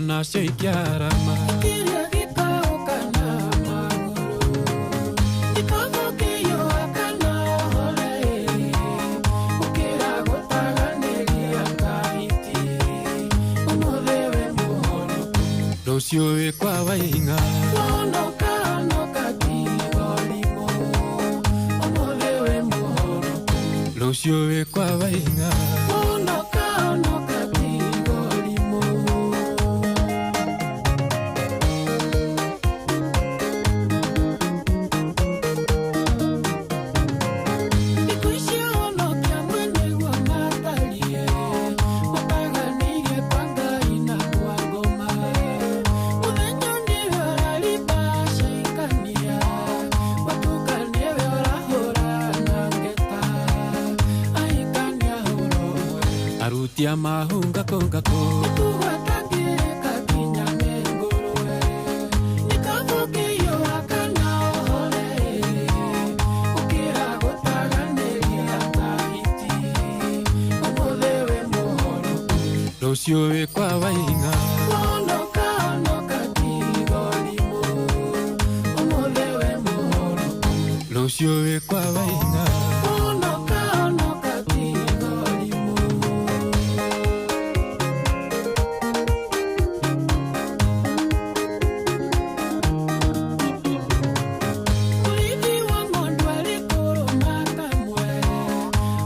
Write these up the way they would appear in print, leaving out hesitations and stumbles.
nacio ikiarama. Kĩrĩa gĩkaũka na magũrũ, gĩkorwo kĩiyũa kana hore, gũkĩra gũtaganĩria kahiti, ũmũthĩ wĩ mũhonoku, rũciũ wĩ kwa Waing'a. Honoka, honoka Tigorimo, ũmũthĩ wĩ mũhonoku, rũciũ wĩ kwa Waing'a. honoka, honoka Tigorimo. Thikũ icio honokia mwenegwo matarie, mũtaganĩirie kwa Ngai na kwa ngoma. Mũthenya nĩwe ũraribacĩikania, watuka nĩwe ũrahũra na ngeta, ahikania hũrwo. Aruti a mahunga kũngakũ. Nĩtũgwatangĩka nginya mĩngũrwe, nĩkabo kĩiyũa kana ũhore, gũkĩra gũtaganĩria kahiti, ũmũthĩ wĩ mũhonoku, Rũciũ wĩ kwa Waing'a. honoka, honoka Tigorimo, ũmũthĩ wĩ mũhonoku, Rũciũ wĩ kwa Waing'a. honoka, honoka Tigorimo. Mũrĩithi wa ng'ondu arĩ kũrũma kamwe,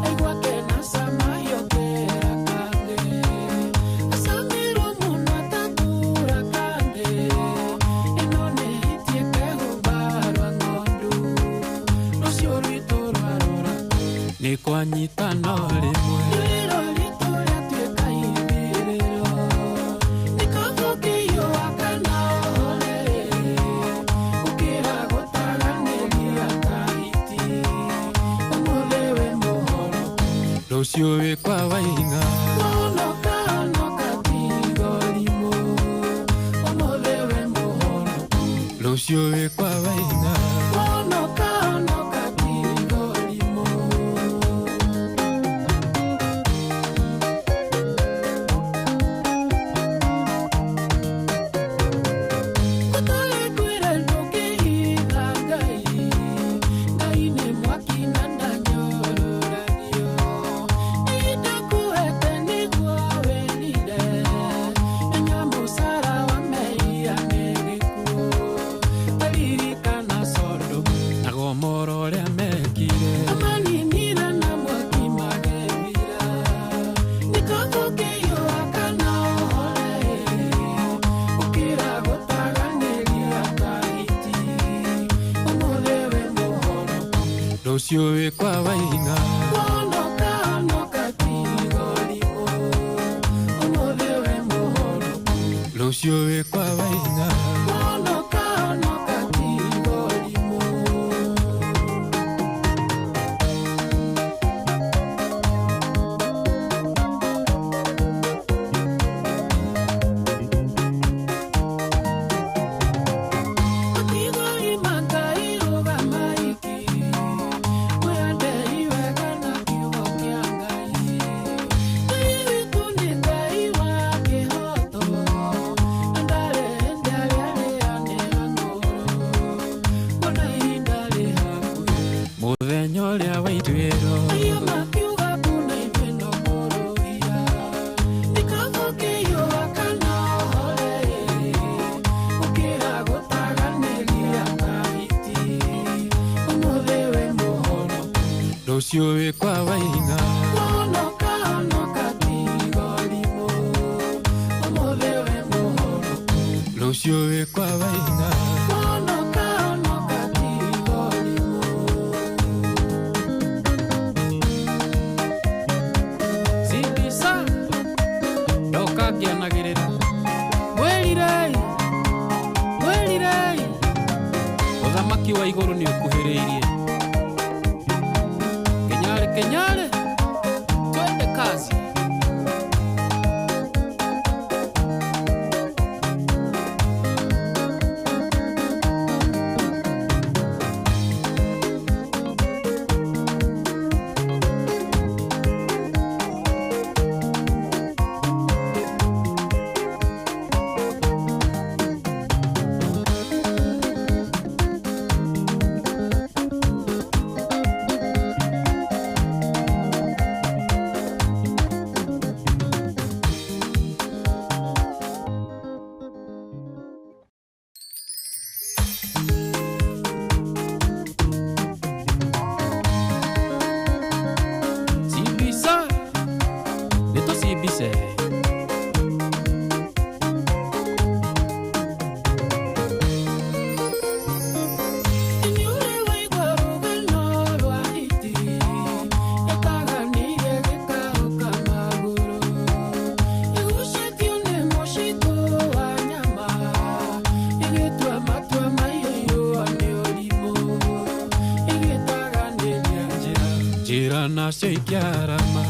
aigua kena cama yokera kangĩ, acamirwo mũno atatura kangĩ, ĩno nĩ hitie kehumba rwa ng'ondu, rũciũ rwitũ rwarora, Nĩ kwanyitana o rĩmwe. rĩrĩro ritũ rĩatuĩka ithirĩro, nĩkabo kĩiyũa kana ũhore, gũkĩra gũtaganĩria kahiti, ũmũthĩ wĩ mũhonoku, Rũciũ wĩ kwa Waing'a. honoka, honoka Tigorimo, ũmũthĩ wĩ mũhonoku, Rũciũ wĩ kwa Waing'a. honoka, honoka Tigorimo. Gũtarĩ kwĩra ndũngĩhitha Ngai, Ngai nĩ mwaki na ndanyororagio, nĩndakũhete nĩguo wĩrire, menya mũcara wa mehia nĩ gĩkuũ, taririkana Sodomu Na Gomora ũrĩa mekire. amaninire na mwaki magethira, nĩkabo kĩiyũa kana ũhore, gũkĩra gũtaganĩria kahiti, ũmũthĩ wĩ mũhonoku, Rũciũ wĩ kwa Waing'a. honoka, honoka Tigorimo, ũmũthĩ wĩ mũhonoku, Rũciũ wĩ kwa Waing'a. honoka, honoka Tigorimo. Tigorima Ngai rũgama iki, mwĩandei wega na kiugo kĩa Ngai. Ngai witũ nĩ Ngai wa kĩhoto, na ndarĩ hĩndĩ arĩanĩra ngũrũ, ona ihinda rĩ hakuhĩ. Mũthenya ũrĩa wa ituĩro. Aiya makiuga kuna ivendo kũrũhia, nĩkabo kĩiyũa kana ũhore, gũkĩra gũtaganĩria kahiti, ũmũthĩ wĩ mũhonoku, Rũciũ wĩ kwa Waing'a. honoka, honoka Tigorimo, ũmũthĩ wĩ mũhonoku, Rũciũ wĩ kwa Waing'a. honoka, honoka Tigorimo. Sibisa ndoka ngĩanagĩrĩra. Mwĩrirei, mwĩrirei, ũthamaki wa igũrũ nĩ ũkuhĩrĩirie. Kenyare, kenyare, twende kazi. Bice. Njĩra nacio ikĩarama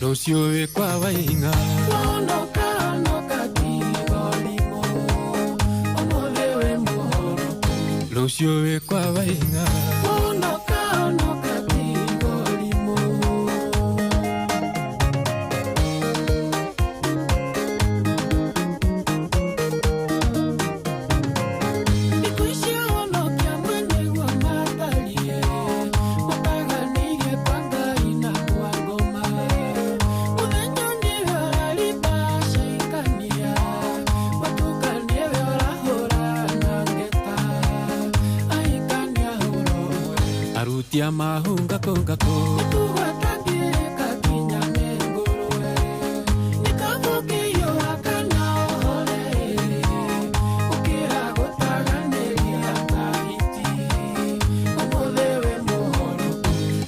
rũciũ wĩ kwa Waing'a rũciũ wĩ kwa Waing'a arutia mahunga konga ko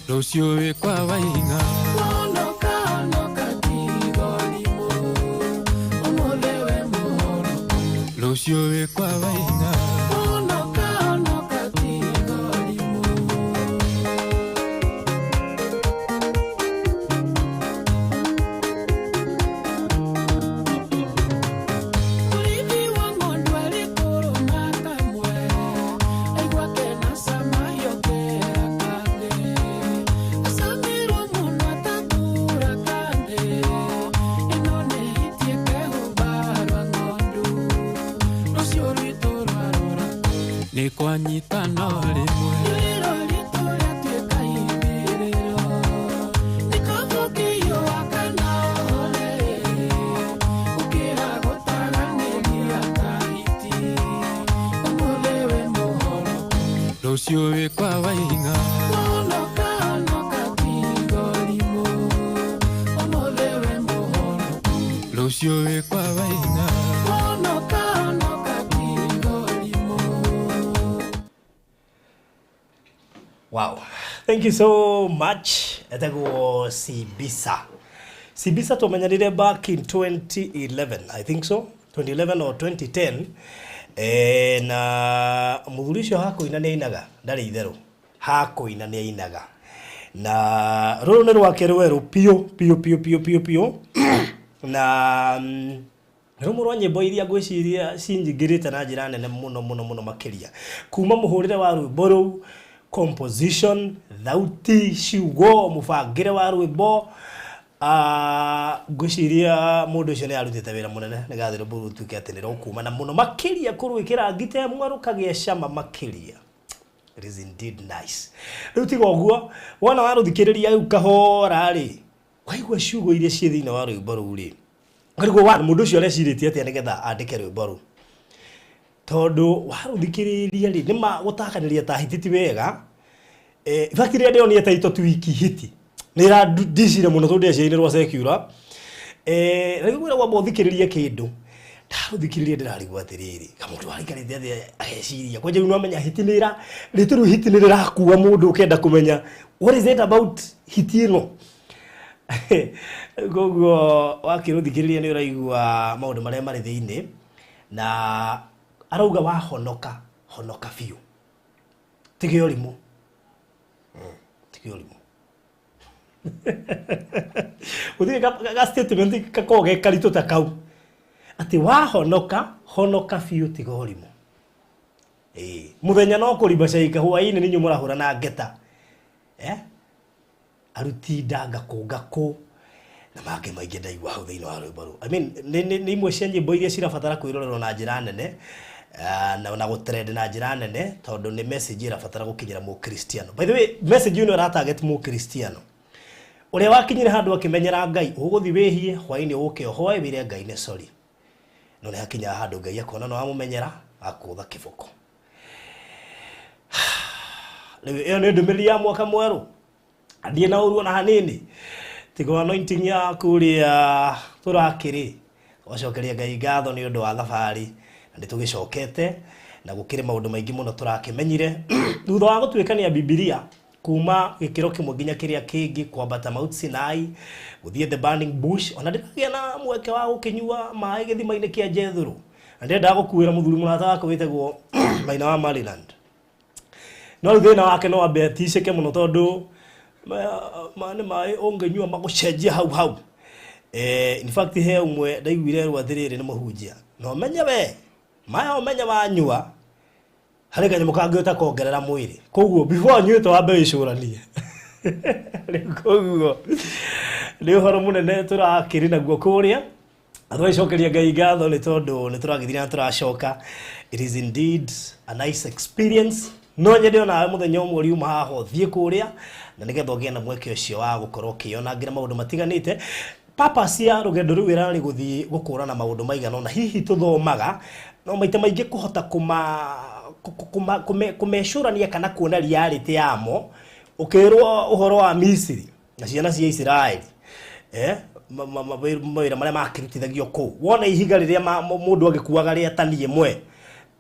rũciũ wĩ kwa Waing'a rũciũ wĩ kwa Waing'a nĩ kwanyitana rĩmwe rũciũ wĩ kwa Waing'a rũciũ wĩ kwa Waing'a Wow, thank you so much. Etagwo Sibisa. Sibisa tumenyarire back in 2011, I think so, 2011 or 2010. Na muthurisho hako ina inaga ndari itherũ hako ina inaga na rũrũ nĩ rwake rwerũ pio na rumũ rwa nyĩmbo iria ngwĩciria cinjingĩrĩte na njĩra nene mũno makĩria kuma mũhũrĩre wa rwĩmbo rũu, composition, thauti, ciugo, mũbangĩre wa rwĩmbo, ngwĩciria mũndũ ũcio nĩ arutĩte wĩra mũnene nĩgetha rwĩmbo rũu rũtuĩke atĩ nĩ rũkuma na mũno makĩria kũrwĩkĩra ngite mwe rũkagĩa cama makĩria. It is indeed nice. Rĩu tiga ũguo, wona warũthikĩrĩria rĩu kahora rĩ, waigua ciugo iria ciĩ thĩinĩ wa rwĩmbo rũu rĩ, ngarigwo mũndũ ũcio arecirĩtie atĩa nĩgetha andĩke rwĩmbo rũu. Tondũ warũthikĩrĩria rĩ, nĩma gũtakanĩria ta hiti ti wega. In fact rĩrĩa ndĩronire taito tu wiki hiti nĩ ĩrandicire mũno tondũ ndĩaciainĩ rwa secular. Rĩu wĩra wamba ũthikĩrĩrie kĩndũ, ndarũthikĩrĩria ndĩrarigwo atĩrĩrĩ, kamũndũ arĩkarĩte atĩa ageciria kwanja rĩu nĩwamenya hiti nĩ rĩtũ rĩu hiti nĩ rĩrakua mũndũ ũkenda kũmenya what is it about hiti ĩno. Koguo wakĩrũthikĩrĩria nĩ ũraigua maũndũ marĩa marĩ thĩinĩ na arauga wahonoka honoka biũ tige ũrimũ tige ũrimũ ũthire ga statement kakoge karitũ ta kau atĩ wahonoka honoka biũ tige ũrimũ. Mũthenya no kũrimba cai kahũa-inĩ nĩ inyuĩ mũrahũra na ngeta aruti ndanga kũngakũ na mangĩ maingĩ ndaigua hau thĩinĩ wa rwĩmbo rũu. I mean nĩ imwe cia nyĩmbo iria cirabatara kwĩrorerwo na njĩra nene na gũtrend na njĩra nene tondũ nĩ message irabatara gũkinyĩra mũkristiano. By the way, message ĩno ĩra target mũkristiano. uria wakinyire handu akimenyera Ngai uguthi wihie hwaini uke hoye wire Ngai ne sorry no ne hakinya handu Ngai akona no amumenyera akutha kiboko leo ne ndumiri ya mwaka mweru andie na uruo na hanini tigo anointing ya kuria turakiri wacokeria Ngai ngatho ni undu wa thabari na nditugicokete na gukire maundu maingi muno turakimenyire thutha wa gutwikania Biblia kuma gikiro kimwe nginya kiria kingi kwambata Mount Sinai guthie the burning bush ona ndiragia na mweke wa gukinyua mai githima-ini kia Jethuru na ndenda gukuira muthuri murata wako witegwo Maina wa Maryland no thina wake no abeticeke muno tondu mai ongenyua magucenjia hau in fact he umwe ndaiguire rwathiriri ni muhunjia no menye we mai omenya wanyua hari kanyamo kangi utakongerera mwiri koguo before nyuto wambe icuranie koguo ni horo munene turakiri naguo kuria atwacokeria Ngai ngatho ni tondu ni turagithira na turacoka. It is indeed a nice experience no nyende ona muthenya umwe riuma haho thie kuria na nigetha ugie na mweke ucio wa gukorwo kiona ngira maundu matiganite. Purpose ya rugendo rũu irarĩ gũthiĩ gũkũrana maũndũ maigana na hihi tuthomaga no maita maingĩ kũhota kumecũrania kana kuona reality yamo ukirwo uhoro wa Misiri na ciana cia Israeli mawĩra marĩa makirutithagio kũu wona ihiga rĩrĩa mũndũ agĩkuaga rĩa tani ĩmwe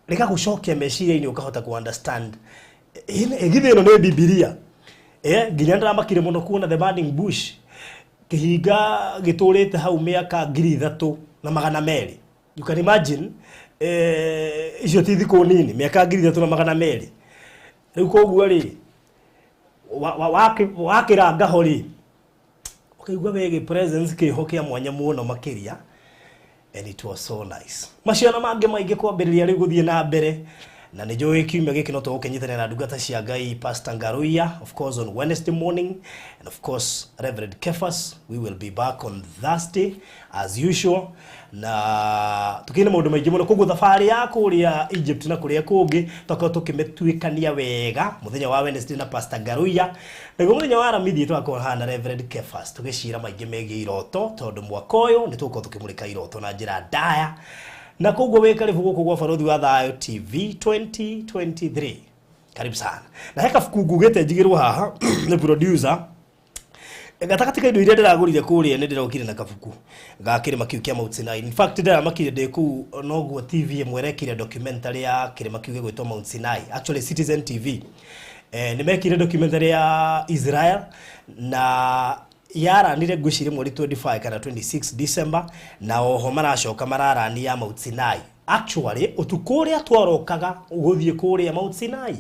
rĩgagũcokia meciria-inĩ ũkahota ku understand githĩ ĩno nĩ Biblia nginya ndĩramakire mũno kuona the burning bush kihinga giturite hau miaka 3,200 you can imagine icio ti thiko nini miaka 3,200 riu koguo ri wakiranga hori ukaigua wege presence kihokia mwanya muno makiria and it was so nice. Maciana mange maingi kwambiriria riu guthie na mbere na ni joy kiumia giki no tugukinyitana na ndungata cia Ngai Pastor Ngaruia of course on Wednesday morning and of course Reverend Kefas. We will be back on Thursday as usual na tukine maundu maingi muno koguo thabari ya kuria Egypt na kuria kungi tokao tukimetuikania wega muthenya wa Wednesday na Pastor Ngaruia na muthenya wa Aramithi twakora hana Reverend Kefas tugicira maingi megie iroto tondu mwaka uyu ni tuko tukimulika iroto na njira ndaya na koguo we karibu guku gwa Barothi wa Thayo TV 2023 karibu sana na heka fuku gete njigirwo haha ni producer gatakatika indo iria ndiragurire kuria ni ndirokire na kafuku gakirima kiu kia Mount Sinai. In fact ndiramakire ndeku noguo TV mwerekire documentary ya kirima kiu gwitwa Mount Sinai, actually Citizen TV nimekire documentary ya Israel na yaranire ngwicire mweri 25 kana 26 December na oho maracoka mararani ya Mount Sinai. Actually utuku uria twarokaga guthie kuria Mount Sinai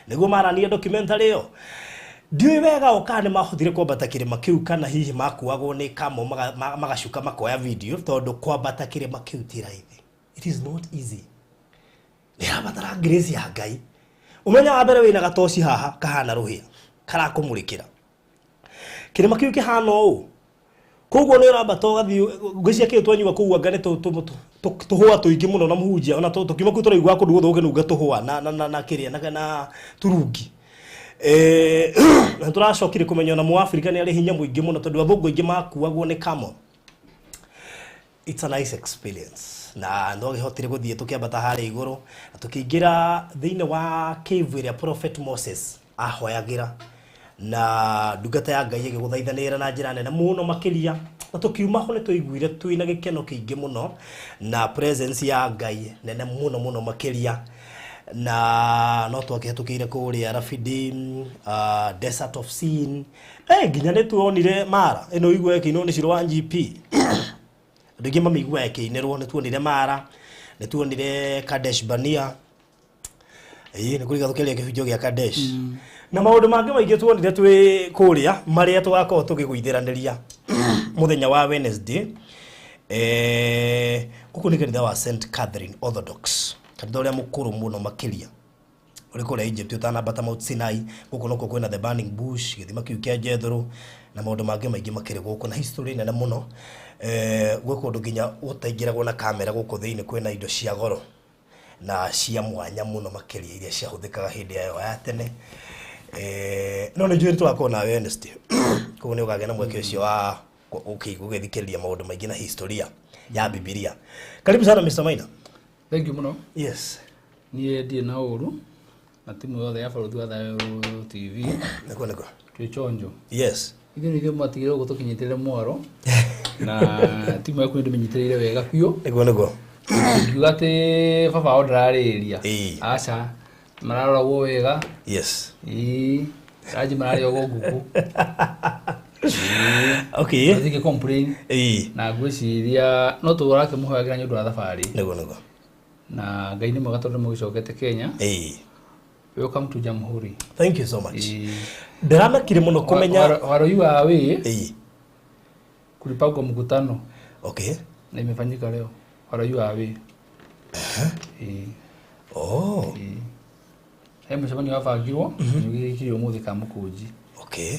niguo marani documentary yo ndiwe wega okane mahuthire kwambata kirima kiu kana hihi makuagwo ni kamo magacuka makoya video tondu kwambata kirima kiu ti raithi. It is not easy. Ni abatara grace ya Ngai umenya wa mbere wina gatoci haha kahana ruhia karakumurikira kirima kiu kihana u koguo ni urambata ugathii ngwicia kiu twanyua kugua ngane tuhua tuingi muno na muhunjia ona tukima ku turaigua kundu gutho ugenunga tuhua na kiria na turungi na turacokire kumenya na Muafrika ni ari hinya muingi muno tondu athungu ingi makuagwo ni kamo. It's a nice experience na ndo gihotire guthie tukiambata hari iguru na tukiingira thiine wa cave ria Prophet Moses ahoyagira na ndungata ya Ngai igiguthaithanira na njira nene muno makiria na tukiuma ho ni tuiguire twina gikeno kiingi muno na presence ya Ngai nene muno makiria na no twakihetukire kuria Rafidim Desert of Sin nginya ni tuonire Mara ino igwe kino ni ciro wa GP ndigi mamigwa yake inerwo ni tuonire Mara ni tuonire Kadesh Barnea ni kuriga tukelia kihunjo gia Kadesh na maundu mangi maingi tuonire twi kuria maria twako tugiguithiraniria muthenya wa Wednesday guku ni kanitha wa St Catherine Orthodox kanitha uria mukuru muno makiria uri kuria Egypt utanambata Mount Sinai guku noko kwina the burning bush githima kiu kia Jethuru na maundu mangi maingi makiri guku na history nene muno guku nginya utaingiragwo na kamera guku thiini kwina indo cia goro na cia mwanya muno makiria iria ciahuthikaga hindi ya tene no ni njuri twakona Wednesday Koguo nĩ ũkagĩa na mweke ũcio wa ũgĩthikĩrĩria maũndũ maingĩ na historia ya Biblia. Karibu sana Mr. Maina. Thank you muno. Yes. Niĩ ndirĩ na ũru na timu yothe ya Bũrũri wa Thayũ TV. Nĩkuo. Twĩ chonjo. Yes. Ithuĩ matigĩrĩire gũtũkinyĩtĩre mwaro na timu yaku ndĩmenyitĩrĩire wega biũ. Nĩkuo. Ngiuga atĩ baba wao ndararĩria. Aca mararoragwo wega. Yes. Raji mararĩa ũguo ngũkũ. Okay. Nĩ complain. Na ngwĩciria no tũrakĩmũhoyagĩra nĩ ũndũ wa thabarĩ. Nĩkuo. Na Ngai nĩ mwega tondũ mũgĩcokete Kenya. Welcome to Jamhuri. Thank you so much. Ndĩramakire mũno kũmenya waro yu awe. Kulipangwa mkutano. Okay. Na imefanyika leo. Waro yu awe. Oh. Mshamani wafagirwo nĩgĩkire ũmũthĩ ka mũkũnji. Okay.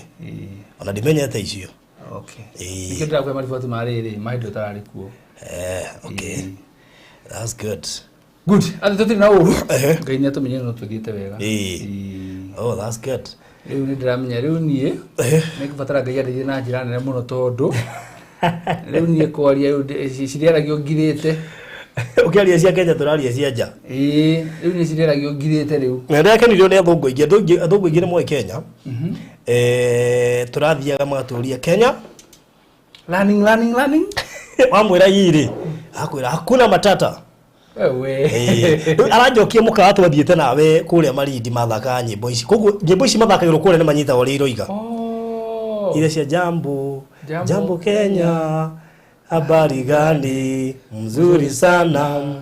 Ona ndimenyete icio. Okay. Nĩkĩo ndĩrakũhe mariboti marĩrĩ mahinda ũtararĩ kuo. Okay. That's good. Good. Atĩ tũtirĩ na ũru. Ngai nĩ atũmenyere no twĩkĩte wega. Oh, that's good. Rĩu nĩ ndĩramenya rĩu niĩ nĩngũbatara Ngai andeithie na njĩra nene mũno tondũ rĩu niĩ kwaria rĩu cirĩaragio ngirĩte. Ũkĩaria cia Kenya tũraria cia nja. Rĩu nĩ cirĩaragio ngirĩte rĩu. Na ndakenirio nĩ athũngũ aingĩ nĩ moĩ Kenya. Tũrathiaga magatũria Kenya. Learning. Wamwĩra irĩ. Akwĩra hakuna matata. Wewe. Aranjokia mũkawa twathiĩte nawe kũrĩa Malindi mathaka nyĩmbo ici. Koguo nyĩmbo ici mathakagĩrwo kũrĩa nĩ manyitagwo rĩ iroiga. Ile cia Jambo Kenya. Habari gani mzuri sana.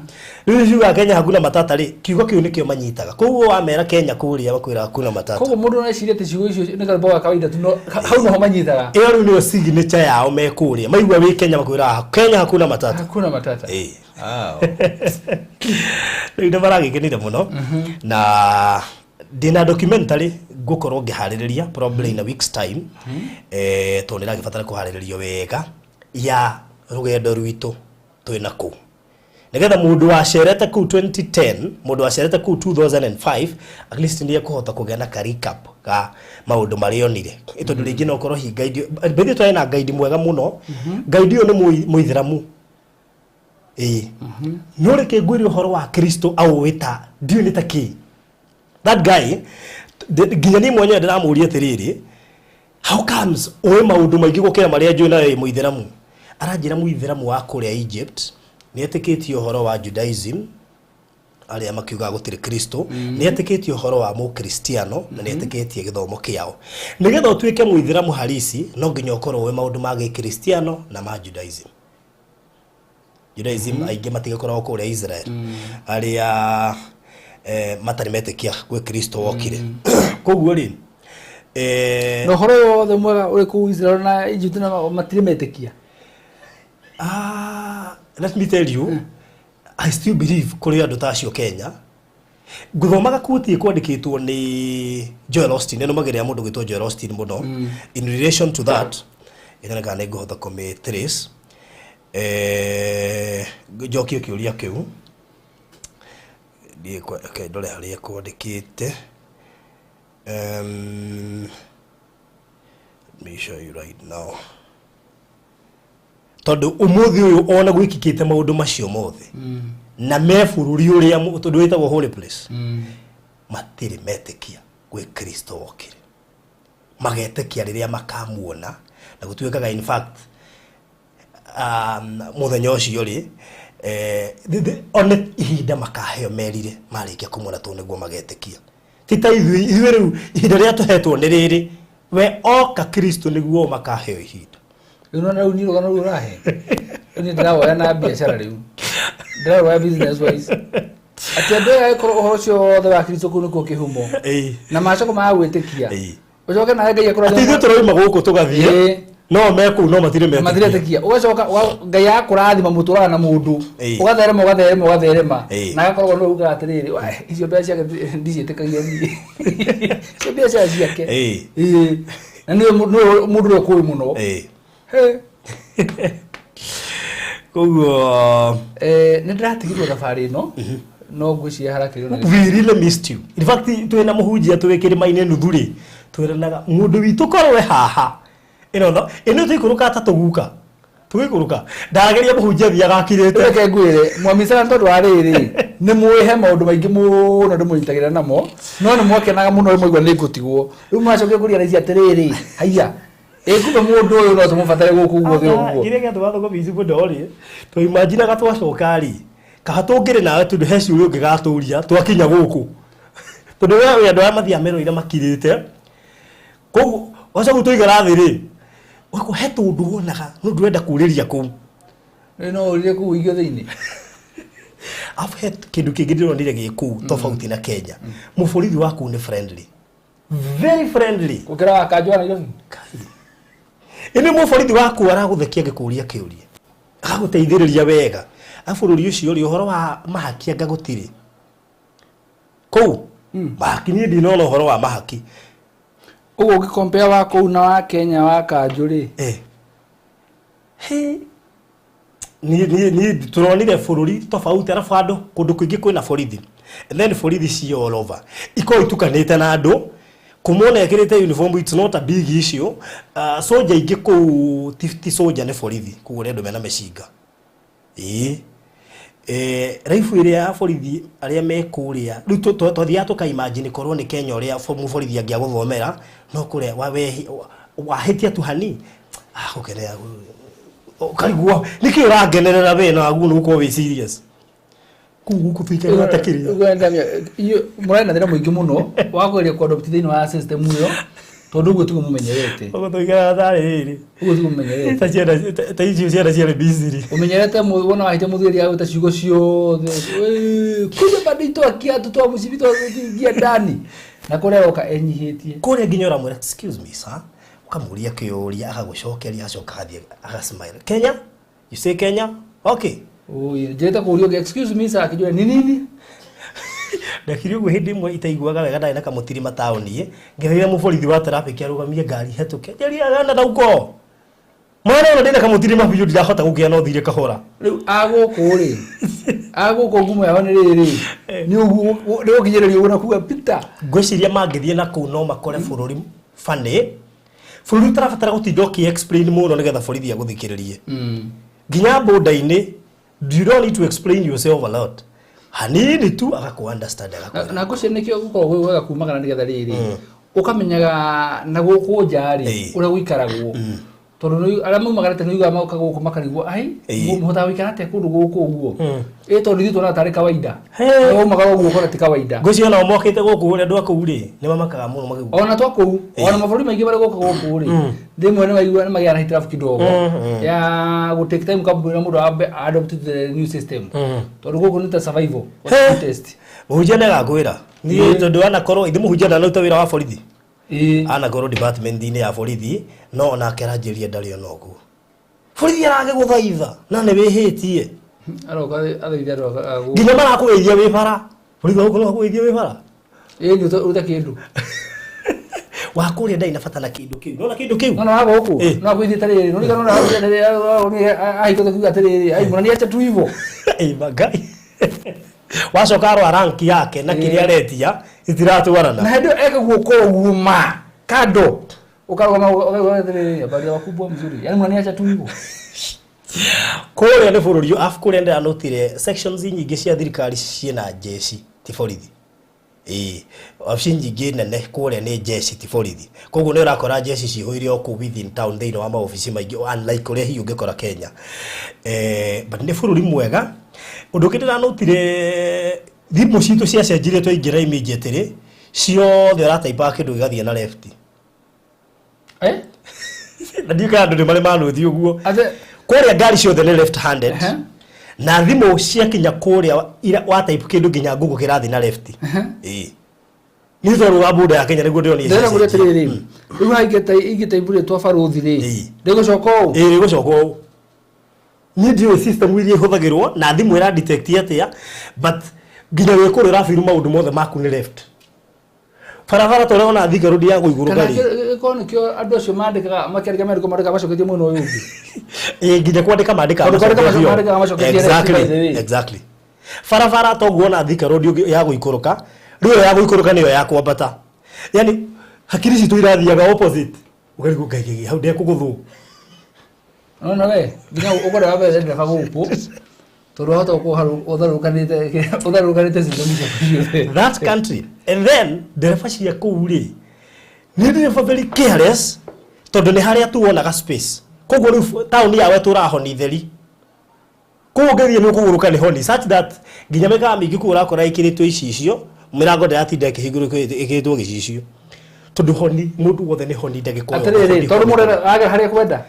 Rĩu ciuga Kenya hakuna matata rĩ, kiugo kĩu nĩkĩo manyitaga. Koguo wamera Kenya kũrĩa bakwĩra hakuna matata. Koguo mũndũ neciria atĩ ciugo icio nĩ kathimbo ga kawaida tu no hau no manyitaga. Ĩyo rĩu nĩyo signature yao me kũrĩa. Maigua wĩ Kenya bakwĩra Kenya hakuna matata. Hakuna matata. Rĩu nĩ maragĩkenire mũno. Na ndina documentary ngũkorwo ngĩharĩrĩria probably in a week's time. Tondũ nĩragĩbatara kũharĩrĩrio wega ya rugendo rwitũ twĩna kũ. Nĩgetha mũndũ wacerete kũ 2010, mũndũ wacerete kũ 2005, at least nĩ ekũhota kũgĩa na recap ka maũndũ marĩa onire. Tondũ rĩngĩ no korwo hi guide, bethĩ twĩ na guide mwega mũno. Guide ũyũ nĩ Mũithĩramu. No reke ngwĩre ũhoro wa Kristo au wĩta ndiũ nĩ ta kĩ. That guy nginya niĩ mwenyewe ndĩramũria atĩrĩrĩ, how comes oe maũndũ maingĩ gũkĩra marĩa njũĩ nayo Mũithĩramu? Aranjĩra Mũithĩramu wa kũrĩa Egypt nĩ etĩkĩtie ũhoro wa Judaism, arĩa makiuga gũtirĩ Kristo, nĩ etĩkĩtie ũhoro wa Mũkristiano na nĩ etĩkĩtie gĩthomo kĩao. Nĩgetha ũtuĩke Mũithĩramu halisi no nginya ũkorwo oe maũndũ ma Gĩkristiano na ma Judaism. Judaism aingĩ matigakoragwo kũrĩa Israel, arĩa matarĩ metĩkia gwĩ Kristo wokire. Koguo rĩ no horo wothe mwega ũrĩ kũu Israel na Egypt na matirĩ metĩkia. Let me tell you, I still believe kuri andu tacio Kenya. Nguthomaga kuotie kwandikitwo ni Joel Austin, no mageria mundu gwitwo Joel Austin muno. In relation to that, ithana kana ngũhota kũmĩ trace njokio kĩũria kĩu. Ndiye kwa ndore harĩa kwandikite. Let me show you right now. Tondu umuthi uyu ona gwikikite maundu macio mothe na me bururi uria tondu witagwo holy place matiri metikia gwi Kristo wokire magetekia riria makamuona na gutuikaga in fact muthenya ucio ri one ihinda makaheo merire marikia kumona tu niguo magetekia tita ithuĩ riu ihinda ria tuhetwo ni riri we oka Kristo niguo makaheo ihinda. Uno na uniro kana urahe. Ni ndawa na biashara riu. Ndawa business wise. Atendea ikoro horo cio the wa Kristo kuno ko kihumo. Na macoko ma gwĩtĩkia. Ucoke na Ngai akora. Atithio tũroima gũkũ tũgathiĩ. No meku no matire metĩkia. Matire tĩkia. Ugacoka Ngai akũrathima mũtũraga na mũndũ. Ugatherema. Na agakorwo no uga atĩrĩrĩ, icio mbeca ndiciĩtĩkagia niĩ. Icio mbeca ciake. Na nĩ mũndũ ũkũi mũno. Koguo nĩ ndĩratigirwo thabarĩ ĩno no ngwĩciria harakĩrwo na we really missed you. In fact twĩna mũhunjia twĩkĩrĩ maine nuthu rĩ twĩranaga mũndũ witũ korwe haha ino tuikuruka tatuguka tuikuruka ndageria muhunjia thia gakirite reke ngwire mwamisana tondu ariri ni mwihe maundu maingi muno ndimuyitagira namo no ni mwakenaga muno mwaigua ni ngutigwo riu mwacokia kuria raici atiriri haiya ekume mundu uyu no tumubatare guku guothe uguo gire gya twatho ko bici bundori to imagine ga twacokari kahatungire nawe tundu heci uyu ngigaturia twakinya guku tundu we andu aya mathia meroire makirite koguo wacoka tuigara thiri wako he tundu wonaga no ndurenda kuriria kuu no urire kuu igio thiini afu kindu kingi ndironire giku tofauti na Kenya muburithi waku ni friendly very friendly ukira kanjwa na iyo ini muburithi waku araguthekia gikuria kiuria agaguteithiriria wega afu ruri ucio ri uhoro wa mahaki agagutiri kou mahaki ni ndinona uhoro wa mahaki ugo ngikompea wa kou na wa Kenya wa kanjũ ri he ni turonire bururi tofauti arafu andu kundu kwingi kwina borithi and then borithi cio all over iko itukanite na andu kumona ekirite uniform it's not a big issue soja ingi ku tifti soja ne borithi kugure andu mena mecinga raifu iria ya borithi aria mekuria riu twathia tuka imagine korwo ni Kenya uria borithi angia guthomera no kuria wahitia tu hani ukenea ukaigua niki uragenerera we na agu nuko we serious kugu fikira atakiria ugenda iyo murana ndira muingi muno wagoria ku adopt thini wa system iyo tondu uguo tu mumenyerete ugo tuigara thari uguo tu mumenyerete taiji cia busy umenyerete wona wahite muthiri ya uta ciugo ciothe kumbe badito akiatu twa musibito ngia ndani na kuria oka enyihitie kuria nginyora mu excuse me sir ukamuria kiuria agagucokeria acoka athie agasmile Kenya you say Kenya okay jeta kuria excuse me sir akijua ni nini ndakiri ugu hindi mwe itaiguaga wega ndari na kamutiri mataoni ngereire muborithi wa traffic arugamie ngari hetuke jeri agana dauko mwana ndina kamutiri mabiyu ndirahota gukia no thire kahora riu agukuri aguko ngumo yao ni riri ni ugu ni ukinyereria una kuga Peter ngwiciria mangithie na ku no makore bururi fane bururi tarabatara gutinda ki explain muno nigetha borithi aguthikiririe nginya boda-ini you don't need to explain yourself a lot hanini tu agaku understand na gucenekio gukorwo gwega kumagana nigetha riri ukamenyaga na guku njari uria guikaragwo tondu ara maumagarite niuga mauka guku makarigwo ai muhota wikarate kundu guku uguo tondu ithu tona tari kawaida no magaro guku kora ti kawaida ngwicio na mokite guku uria andu aku ri ni mamakaga muno magiguo ona twaku ona maburi maingi bari guku guku ri ndimwe ni maigua ni magiana hitrafu kidogo ya go take time kabura mundu adopt the new system tondu guku ni ta survival test muhunjia ndagagwira ni tondu ana korwo ithi muhunjia ndaruta wira wa borithi ana korwo department-ini ya borithi no ona keranjiria ndari ona uguo borithi arage guthaitha na ni wihitie aroka athaithia aroka nginya marakugeithia wi bara borithi uguo kugeithia wi bara ni uta kindu wakuria ndai nabatana kindu kiu nona kindu kiu nona wago huku no kuithi tariri noni kana na ai ko kuga tariri ai mwana niacha tu hivyo magai wacoka arwa ranki yake na kiria retia itiratwarana na ndio eka guoko guma kado ukarogoma habari wakubwa mzuri yani mnaniacha tu hivyo kuria ni bururi afu kuria nda anotire sections nyingi cia thirikari ciena jeshi ti borithi option nyingi nene kuria ni jeshi ti borithi koguo ni urakora jeshi cihuire oku within town thini wa maofici maingi unlike uria hiyo ngekora Kenya but ni bururi mwega undu kitira notire thimu citu cia cenjire twaingira immediately ciothe urataipa kindu gigathie na left na ndika andu ni mari manuthi uguo kuria ngari ciothe ni left handed na thimu cia kinya kuria wa type kindu nginya ngugu kirathi na left ni thoru wa boda ya Kenya niguo ndio ni ndera kuria tiriri riu haigete ibure twa baruthi ri ndigucoka rigucoka ni ndio system iria ihuthagirwo na thimu ira detect atia but nginya wikuru rafiru maundu mothe maku ni left farafara tore ona thika rodi ya guiguru gari kono kio andu acio mandikaga makirga meriko mandika macoketie muno uyu nginya kwandika mandika exactly farafara to guona thika rodi ya guikuruka riyo ya guikuruka niyo ya kwambata yani hakiri citu irathiaga opposite Ukarigo kaigigi hau ndekuguthu. No we nginya ugore wa mbere ndefa guku toro hoto ko haru otharukanite zindomisha That country. And then ndereba cia kuu ri ni ndereba very careless tondu ni haria tuonaga space. Koguo riu town yawe turahoni theri. Koguo ngerie ni kuguruka ni honi such that nginya meka mingi kura kora ikiritwe icicio mirango ndiratinda ikihinguriko ikitwo gicicio. Tondu honi mundu wothe ni honi ndagikora. Atiriri tondu mundu age haria kwenda.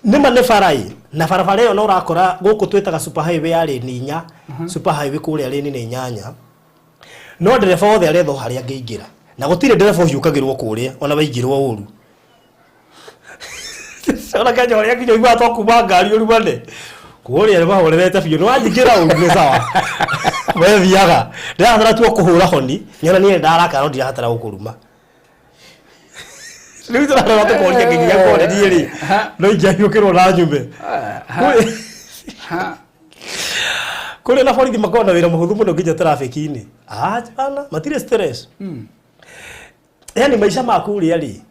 Nima ne farai na barabara iyo no urakora guku twitaga super highway yari ni 4 super highway kuria ri ni 8 no ndereba wothe aretho haria ngeingira na gutire ndereba uhiukagirwo kuria ona baingirwo uru ona kanya horia kinyo igwa to kuma ngari uru bane kuria ri bahorerete biyo no anjikira uru sawa we thiaga ndirathara tu kuhura honi nyona ni ndaraka no ndirahatara gukuruma Riu turarora tukoria nginya kore ri no ingihiukirwo na nyumbe kuri na borithi makona wira muhuthu muno nginya traffic-ini bana matire stress yani maisha maku ri ari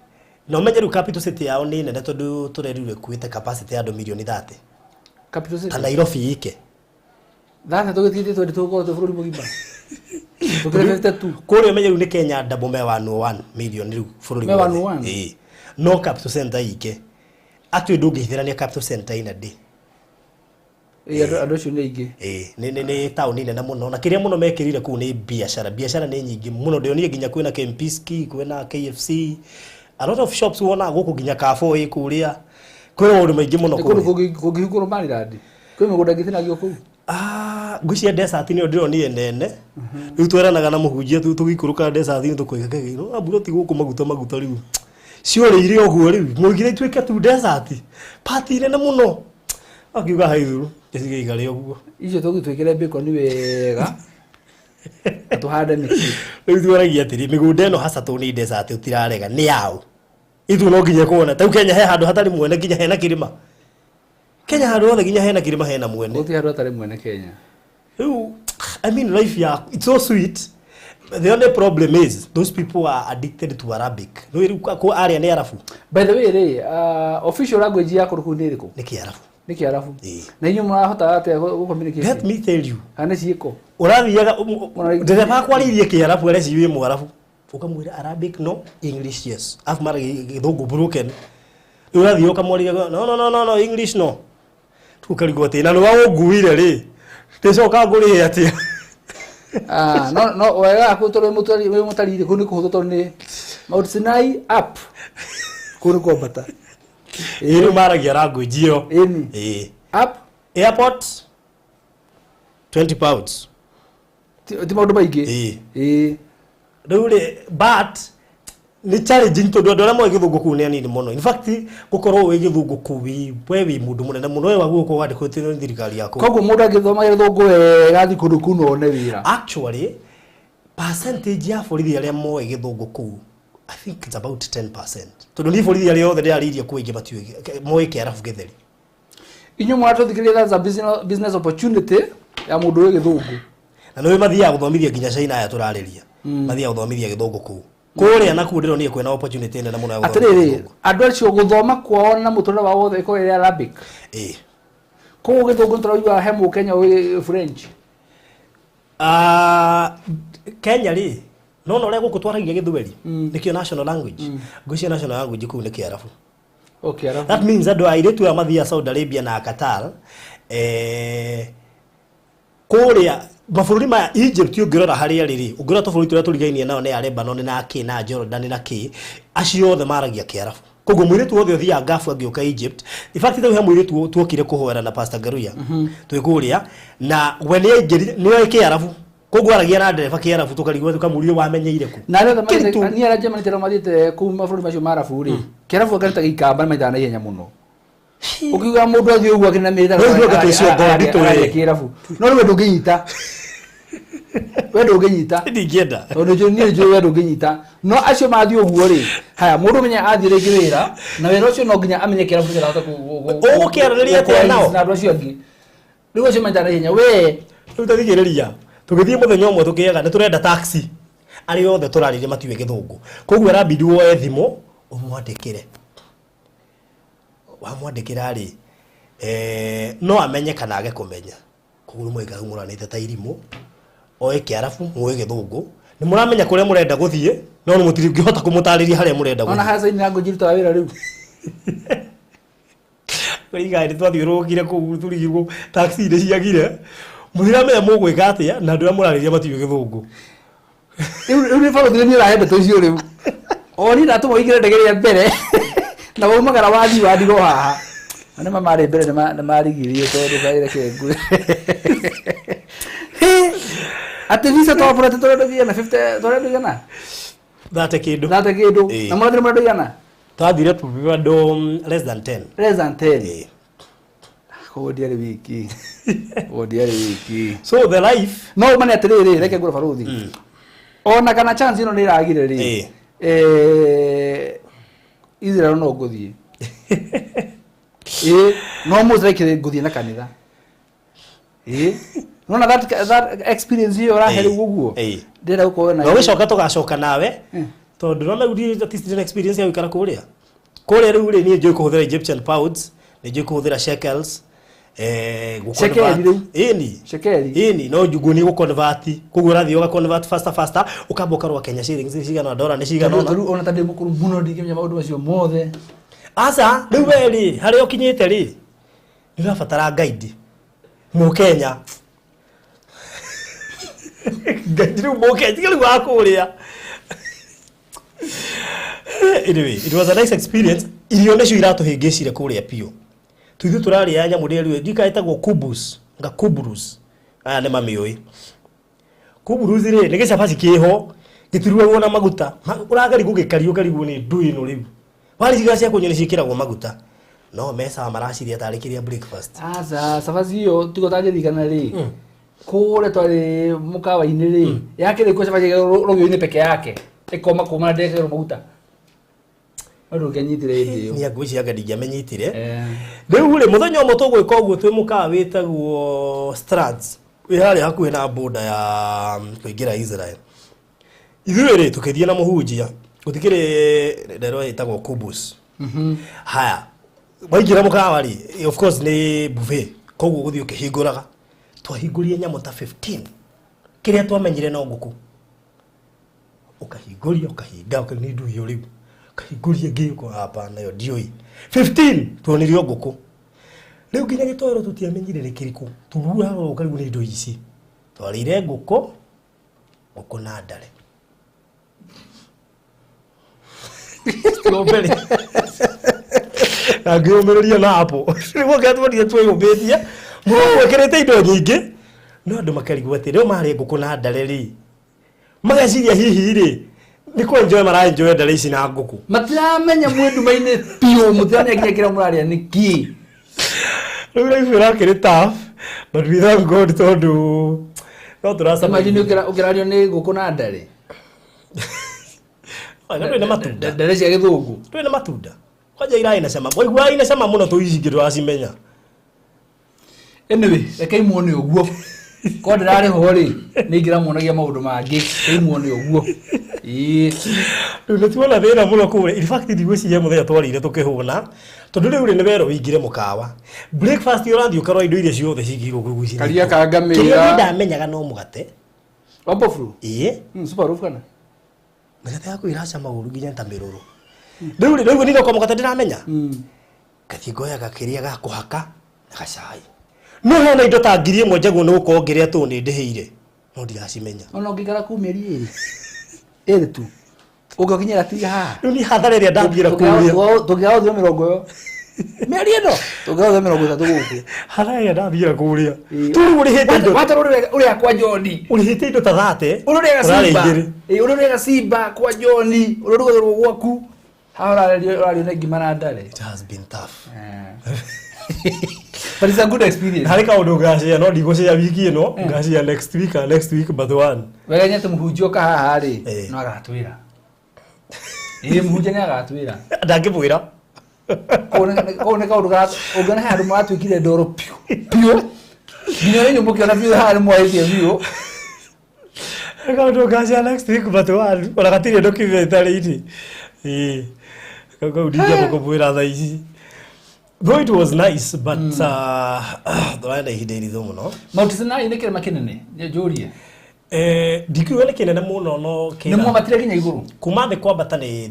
no menyeru capital city yao ni nene tondu tureriwe kuite capacity ya andu milioni 30 capital city Nairobi ike thana tugithite twendu tuko tu bururi mugima tukirete tu kuri menyeru ni Kenya double me 101 million riu bururi no capital center ike atwe ndungihithirania capital center ina day andu cio ni ingi ni town nene muno na kiria muno mekirire ku ni biashara ni nyingi muno ndionire nginya kwina Kempiski kwina KFC a lot of shops wona guku nginya Carrefour ikuria kwina undu maingi muno kugihukuru Maryland kwi migunda ngithinagio ku ngwiciria desert ni ndiro ni nene riu tweranaga na muhunjia tugikuruka desert ni tukuigaga no aburo ti guku maguta riu ciore ire oguo riu mwigire twike tu desert party nene muno akiuga haithuru icige igari oguo icio tugitwikire bacon wega tuhande miki riu twaragia atiri migunda eno hasa tu ni desert utirarega ni yao ithu no nginya kuona tau Kenya he handu hatari mwene nginya hena kirima Kenya handu othe nginya hena kirima hena mwene uti handu hatari mwene Kenya riu I mean life ya it's so sweet. The only problem is those people are addicted to Arabic. No riu ko area ni Arafu. By the way official language yako rukundi riko ni Kiarafu. Ni Kiarafu. Na inyo mrahota ate go communicate. Let me tell you. Ane ciiko. Urathiaga ndereba kwaririe Kiarafu areci wi mu Arafu. Ukamwira Arabic no, English yes. Afu mara githungu broken. Urathio ukamwariria no English no. Tukarigo ati na no waguire ri. Tecoka nguri ati. No wega kutoro mutari kuni kuhutho ni Mount Sinai app kuni ko bata iri maragia language iyo app airport 20 pounds ti maundu maingi riu but ni challenging to do ndora mo githungu ku ni anini muno in fact gukorwo wi githungu ku wi mundu munene muno we waguo ko wandi kwitira thirikari yako koguo mundu agithoma githungu wega thi kundu ku no ne wira actually percentage ya borithi aria moe githungu ku I think it's about 10%. Tondu ni borithi aria othe ndaririe kuingi matiwe moe Kiarafu githeri inyo mwato thikirira za business opportunity ya mundu wi githungu na no mathia guthomithia nginya China ya turariria mathia guthomithia githungu ku kuria na kundiro ni kwena opportunity nene muno ya guthoma atiriri andu acio guthoma kwao na mutura wa wothe ko ira Arabic ko githungu turaigua he mu Kenya wi French Kenya ri no ria guku twaragia githweri nikio national language ngwiciria national language ku ni Kiarafu okay Arafu that means that airetu ya mathia Saudi Arabia na Qatar kuria mabũrũri ma Egypt ũngĩrora harĩa rĩrĩ ũngĩrora tũbũrũri tũrĩa tũrigainie nao nĩ ya Lebanon na Kĩ na Jordan na Kĩ acio othe maragia Kiarafu koguo mũirĩtu wothe ũthiaga ngafu angĩũka Egypt in fact he mũirĩtu tuokire kũhoera na Pastor Garuya twĩkũrĩa na we nĩ Kiarafu koguo aragia na ndereba Kiarafu tũkarigwo tũkamũria wamenyeire ku na rĩothe ni ara Germany tero mathiĩte kuma mabũrũri macio marabu rĩ Kiarafu akarita gĩikamba maita na ihenya mũno ukiuga mundu athi uguo akina mĩtha Kiarafu no rĩu ndũngĩnyita we ndũngĩnyita ndingĩenda tondũ niĩ njũĩ we ndũngĩnyita no acio mathi ũguo rĩ haya mũndũ menya athi rĩngĩ wĩra na wĩra ũcio no nginya amenye Kiarafu nĩgetha ũgũkĩaranĩria atĩa nao na andũ acio angĩ rĩu acio maita na ihenya we rĩu tathikĩrĩria tũgĩthiĩ mũthenya ũmwe tũkĩaga nĩ tũrenda taxi arĩa othe tũrarĩria matiwe gĩthũngũ koguo arabidi woe thimũ ũmwandĩkĩre wamwandikira ri no amenye kana age kumenya kuguru mwega umuranite ta irimu oe kiarafu muwe githungu ni muramenya kuria murenda guthie no ni mutiri ngihota kumutariria haria murenda guthie ona haza ina ngujirita wira riu Kuri ri twathiurukire ku turigirwo taxi ire ciagire muhiramenya mugwika atia na ndu amurariria matiyo githungu riu ni faro thini urahende tucio riu oni na tumo igire ndegere ya mbere na waumagara wathi wathigo haha ana mamari mbere na marigirie tondu baire kengu ate visa to apura tondu via na 50 tondu gana thate kindu na mwathire mwandu gana tathire tu ndo less than 10 Odiari wiki. So the life no mane atiriri reke ngura faruthi. Ona kana chance ino ni ragire ri. Izira no guthie. No mo reke guthie na kanitha. No na that experience yo ra heri guguo. Ndira uko na. Wewe coka tugacoka nawe. Tondu no meudi at least experience ya ikara kuria. Kuria riu ri ni njui kuhuthira Egyptian pounds, ni njui kuhuthira shekels. Shekeli no jugu ni guconvert kugura thio ga convert faster ukamboka rwa Kenya shillings cigana dollar ni cigana ona tande mukuru muno ndikimenya maundu macio mothe asa riu weri hari okinyite ri ndirabatara guide mu Kenya gajiru mu Kenya tigali wa kuria anyway it was a nice experience irio necio iratuhingicire kuria pio tuithu turari ya nyamu riu ndikaitagwo kubus nga kuburus aya ne mamioi kuburus ri ni gicabaci kiho gitirwe na maguta uragari gugikario karigu ni ndui no riu wali cigacia kunyoni cikiragwo maguta no mesa maraciri atarikiria breakfast aza sabazi yo tiko taje thigana ri kure twari mukawa-ini ri yake ri ko sabazi rogio-ini peke yake ikoma kuma ndeke maguta Aro kenyitire indi ni agwici aga ndingamenyitire riu ri muthenya umwe tugwika uguo twi mukawa witagwo Strads wi hari hakuhi na border ya kuingira Israel ithuĩ tukithie na muhunjia gutikire ndero itagwo kubus haya waingira mukawa ri of course ni buffet koguo guthii ukihinguraga twahingũrie nyamũ ta 15 kiria twamenyire no nguku ukahingũria ukahinga ni nduhio riu kahingũria ngĩko hapa nayo ndioi 15 tuonirio nguku riu nginya gĩtoero tutiamenyire nĩ kĩrĩkũ turuaga ukarigu nĩ indo ici twarĩire nguku na ndare Strawberry. Ngĩũmĩrĩria na apple nĩguo ngatũmĩrire twĩyũmbĩtie mwĩkĩrĩte indo nyingĩ no andũ makarigwo atĩ rĩu marĩ nguku na ndare rĩ mageciria hihi rĩ nĩ kwenjoy maraenjoy ndare ici na nguku matiramenya mwenduma-inĩ piũ mũtiramenya nginya kĩrĩa mũrarĩa nĩkĩ rĩu life ĩrakĩrĩ tough but we thank God tondũ no tũracama imagine ũkĩrario nĩ nguku na ndare twĩna matunda ndare cia gĩthũngũ twĩna matunda kwanja ira ina cama waigua ina cama mũno tũicingĩ ndũracimenya anyway reke imuone ũguo ko ndirarĩ ho rĩ nĩ ingĩramuonagia maũndũ mangĩ imuone ũguo rĩu nĩ tuona thĩna mũno kũrĩa in fact ndigwĩciria mũthenya twarĩire tũkĩhũna tondũ rĩu nĩ wero wĩingĩre mũkawa breakfast ũrathiĩ ũkarora indo iria ciothe cingĩigwo kũu ici karia ka ngamĩra kĩrĩa ndamenyaga no mũgate Opofru super roof kana mĩgate yaku iracama ũru nginya ta mĩrũrũ rĩu nĩ thoko mũgate ndĩramenya gathiĩ ngoyaga kĩrĩa ga kũhaka na gacai no hena indo ta 1,000 njagwo nĩ gũkorwo ngĩrĩa tũ nĩ ndĩhĩire no ndiracimenya ona ũngĩikara kuu mĩeri ĩrĩ tu ũngĩkinyĩra tiga haha rĩu nĩ hathara ĩrĩa ndambĩra kũrĩa tũngĩahũthio mĩrongo ĩyo mĩeri ĩno tũngĩahũthio 30 gũkũ hathara ĩrĩa ndambĩra kũrĩa tũrĩ ũrĩhĩte indo wata ũrĩa kwa Joni ũrĩhĩte indo ta 30 ũrĩrĩga Simba kwa Joni ũrĩrũgũrwo gwaku haha ũrario na ngima na ndare it has been tough but it's a good experience harĩ kaũndũ ngacĩa no ndigũcĩa wiki ĩno ngacĩa next week but one wega nyete mũhunjio ka haha rĩ no agatwĩra mũhunjia nĩ agatwĩra ndangĩmwĩra kũu nĩ kaũndũ ũngĩona handũ mũratwĩkire ndoro piũ nginya rĩu mũkĩona biũ haha nĩ mwaĩtie biũ kaũndũ ngacĩa next week but one ona gatirĩ documentary-inĩ kau ndingĩamba kũmwĩra thaa ici though it was nice but twaenda ihinda irithu muno Mount Sinai nä kä rä kinene njå rie ndikiuga nä kä nene muno no nä mwabatire nginya igå rå kuma thä kwambata nä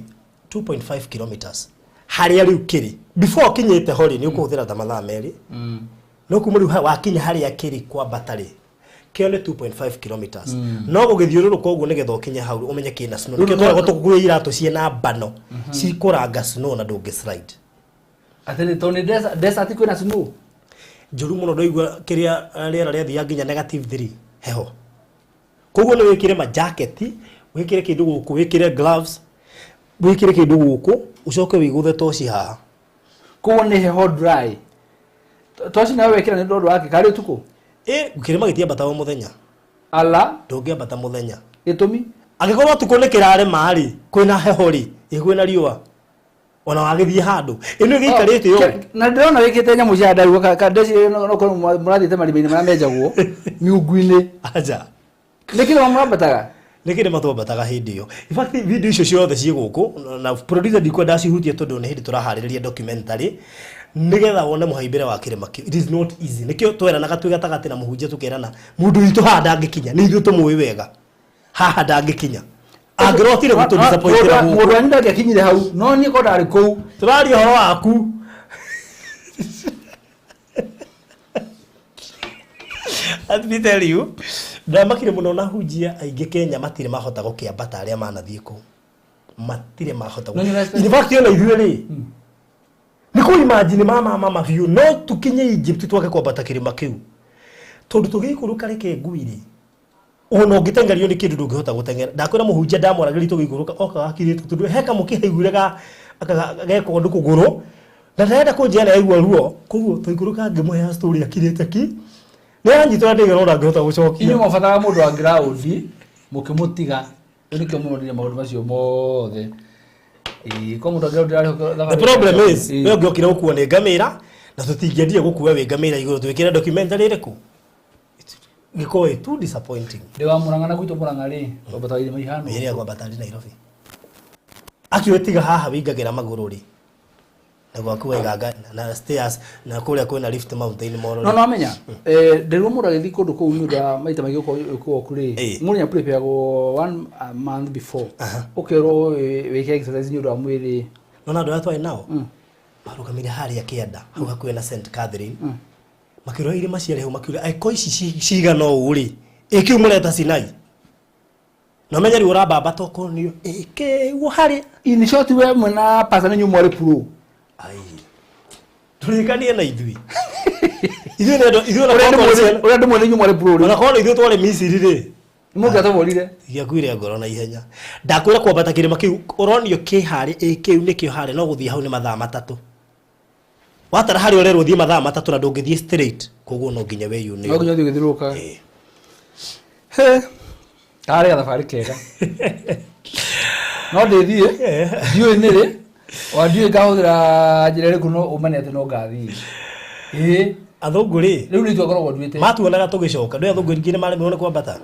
2.5 kilometers harĩa rĩu kĩrĩ before kinyĩte hori nĩ ũkũhũthĩra ta mathaa merĩ no kuma rĩu wakinya harĩa kĩrĩ kwambata rĩ kĩo nĩ 2.5 kilometers no gũgĩthiũrũrũka ũguo nĩgetha ũkinye hau ũmenye kĩna snow nĩkĩo twagwo tũkuue iratũ ciĩna mbano cikũranga snow na ndũngĩ slide atĩ to nĩ desert kwĩna snow njũru mũno ndũigua kĩrĩa rĩera rĩathiaga nginya -3 heho koguo nĩ wĩkĩre ma jacket wĩkĩre kĩndũ gũkũ wĩkĩre gloves wĩkĩre kĩndũ gũkũ ucoke wĩgũthe toci haha koguo nĩ heho dry toci nawe wĩkĩra nĩ ndondũ wake karĩ ũtukũ gũkĩrĩma gĩtiambata o mũthenya ala ndũngĩambata mũthenya gĩtũmi angĩkorwo ũtukũ nĩ kĩrarema rĩ kwĩna heho rĩ kwĩna riũa ona wagĩthiĩ handũ ĩno gĩikarĩte yo na ndĩrona wĩkĩte nyamũ cia ndaru kadeci no korwo mũrathiĩte marima-inĩ marĩa menjagwo miungu-inĩ aja nĩ kĩrĩma mũrambataga nĩ kĩrĩma twambataga hĩndĩ ĩyo in fact video icio ciothe ciĩ gũkũ na producer ndikwenda cihutie tondũ nĩ hĩndĩ tũraharĩrĩria documentary nĩgetha wone mũhaimbĩre wa kĩrĩma kĩu it is not easy nĩkĩo tweranaga twĩ gatagatĩ na mũhunjia tũkerana mũndũ witũ haha ndangĩkinya nĩ ithuĩ tũmũĩ wega haha ndangĩkinya angĩrotire gũtũ disappointed mũndũ wanyu ndangĩkinyire hau no niĩ ko ndarĩ kũu tũraria ũhoro waku let me tell you ndamakire mũno na hunjia aingĩ Kenya matirĩ mahota gũkĩambata arĩa manathiĩ kũu matirĩ mahota in fact ona ithuĩ rĩ nĩ kũ imagine mama biũ no tũkinye Egypt twake kwambata kĩrĩma kĩu tondũ tũgĩikũrũka reke ngui-rĩ ona ũngĩtengerio nĩ kĩndũ ndũngĩhota gũteng'era ndakwĩra mũhunjia ndamwaragĩria tũgĩikũrũka oka gakirĩte tondũ he kamũkĩhaiguire geko ũndũ kũgũrũ na ndarenda kũnjĩra aigua ruo koguo tũikũrũka ngĩmũhe story akirĩte ki nĩ anyitwo ndĩgera ũrĩa angĩhota gũcokia inyuĩ mũbataraga mũndũ wa ground mũkĩmũtiga nĩkĩo mũronire maũndũ macio mothe ko mũndũ wa ground the problem is wewe ũngĩokire gũkuo nĩ ngamĩra na tũtingĩendire gũkua wĩ ngamĩra igũrũ twĩkĩre documentary ĩrĩkũ gĩkorwo too disappointing ndĩ wa Mũrang'a na gwitũ Mũrang'a rĩ twambata irĩma ihano ĩrĩa kwambata rĩ Nairobi akĩwetiga haha wĩingagĩra magũrũ rĩ na gwaku waiganga na stairs na kũrĩa kwĩna lift mountain moro no amenya ndĩrwo mũndũ agĩthiĩ kũndũ kũu nĩ ũndũ wa maita maingĩ gũkũ rĩ mũndũ nĩ prepare go 1 month before ũkerwo wĩke exercise nĩ ũndũ wa mwĩrĩ no na andũ arĩa twarĩ nao marũgamire harĩa kĩanda hau hakuhĩ na St Catherine makĩrora irĩma ciarĩ hau makiuga aiko ici cigana ũũ rĩ ĩkĩu mũreta Sinai no menya rĩ ũrambambata ũkonio ĩkĩguo harĩa in short we mwena pasa nĩ nyumwa rĩ pro ai tũrĩkanie na ithuĩ ũrĩa ndĩmwene nyumwa rĩ pro ona korwo ithuĩ twarĩ Misiri rĩ mũndũ atũmũrire gĩakuire ngoro na ihenya ndakwĩra kwambata kĩrĩma kĩu ũronio kĩ harĩ kĩu nĩkĩo harĩ no gũthiĩ hau nĩ mathaa 3 watara harĩ ũrerwo thiĩ mathaa 3 na ndũngĩthiĩ straight koguo no nginya weyune no nginya ũgĩthiũrũrũka he karĩ thabarĩ kega no ndĩthiĩ ndiũĩ nĩ rĩ wa ndiũĩ ngahũthĩra njĩra ĩrĩkũ no ũmane atĩ no ngathiĩ athũngũ rĩ rĩu nĩ twakoragwo nduĩte matuonaga tũgĩcoka ndĩ athũngũ ingĩ nĩ maremwo nĩ kwambata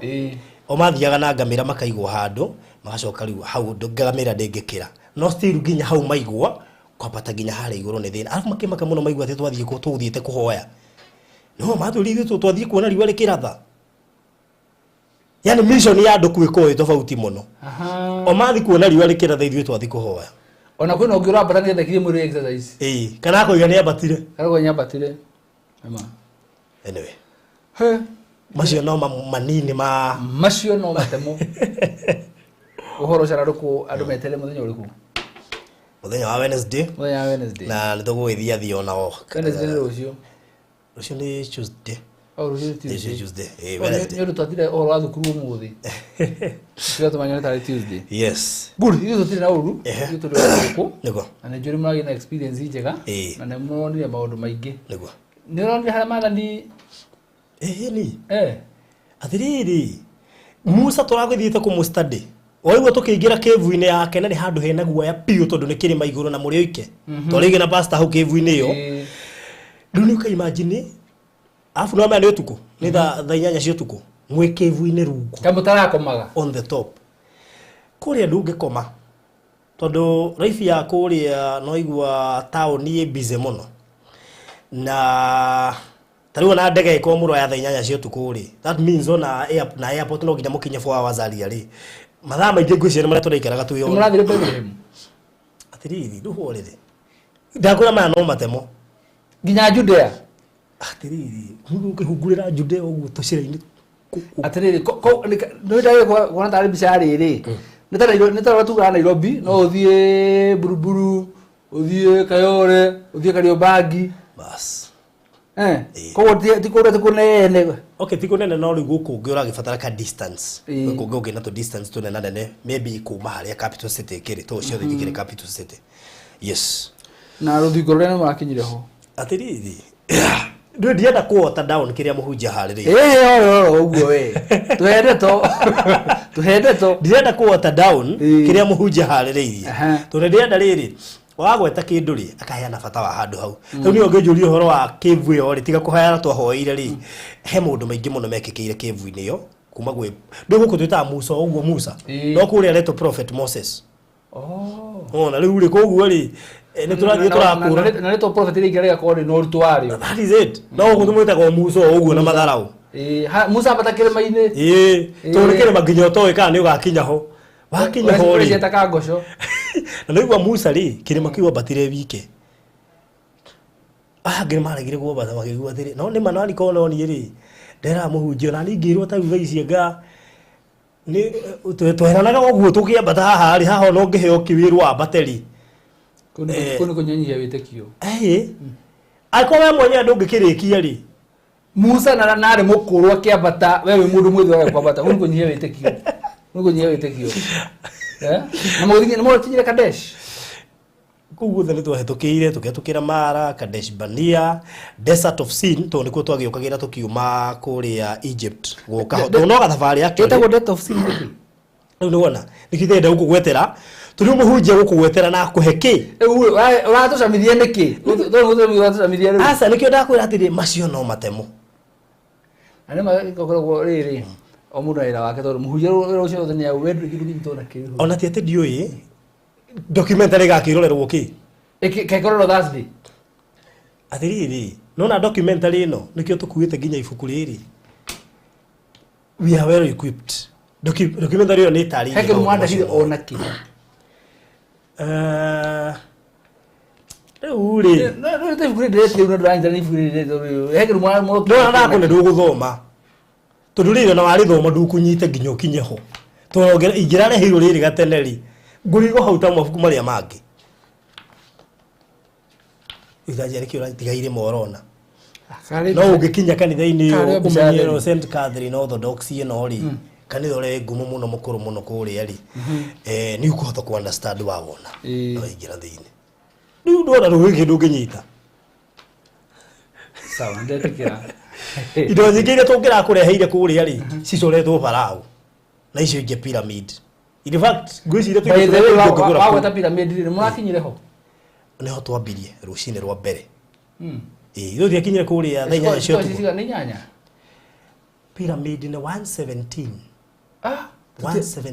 o mathiaga na ngamĩra makaigwo handũ magacoka rĩu hau ngamĩra ndĩngĩkĩra no still nginya hau maigwo kwambata nginya harĩa igũrũ nĩ thĩna arabu makĩmaka mũno maigua atĩ twathiĩ tũgũthiĩte kũhoya no matũrire twathiĩ kuona riũa rĩkĩratha yani mission ya andũ kwĩko ĩ tofauti mũno o mathiĩ kuona riũa rĩkĩratha ithuĩ twathiĩ kũhoya ona kwĩna ũngĩ ũrambata nĩgetha kirie mwĩrĩ exercise kana akoiga nĩ ambatire anyway macio no manini macio no matemo ũhoro ũcio andũ metere mũthenya ũrĩkũ mũthenya wa Wednesday na nĩ tũgũgĩthiĩ onao Wednesday rũciũ nĩ Tuesday Tuesday nĩ ũndũ twatire ũhoro wa thukuru ũmũthĩ tiga tũmanyone tarĩ Tuesday yes good ithuĩ tũtirĩ na ũru ithuĩ tũrĩ gũkũ nĩguo na nĩ njũrĩ mũragĩa na experience njega na nĩ mũronire maũndũ maingĩ nĩguo nĩ ũronire harĩa maathani atĩrĩrĩ Musa tũragĩthiĩte kũmũ-study waigua tũkĩingĩra cave-inĩ yake na nĩ handũ hena guoya piũ tondũ nĩ kĩrĩma igũrũ na mũrĩ oike twarĩgĩ na pastor hau cave-inĩ ĩyo rĩu nĩ ũkaimagine afu no maya nĩ ũtukũ nĩ thaa 8 cia ũtukũ mwĩ cave-inĩ rungu kamũtarakomaga on the top kũrĩa ndũngĩkoma tondũ raifi ya kũrĩa no igua taũni ĩ busy mũno na tariu na ndege iko muro ya thainyanya cio tukuri. That means ona airport no nginya mukinye 4 hours ali ali mathaa maingi ngwiciria maria turaikaraga tuyo murathire Bethlehem atiriri nduhorere ndakura ma no matemo nginya Judea atiriri ngihungurira Judea uguo tuciraini atiriri no ndare kuona tari bicari ri nitara tuga Nairobi no uthie Buruburu uthie Kayore uthie Kariobangi bas ko tikunene okay tikunene no ri guku ngiura gifatara ka distance guku ngi na to distance to nene maybe kuma haria capital city kiri to cio thikire capital city yes na ruthingo rene mwakinyire ho atiriri ndio ndienda kuota down kiria muhunja hariri uguo we tuhende to ndienda kuota down kiria muhunja hariri to ndienda riri wagweta kindu ri akaheana bata wa handu hau riu ni ongejuria horo wa cave yo ri tiga kuheana twahoire ri he mundu maingi muno mekikire cave ini yo kuma gwe ndio guku twita Musa uguo Musa no kuria leto prophet Moses ona riu ri koguo ri ni turathie turakura na leto prophet ri ngerega ko ri no rutu wario that is it no gutumwita ko Musa uguo na matharau Musa batakire maine to rikire maginyo to ikana ni ugakinya ho wakinya ho ri yetaka ngosho na nĩgua Musa ri kirima kiwa batire wike ngire maragire gwo bata makigwa thiri no ni manani ko no ni ri ndera muhunjio na ningirwo ta uga ici nga ni tweranaga gwo tukia bata haha ri haho no ngiheo kiwirwo abateri kuni kunyanyia witekio akowe mwenye ndungikirikia ri Musa na nari mukuru akiabata wewe mundu mwithi wa kwabata kuni kunyanyia witekio na muguthinya tinyire Kadesh kuguo thani twahitukiire tuketukira Mara Kadesh Barnea Desert of Sin to nikuo twagiokagira tukiuma kuria Egypt guka to no gathabari yake etagwo Desert of Sin riu niwona nikithenda guku gwetera turi muhunjia guku gwetera na kuheki uratucamithia niki uratucamithia riu asa nikio ndakwira atiri macio no matemo anema gokorwo riri o mundu ira wake tondu muhunjia ucio thania wendu kindu gitona kiru ona ti ati ndioi documentary gakirorerwo ki kekorwo Thursday atiriri nona documentary ino nikio tukuite ginya ibuku riri we are well equipped documentary ino ni tari heke mwanda hile ona ki uri no te ibuku riri no ndanja ni ibuku riri heke mwanda mo no na ko ndu guthoma tudurire na wari thoma ndukunyite ginya kinye ho to ingirare hiro riri gateneri ngurigo hauta mabuku maria mangi ithaje rikio tigaire morona no ugikinya kanitha-ini umenyero St Catherine Orthodox no ri kanitha ore ngumu muno mukuru muno kuria ri ni ukuhota ku understand wawona no ingira thiini riu ndona ruhigi ndunginyita sawa ndetikira indo nyingi iria tungira kureheire kuria ri cicoretwo barau na icio inge pyramid in fact ngwiciria wagweta pyramid ri mwakinyire ho niho twambirie rucine rwa mbere ithu thiakinyire kuria thainya cio ni nyanya pyramid ni 117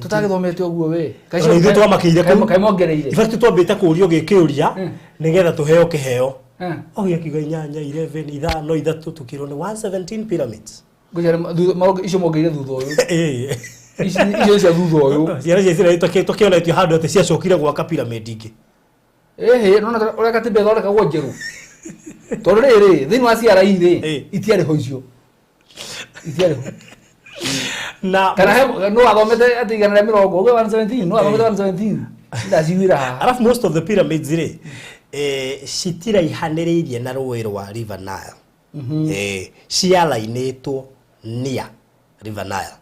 tutagithomete uguo we ithu twamakiire kaimongereire ifatu twambite kurio gikiuria nigetha tuheo kiheo ogia kiga inyanya 11 ithano ithatu tukirwo ni 117 pyramids icio mongeire thutha uyu icio cia thutha uyu ciara cia tukionetio handu ati ciacokire gwaka pyramid ingi nona ureka tibe thoreka gwo njeru tondu riri thini wa ciara iri itiari ho icio itiari ho na kana no athomete ati igana rĩa 70 gwe 117 no athomete 117 ndaciwira haha alafu most of the pyramids ri citira ihaniriirie na rũĩ rwa River Nile cialainĩtwo near River Nile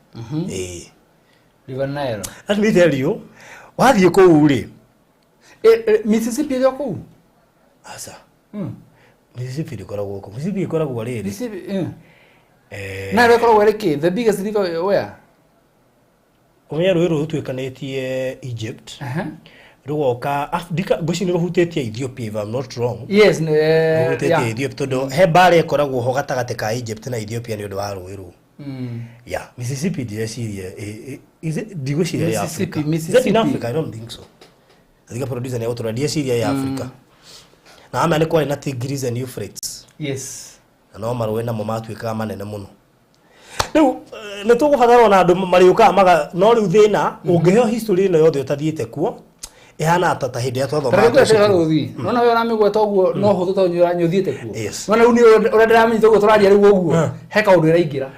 River Nile let me tell you wathiĩ kũu ri Mississippi ĩrĩ kũu asa Mississippi ĩkoragwo kũu Mississippi ĩkoragwo rĩrĩ na ĩkoragwo ĩrĩ ki the biggest river where ũmenya rũĩ rũu rũtuĩkanĩtie Egypt rugoka Afrika ngwĩciria rũhutĩtie Ethiopia if I'm not wrong yes rũhutĩtie Ethiopia tondu he mbara ĩkoragwo ho gatagatĩ ka Egypt na Ethiopia nĩ ũndũ wa rũĩ rũu Mississippi ndireciria ndigwĩciria ya Africa is in Africa I don't think so I think producer ni autoradia Syria ya Africa na ama ni kwa na Tigris and Euphrates Yes. No marwe na mamatuika manene muno riu ne tugubatara na andu mariuka maga no riu thina ungiheo history no yothe utathiite kuo ihana ta hindi ya twatho ma no we ramigweta uguo no huthu to nyuthiite kuo no riu ni urendera minyi tuguo turaria riu uguo heka undu iraingira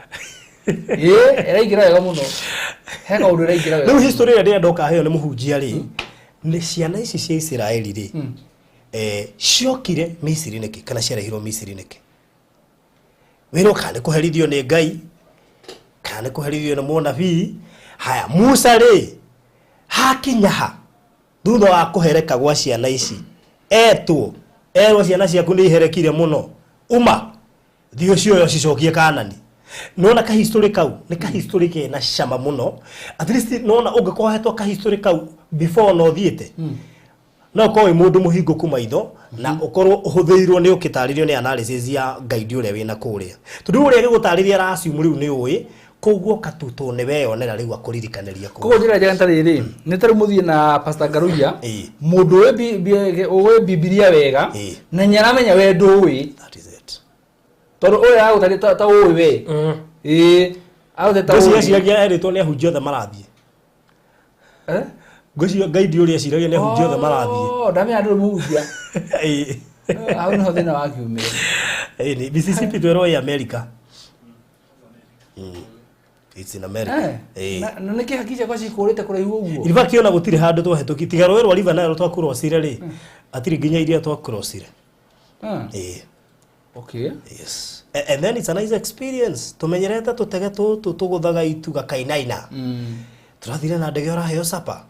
iraingira wega muno heka undu iraingira wega riu history ya ndia ndoka heo ni muhunjia ri ni ciana ici cia Israeli ri ciokire Misiri niki kana ciarehirwo Misiri niki wero kane kuherithio ni Ngai kane kuherithio na munabii haya Musa ri hakinyaha thutha wa kuhereka gwa ciana ici erwo ciana ciaku ni iherekire muno uma thio cio cicokie Kanani nona ka history kau ni ka history ke na shamba muno at least nona ungekohetwo ka history kau before no thiete no ko mundu muhingo kumaitho na ukorwo uhuthiirwo ni ukitaririo ni analysis ya guide ure wina kuria tundu ure gigutariria rasium riu ni uyi koguo katuto ne weyonera riu akuririkaniria koguo njira njega ntariri ni tari muthie na Pastor Garuya mundu we Biblia wega na nyaramenya we nduwi that is it tondu uyu agutari ta uyu we agutari ta uyu ciagia eritwo ni ahunjia othe marathie Gocio guide uri aciragia ni ahunjia othe marathie ndamenya ndu muhunjia au no thina wa kiumire ni Mississippi twero ya America it's in America na niki hakija kwa cikurite kuraihu uguo in fact yona gutire handu twahetuki tiga rwerwa river Nile twakurosire ri atiri nginya iria twakurosire okay yes and then it's a nice experience tumenyereta tutege tuguthaga ituga kainaina turathire na ndege ora heo sapa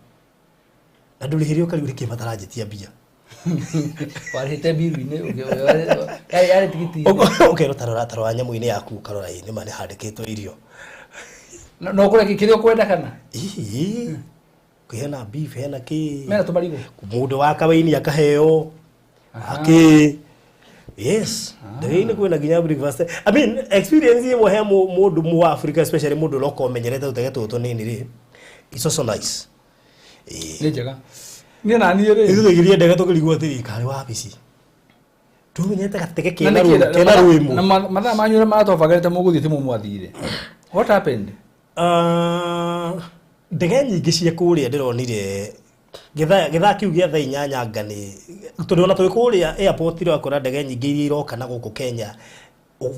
na ndurihirio kali urike matarajitia bia warite biru ine yari tikiti okay rotaro nyamu-ini yaku karora ini mane handikitwo irio no kure kirio kwenda kana kwena beef hena ki mena tumarigo mundu wa kawaini akaheo aki yes ndege kwena ginya breakfast I mean experience ye mohe mundu mu Africa especially mundu loko menyereta utege tuto nini ri it's also nice ni njega ni na ni ri ithugirie ndege tukirigwo thirikari wa bici tumenyete gatege kena ruimu na mathaa manyu maratobagarite muguthie timu mwathire what happened ndege nyingi cia kuria ndironire githa kiu gia thaa 8 ngani turiona twi kuria airport iro akora ndege nyingi iria iroka na guku Kenya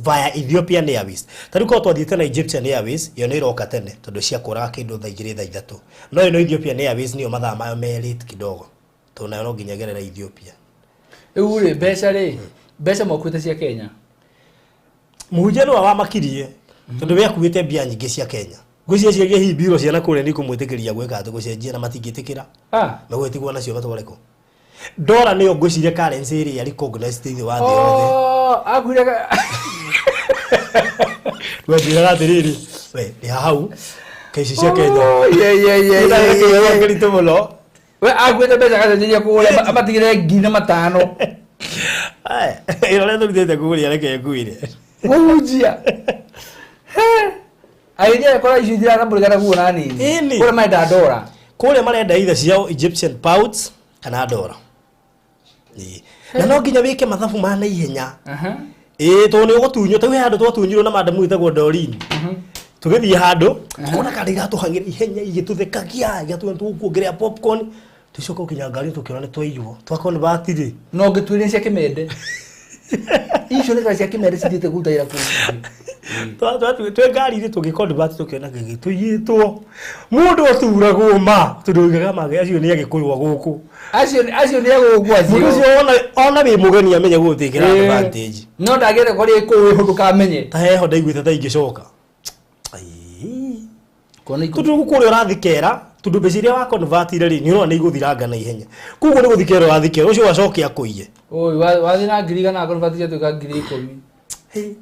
via Ethiopian Airways tari ko twathiite na Egyptian Airways yo ni iroka tene tondu cia kura kindu thaa 2 thaa 3 no ino Ethiopian Airways niyo mathaa mayo merit kidogo tuna no nginya gerera Ethiopia ure beca mokwite cia Kenya muhunjano wa makirie tondu we akuite bia nyingi cia Kenya gwĩcia ciagia hi biro ciana kũrĩa ni kũmwĩtĩkĩria gwĩka atĩ gũcenjia na matingĩtĩkĩra megwĩtigwo nacio batwareko dola nĩyo ngwĩciria currency ĩrĩa recognized thĩinĩ wa thĩ yothe akwĩraga wendiraga atĩrĩrĩ we nĩ hau kaici cia Kenya ngĩritũ mũno we akwĩte mbeca gacenjia kũgũrĩa amatigĩre ngina matano ĩrore tũrutĩte kũgũrĩa reke nguire mũhunjia aidia kora icio ithira na mũrigana guo na nini kũrĩa marenda ndora kũrĩa marenda either ciao Egyptian pounds kana ndora na no nginya wĩke mathabu ma naihenya to nĩ ũgũtunywo ta we handũ twatunyirwo na madamu ĩtagwo Dorini tũgĩthiĩ handũ kona kana iratũhangĩra ihenya igĩtũthekagia igatuongerea popcorn tucoka ukinya ngari tukiona ni twaiywo twakona batiri no ngĩtuĩria cia Kimende icio nĩ cia Kimende cithiĩte gutaira kũu twe ngari ri tugikodi bati tukiona gĩgĩtũiyĩtwo mũndũ oturagwo ma tũrũgaga mage acio nĩ agĩkũywo gũkũ acio nĩ agũkũ acio mũndũ ona wĩ mũgeni amenye gũthĩkĩra advantage no ndagĩre kũrĩ kũũ hũndũ kamenye ta heho ndaiguĩte ta ingĩcoka tundu kũrĩa ũrathikera tundu mbeca wa convert ri ni urona igũthiranga na ihenya koguo ni guthikera wathikera ucio wacoke akũiye oi wathi na ngiri na convert ya tuka ngiri 10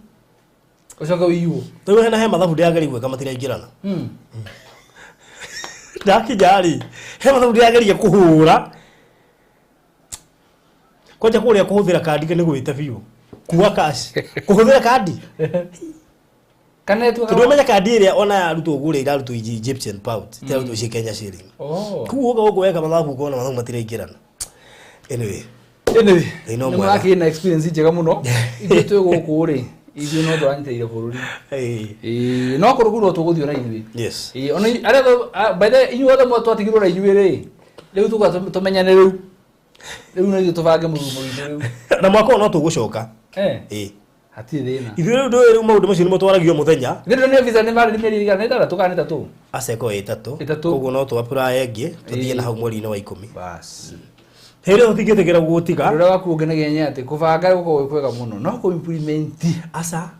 ucoka wiyo tũrĩ hena he mathabu ndiageria gwĩka matiraingĩrana ndakijari he mathabu ndiageria kũhũra kwanja kũrĩa kũhũthĩra kandi nĩ gwĩte biũ kuwa cash kũhũthĩra kandi kana tu tumenya kandi ĩrĩa ona arutwo gũrĩa irarutwo Egyptian pounds irarutwo ci Kenya shilling kuwa gũkũ weka mathabu kuona mathabu matiraingĩrana anyway Anyway, no nĩ mwaki na experience njega mũno. Ithuĩ twĩ gũkũ rĩ, ithuĩ no tũranyitĩrĩire bũrũri. No kũrugũrwo tũgũthiĩ na ithuĩ. Yes. Ona arĩa by the inyuothe mwe twatigirwo na inyuĩ rĩ, rĩu tũmenyane rĩu. Rĩu no ithuĩ tũbange mũrumo witũ rĩu. Na mwaka no tũgũcoka. Hatirĩ thĩna. Ithuĩ rĩu maũndũ macio nĩmo twaragio mũthenya. Gĩthiĩ nĩ visa nĩ marĩ mĩeri igana na ĩtatũ kana ĩtatũ. Aceko ĩtatũ. Koguo no twapply ĩngĩ tũthiĩ na hau mweri-inĩ wa 10. Bas. Hĩndĩ tũtingĩtĩkĩra gũgũtiga. Rĩrĩa waku ũngenagia atĩ kũbanga gũkorwo kwega mũno no kũ implement. Aca.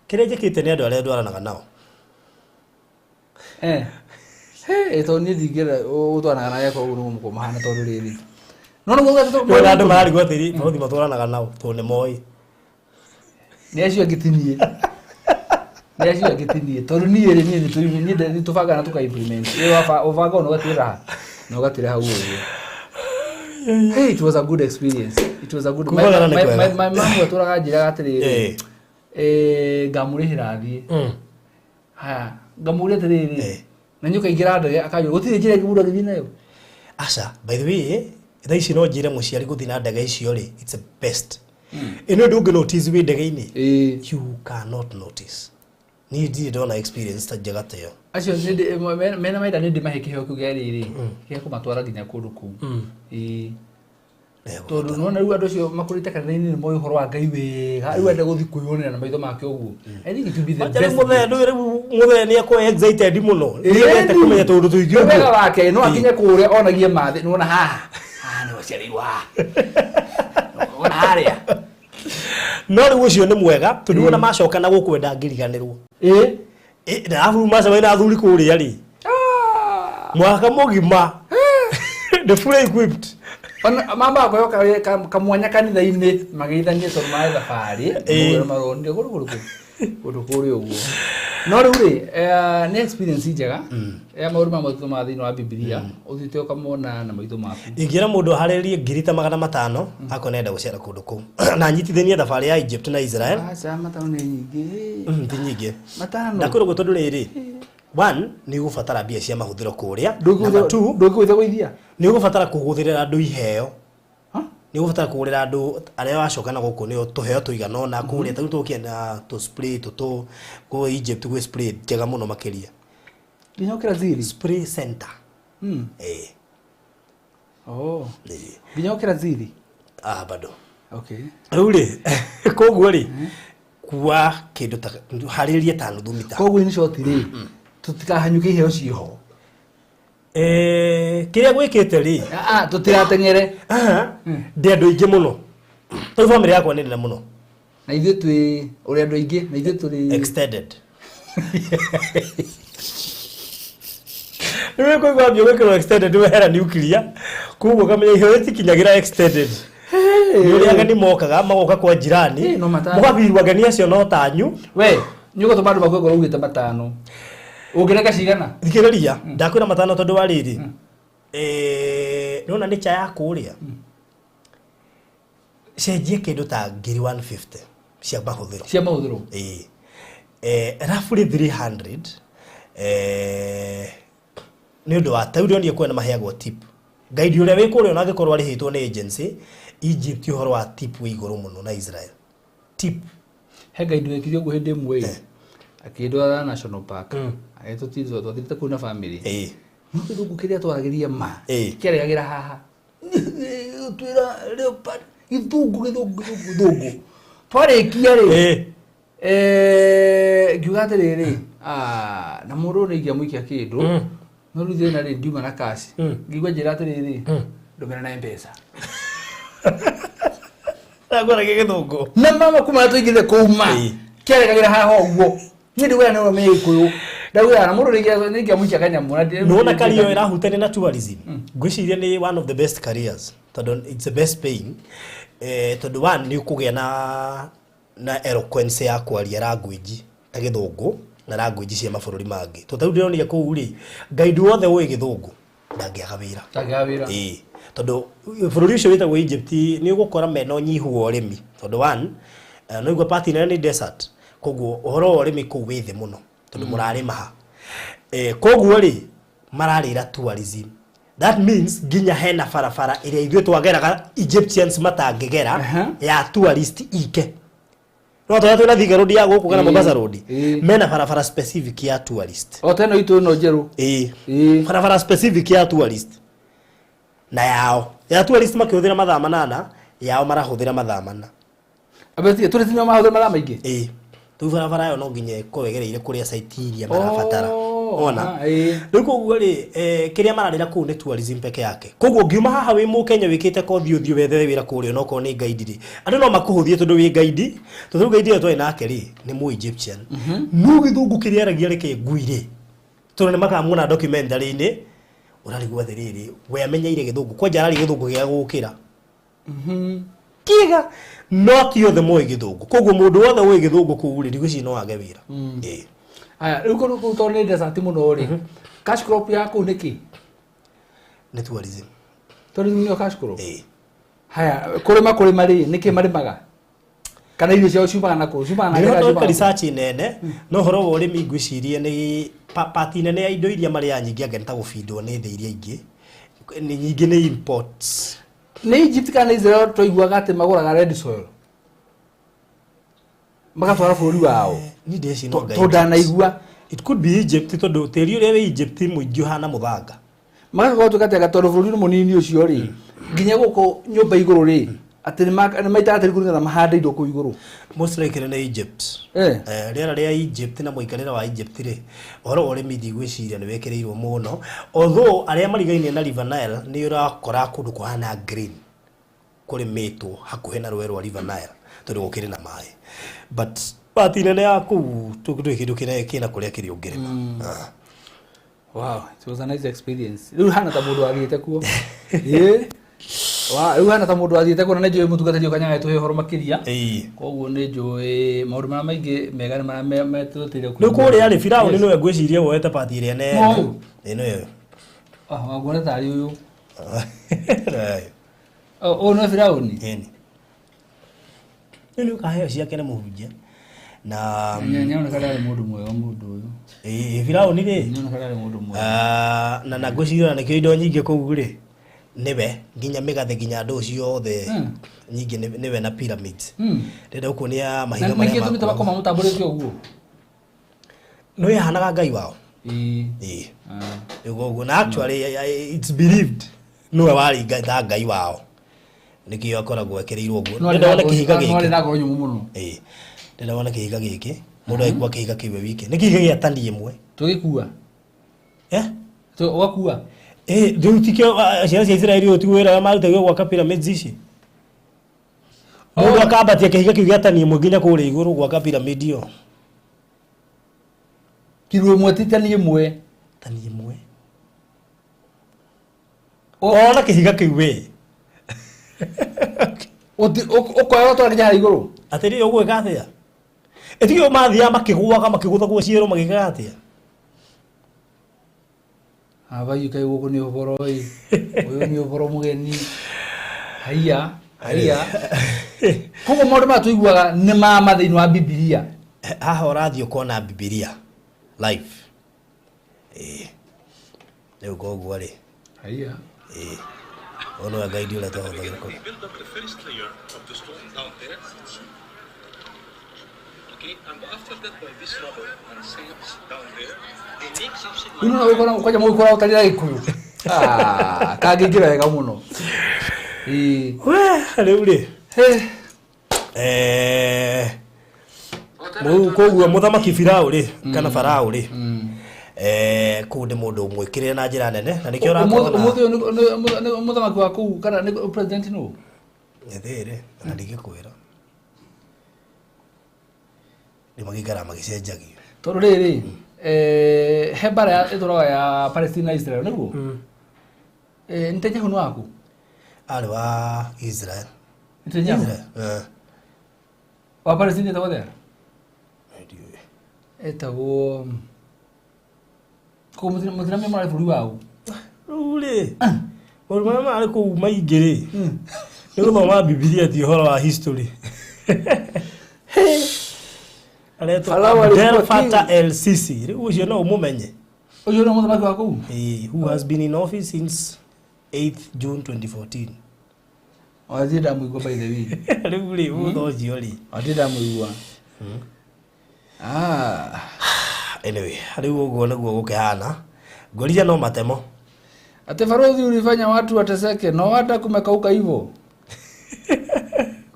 Kĩrĩa njĩkĩte nĩ andũ arĩa ndwaranaga nao. To niĩ ndingĩra ũtwaranaga na yakwa ũguo mũko mahana tondũ rĩrĩ. No nĩguo andũ mararigwo atĩrĩ maũthi matwaranaga nao tondũ nĩ moĩ. Nĩ acio angĩtinie. Nĩ acio angĩtinie tondũ niĩ rĩ niĩ tũbanga na tũka implement. Ũbanga ona ũgatira na ũgatira hau ũguo. Hey, it was a good experience. It was a good. My mom watũraga njĩraga atĩrĩrĩ. Ngamũrĩhĩra thiĩ. Ha, ngamũrĩhĩra atĩrĩrĩ. Na nyuka ingĩra ndege akajua gũtirĩ njĩra ĩngĩ mũndũ angĩthiĩ nayo. Aca, by the way, thaa ici no njĩre mũciari gũthiĩ na ndege icio rĩ, it's the best. Ĩno ndũngĩ notice wĩ ndege-inĩ. You cannot notice. Niĩ ndirĩ ndona experience ta njega ta ĩyo. Acio mena maida nĩ ndĩmahe kĩheo kĩu gĩa rĩrĩ gĩa kũmatwara nginya kũndũ kũu. Tondũ nona rĩu andũ acio makũrĩte kanitha-inĩ nĩ moĩ ũhoro wa Ngai wega. Rĩu enda gũthiĩ kwĩyonera na maitho make ũguo. I think it will be the best. Mũthee nĩ akwa excited mũno. Nĩendete kũmenya tondũ tũingĩ ũguo. Wega wake no akinye kũrĩa onagie mathĩ nĩ wona haha. Nĩ waciarĩirwo haha. Ona harĩa. No rĩu ũcio nĩ mwega tondũ ona macoka na gũkwenda ngiriganĩrwo. Na afu maca na athuri kũrĩa rĩ. Mwaka mũgima. The fully equipped. Ona mamba akoyoka kamwanya kanitha-inĩ magĩithanie tondũ maĩ thabarĩ. Ũguo maronire kũndũ kũrĩa ũguo. No rĩu rĩ nĩ experience njega. Maũndũ ma maitho ma thĩinĩ wa Biblia ũthiĩte ũkamona na maitho maku. Ingĩra mũndũ harĩrie ngiri ta 500 akonenda gũcera kũndũ kũu. Na nyitithanie thabarĩ ya Egypt na Israel. Aca matano nĩ nyingĩ. Ti nyingĩ. Matano. Ndakwĩrwo tondũ rĩrĩ. One, nĩ ũgũbatara mbia cia mahũthĩro kũrĩa. Number two, ndũngĩhota gũithia. Nĩ ũgũbatara kũhũthĩrĩra andũ iheo. Nĩ ũgũbatara kũgũrĩra andũ arĩa wacoka na gũkũ nĩ tũheo tũigana na kũrĩa ta tũkĩenda to spray to go Egypt go spray njega mũno makĩria. Nginya ũkĩra ziri spray center. Nginya ũkĩra ziri. Bado. Okay. Rĩu rĩ koguo rĩ kuwa kĩndũ ta harĩrie ta nuthu mita. Koguo ni short rĩ tutikahanyuke iheo ciho. Kĩrĩa gwĩkĩte rĩ tũtirateng'ere. Ndĩ andũ aingĩ mũno. Tondũ family yakwa nĩ nene mũno. Na ithuĩ twĩ ũrĩa andũ aingĩ na ithuĩ tũrĩ extended. Nĩ kũigua mbio gwĩkĩrwo extended wehera nuclear. Koguo kamenya iheo itikinyagĩra extended. Nĩ ageni mokaga magoka kwa jirani. Mũgabirwo ageni acio no tanyu. We nĩ ũgũtũma andũ makwĩgora ugĩte matano. Ũngĩreka cigana? Thikĩrĩria ndakwĩra matano tondũ wa rĩrĩ. Nĩona nĩ cha ya kũrĩa. Cenjie kĩndũ ta 150 cia mahũthĩro. Cia mahũthĩro. Roughly 300. Nĩ ũndũ wa taurionio kwena maheagwo tip. Guide ũrĩa wĩ kũrĩa ona angĩkorwo arĩhĩtwo nĩ agency Egypt ũhoro wa tip wĩ igũrũ mũno na Israel. Tip. He guide wekire ũguo hĩndĩ ĩmwe akĩndwara National Park. Agĩtũtithwo twathiĩte kũu na family. Nĩ kĩndũ kĩrĩa twaragĩria ma. Kĩarĩagĩra haha. Twĩra leopard gĩthũngũ. Twarĩkia rĩ. Ngiuga atĩrĩrĩ na mũndũ nĩ ingĩamũikia kĩndũ. No rĩu thĩna rĩ ndiuma na cash. Ngigua njĩra atĩrĩrĩ ndũmĩra na M-Pesa. Agora gĩthũngũ. Na mama kuma tũigire kuuma. Kĩarĩagĩra haha ũguo. Niĩ ndĩwĩra nĩ ũramenye Gĩkũyũ. Ndauga na mũndũ nĩ ingĩamũikia kanyamũ. Nona career ĩrahutania na tourism. Ngwĩciria nĩ one of the best careers. Tondũ it's the best paying. Tondũ one nĩ ũkũgĩa na eloquence ya kwaria language ta Gĩthũngũ na language cia mabũrũri mangĩ. Tondũ ndĩronia kũu rĩ guide wothe ũĩ Gĩthũngũ ndangĩaga wĩra. Ndangĩaga wĩra. Tondũ bũrũri ũcio wĩtagwo Egypt nĩ ũgũkora mena ũnyihu wa ũrĩmi. Tondũ one no igua part nene nĩ desert. Koguo ũhoro wa ũrĩmi kũu wĩ thĩ mũno. Tondũ mũrarĩma ha. Koguo rĩ mararĩra tourism. That means ginya hena farafara iria ithuĩ twageraga Egyptians matangĩgera ya tourist ike. No twena Thika road ya gũkũ kana Mombasa road. Mena farafara specific ya tourist. O teno itu no njeru. Farafara specific ya tourist. Na yao. Ya tourist makĩhũthĩra mathaa 8, yao marahũthĩra mathaa 4. Abetie tourist no mahũthĩra mathaa maingĩ. Tu farafara yo no nginya kũwegereire kũrĩa site iria marabatara. Ona rĩu koguo rĩ kĩrĩa mararĩra kũu nĩ tourism peke yake. Koguo ngiuma haha wĩ Mũkenya wĩkĩte kothi ũthiũ wethere wĩra kũrĩa no ko nĩ guide rĩ andũ no makũhũthie tondũ wĩ guide tondũ guide ĩyo twĩ nake rĩ nĩ Mũ Egyptian no gĩthũngũ kĩrĩa aragia reke nguire tondũ nĩ makamwona documentary-inĩ ũrarigwo atĩrĩrĩ we amenyeire gĩthũngũ kwanja arari gĩthũngũ gĩa gũkĩra kiga no ti othe moĩ gĩthũngũ koguo mũndũ wothe ũĩ gĩthũngũ kũu rĩ thikũ ici no age wĩra aya rĩu kũrũ tondũ nĩ desert mũno rĩ cash crop yako nĩ kĩ nĩ tourism nĩ cash crop haya kũrĩma rĩ nĩ kĩ marĩmaga kana irio ciao ciumaga na kũ ciumaga na nĩ research nene no horo wa ũrĩmi ngwĩciria nĩ pati nene ya indo iria marĩa nyingĩ angĩta gũbindwo nĩ thĩ iria ingĩ nyingĩ nĩ imports nĩ Egypt kana Israel tũiguaga atĩ magũraga red soil magatwara bũrũri wao ni ndeci no ngai tondanaigua it could be Egypt tondũ tĩri ũrĩa wĩ Egypt mũingĩ ũhana mũthanga magakorwo tũgatega tondũ bũrũri mũnini ũcio rĩ nginya gũkũ nyũmba igũrũ rĩ atĩ nĩ maitaga tĩri kũringana mahande indo kũu igũrũ most likely nĩ Egypt rĩera rĩa Egypt na mũikarĩre wa Egypt rĩ ũhoro wa ũrĩmi ndigwĩciria nĩ wekĩrĩirwo mũno although arĩa marigainie na River Nile nĩ ũrakora kũndũ kũhana green kũrĩmĩtwo hakuhĩ na rũĩ rwa River Nile tondũ gũkĩrĩ na maĩ but pati nene ya kũu tũkĩndũ kĩndũ kĩna kũrĩa kĩrĩ ũngĩrĩma wow it was a nice experience rĩu hana ta mũndũ agĩte kuo rĩu hana ta mũndũ athiĩte kuo na nĩ njũĩ mũtungatĩri ũkanyaga tũhe ũhoro makĩria koguo nĩ njũĩ maũndũ marĩa maingĩ mega nĩ marĩa metũtĩire rĩu kũrĩa rĩ Firaũni nĩwe ngwĩciria woete pati ĩrĩa nene nĩwe waguona tarĩ ũyũ ũyũ nĩ Firaũni nĩ ukaheo ciake nĩ mũhunjia na nyaona kana nĩ mũndũ mwega mũndũ ũyũ Firaũni rĩ nyaona kana nĩ mũndũ mwega na ngwĩciria nĩkĩo indo nyingĩ kũu rĩ nĩwe nginya mĩgathe nginya andũ ũcio othe nyingĩ nĩwe na pyramids rĩrĩa ũkuonia mahiga marĩa maingĩ tũmĩte bakoma mũtambũrĩte ũguo no yahanaga ngai wao ũguo na actually it's believed nĩwe waringa ngai wao nikio akoragwo ekereirwo guo ndona kihiga giki no ndako nyumu muno ndona kihiga giki mundu aikwa kihiga kiwe wiki ni kihiga gya tani imwe tugikua to wakua ndio tikio cia Israeli otigwira maruta gwa kapira medzishi mundu akabatia kihiga kiwe gya tani imwe nginya kure iguru gwa kapira medio kirwe mwati tani imwe ona kihiga kiwe okoyo to nginya iguru atiri ogwe gathia etigio mathia makigwaga makiguthaguo ciero magigathia abayu kai guko ni uboro uyu ni uboro mugeni haya kuko maundu ma tuiguaga ni mama thiini wa Biblia haha ũrathiĩ ũkona Biblia live rĩu koguo rĩ haya ono ya guide ũrĩa twahũthagĩra kũu Uno wekora kwaja mwe kwa utalira ikuyu kagigira wega muno rĩu rĩ koguo mũthamaki Firaũ rĩ kana Faraũ rĩ kũu nĩ mũndũ mwĩkĩrĩre na njĩra nene na nĩkĩo ũrakora mũthamaki wa kũu kana nĩ president no thĩrĩ na ndigĩkwĩra nĩ magĩikara magĩcenjagio tondũ rĩrĩ he mbara ĩtũraga ya Palestine na Israel nĩguo Netanyahu waku arĩ wa Israel Netanyahu wa Palestine etagwo thera etagwo kũu mũthiramia marĩ bũrũri wao rĩu rĩ maũndũ marĩa marĩ kũu maingĩ rĩ nĩ gũthoma Biblia ti ũhoro wa history Abdel Fattah el-Sisi rĩu ũcio no ũmũmenye ũcio no mũthamaki wa kũu who has been in office since 8th June 2014. Wazida mwigwa by the way. Rĩu ũthocio ri. Wazida mwigwa. Anyway, rĩu ũguo nĩguo gũkĩhana. Ngoria no matemo. Ate Farodhi ulifanya watu wateseke, no hata kumekauka hivyo.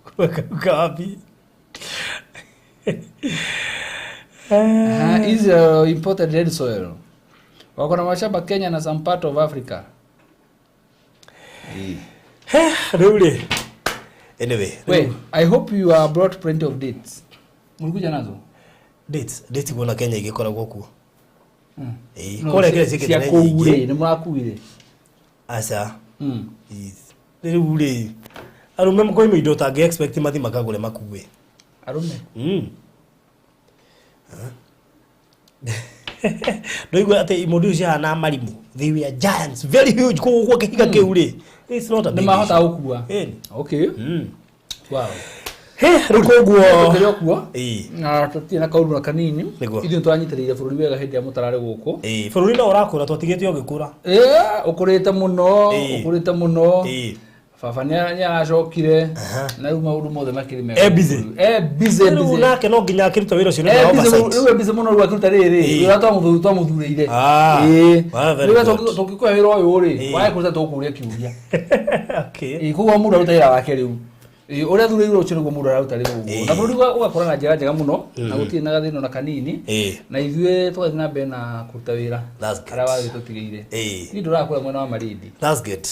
Kumekauka wapi? Is imported red soil. Wako na mashamba Kenya na some part of Africa. Rĩu anyway, wait, I hope you are brought plenty of dates. Mulikuja nazo? Dates bona Kenya igikoragwo kuo. Kore kile sikete na nyingi. Ni mwakuire. Asa. Rĩu arume mkoimo indo ta expect mathi makagure makuwe. Arume. Ndoigwa ate imodu cia na marimu. They were giants, very huge kwa kihika keure. It's not a big. Ni mahota ukua. Okay. Wow. Rukoguo. Na tutina kauru na kanini. Ithu twanyitiriire bururi wega hindi ya mutarare guku. Bururi no urakura twatigite ogikura. Ukurite muno. Baba nĩ aracokire na rĩu maũndũ mothe makĩrĩ mega. Busy. Rĩu nake no nginya akĩruta wĩra ũcio nĩ oversight. Rĩu busy mũno rĩu akĩruta rĩrĩ. Rĩu twamũthurĩire. Rĩu tũkĩkũhe wĩra ũyũ rĩ, wae kũruta tũkũria kĩũria. Okay. Koguo mũndũ aruta wĩra wake rĩu. Ũrĩa thurĩirwo ũcio nĩguo mũndũ araruta rĩu ũguo. Na bũrũri ũgakora na njĩra njega mũno na gũtirĩ na gathĩna na kanini. Na ithuĩ tũgathiĩ na mbere na kũruta wĩra. Arĩa wagĩ tũtigĩire. Nĩ ndũrakũra mwena wa Marindi. That's good.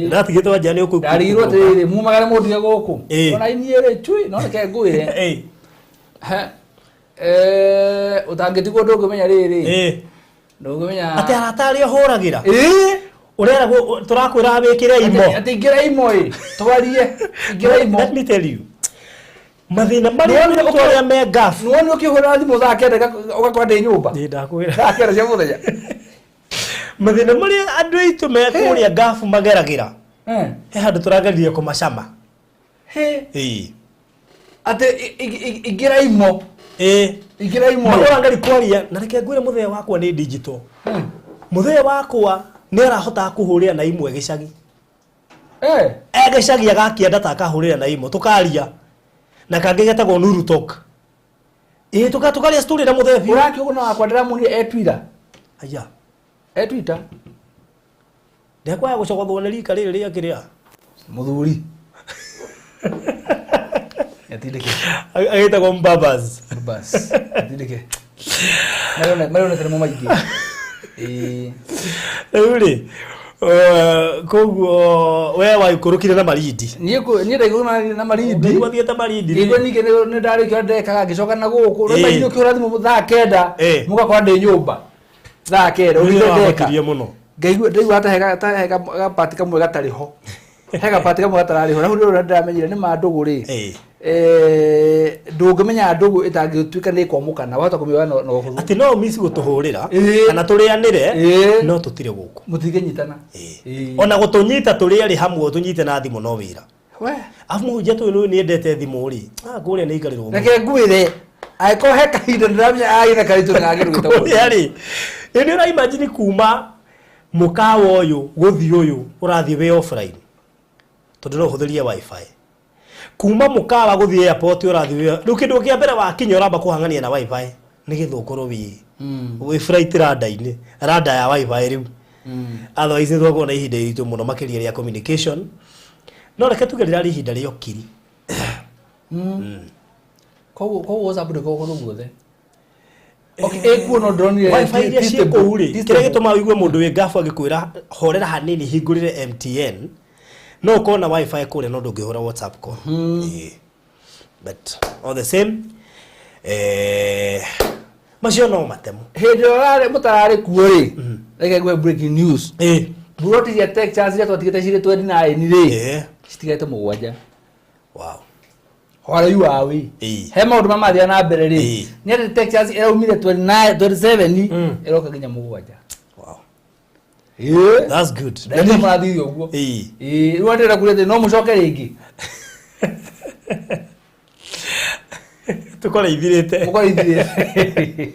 Ndatigĩte wanja nĩ ũkũ. Ndarirwo atĩrĩrĩ mumagare mũndũ ya gũkũ. Ona inyuĩ rĩ chui no reke ngwĩre. Ũtangĩtigwo ndũngĩmenya rĩrĩ. Ndũngĩmenya. Atĩ aratari ahũragĩra. Ureragwo turakwira abikire imo ati ingira imo twarie ingira imo. Let me tell you mathina mari ukoria me gaf nuoni ukihura thimu thake ugakora ndi nyumba ndi ndakwira thake cia muthenya mathina mari andu aitu me kuria gaf mageragira he handu turagerie kumacama ati ingira imo ingira imo magorangari kwaria na reke ngwire muthenya wakwa ni digital muthenya wakwa nĩ arahota kuhurira na imwe gicagi gicagi agakienda ta akahurira na imwe tukaria na kangi getagwo Nuru Talk tukaria story na muthebi urakiuguna wakwa ndiramunie Twitter Twitter ndekwa ya gucogothwo nĩ rika rĩrĩ rĩa kĩrĩa muthuri atindike agitagwo Mbabas atindike marone tena maigi Uri koguo we waikurukire na Marindi nie ndaigua na Marindi wathiete Marindi nigwe nige nĩ ndarĩkia ndekaga ngicoka na gũkũ rĩu maithio kĩora thimũ thaa 9 mũgakora ndĩ nyũmba thaa 9 ũrĩndeka mũno ngaigua ndaigua hega gapati kamwe gatarĩ ho hega pati kamwe gatarĩ ho na rĩu ndamenyire nĩ mandũgũ rĩ ndũngĩmenya ndũgũ ĩtangĩtuĩka nĩ kwamũkana wahota kũmĩoya na ũhũthũ atĩ no misi gũtũhũrĩra kana tũrĩanĩre no tũtirĩ gũkũ mũtingĩnyitana ona gũtũnyita tũrĩarĩ hamwe tũnyite na thimũ no wĩra afu mũhunjia tũyũ nĩ endete thimũ rĩ kũrĩa nĩ ikarĩrwo reke ngwĩre angĩkorwo he kahinda ndĩramenya agĩna karitũ na agĩrwo gĩtagwo rĩ nĩ ũraimagine kuma mũkawa ũyũ gũthiĩ ũyũ ũrathiĩ wĩ offline tondũ no ũhũthĩrie wifi kuma mũkawa gũthiĩ airport ũrathiĩ rĩu kĩndũ kĩa mbere wakinya ũramba kũhang'ania na wifi nĩgetha ũkorwo wĩ flight rada-inĩ rada ya wifi rĩu otherwise nĩtwakorwo na ihinda iritũ mũno makĩria rĩa communication no reke tuge rĩrarĩ ihinda rĩa ũkiri koguo WhatsApp ndĩkoragwo guothe ekuo no ndronire wifi iria ciĩ kũu rĩ kĩrĩa gĩtũmaga ũigue mũndũ wĩ ngabu agĩkwĩra horera hanini hingũrĩre MTN no kona wifi kule no ndũngĩhũra WhatsApp call but all the same macio no matemo hĩndĩ ũrarĩ mũtararĩ kuo rĩ reke ngwe breaking news buroti ya Texas ya twatigĩte cirĩ 29 rĩ citigaĩte mũgwanja wow hora yu awi he maũndũ mamathiĩ na mbere rĩ nĩ atĩ Texas ĩraumire 29 27 ĩroka nginya mũgwanja that's good ndio marathi ũguo rĩu ndĩra kũrĩa no mũcoke rĩngĩ tukora ithirite mukora ithirite.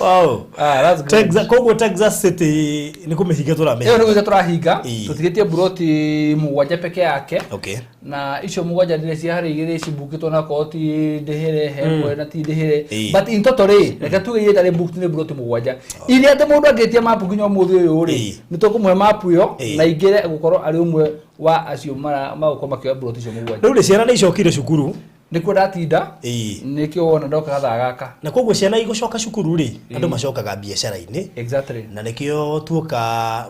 Wow. That's good. Texas, koguo Texas City ni kumihinga turamenya. Iyo niguo turahinga tutigetie buroti mugwanja peke yake. Okay. Na icio mugwanja ndire cia hari igire cibukitwo na koti ndehere hemwe na ti ndehere, but in total reka tugeire tare booked ni buroti mugwanja iria te mundu angetia map nginya muthi uyu ri ni tukumuhe map yo na igire gukorwo ari umwe wa acio magukoma kio buroti icio mugwanja. Riu ciana ni icokire cukuru nikuo ndatinda nikio wona ndoka gathaa gaka na koguo ciana igucoka cukuru ri andu macokaga biacara-ini. Exactly. Na nikio tuoka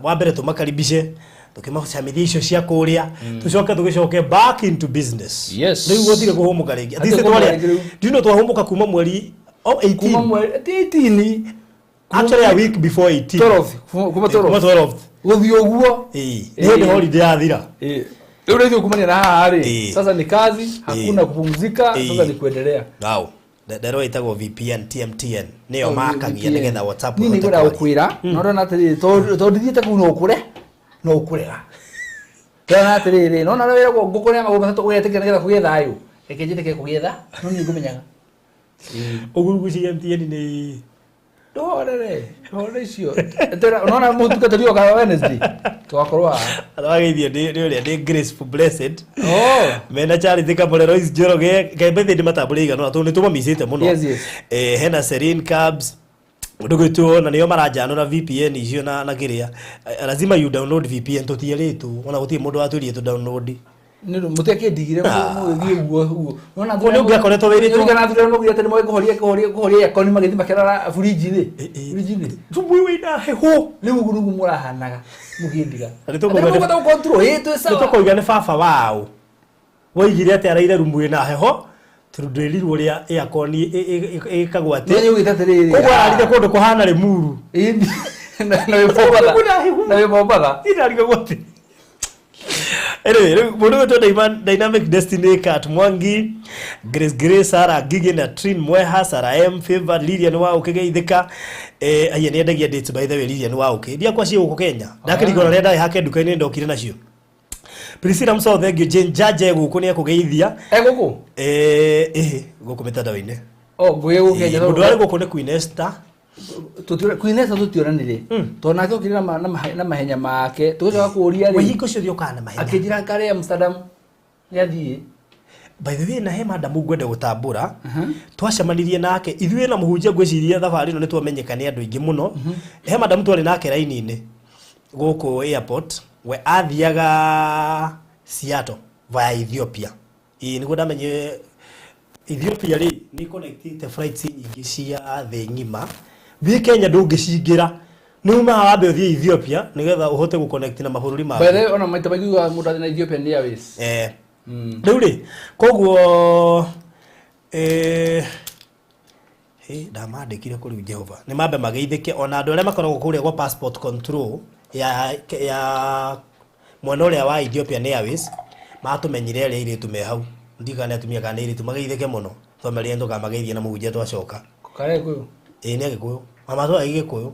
wa mbere tumakaribishe tukimacamithia icio cia kuria tucoke back into business. Yes. Riu gotire kuhumuka ringi ati twari twahumuka kuma mweri 18 kuma mweri 18 actually a week before 18 kuma 12 guthii uguo ni holiday yathira. Leo ndio kumania na hari. Sasa ni kazi, hakuna kupumzika, sasa ni kuendelea. Wow. Ndero itagwo VPN TMTN. Niyo makagia nigetha WhatsApp. Nini ngora ukwira? Nona atiri to ndithiete ku no ukure. No ukurega. Kana atiri nona wera go ngukure maguru matatu uyetekera nigetha kugetha ayo. Ekenjiteke kugetha. No ni ngumenyaga. Ugugu TMTN ni Ndore icio. Etera nona mutuka trio ka Wednesday. Twakorwa. Arageithio ndi Graceful Blessed. Mena Charity Kamurero is Njoroge. Kaibethe ndi matamburiga no atu ni tumamisite muno. Yes. Hena Serene Cabs. Ndugutu na niyo marajano na VPN icio na kiria. Lazima you download VPN tutieletu. Ona gutie mundu aturie tu download. Nero muteke digire mu gi uguo. Nona ko ndio gakoretwo wiritu. Kana thura no guite ni mo kuhoria yakoni magithi makera fridge ni. Tubui wina heho. Ni mugurugu murahanaga mugindiga. Ari to control yetu sawa. To koiga ni baba wao. Woigire ati araire rumu ina heho. Turudeliru ria yakoni ikagwate. Ni ugita tiriri. Koguo arire kundu kuhana rimuru. Na wepobada. Na wepobada. Ira rigagwate. Anyway, mundu to Dynamic Destiny Cat Mwangi, Grace Sara Gigi na Trin Mweha, Sara M Favor Lilian wa ukigeithika aye ni endagia dates by the way Lilian wa uki dia kwa cio uko Kenya ndakiriko na renda hake duka-ini ndokire nacio Priscilla Mso thank you Jane Jaje guku ni akugeithia guku guku mitandao-ini guku Kenya mundu ari guku ni Queen Esther Queenesa tutionanire tona kio kirira na mahenya make tucoka kuria ri wihiko cio thioka na mahenya akijira kare Amsterdam yathie. By the way na he madam ngwende gutambura twacemanirie nake ithuĩ na muhunjia ngwiciria thabari no nitwamenyekane andu ingi muno he madam twari nake raini-ini guku airport we athiaga Seattle via Ethiopia niguo ndamenye Ethiopia ri ni connected flights nyingi cia thĩ ng'ima vi Kenya ndungiciingira ni uma wambe uthie Ethiopia nigetha uhote gu connect na mabũrũri ma. By the way ona maita maigi wa mundu na Ethiopian Airways riu ri koguo ndamandĩkire kũrĩ Jehova nĩ mambe mageithĩke ona andũ arĩa makoragwo kũrĩa kwa passport control ya mwena ũrĩa wa Ethiopian Airways matũmenyire arĩa airĩtu me hau ndigane atumia kana airĩtu mageithĩke mũno twameria ndũkamageithie na mũhunjia twacoka kare kuyu nĩ agĩkũyũ mama twa agĩkũyũ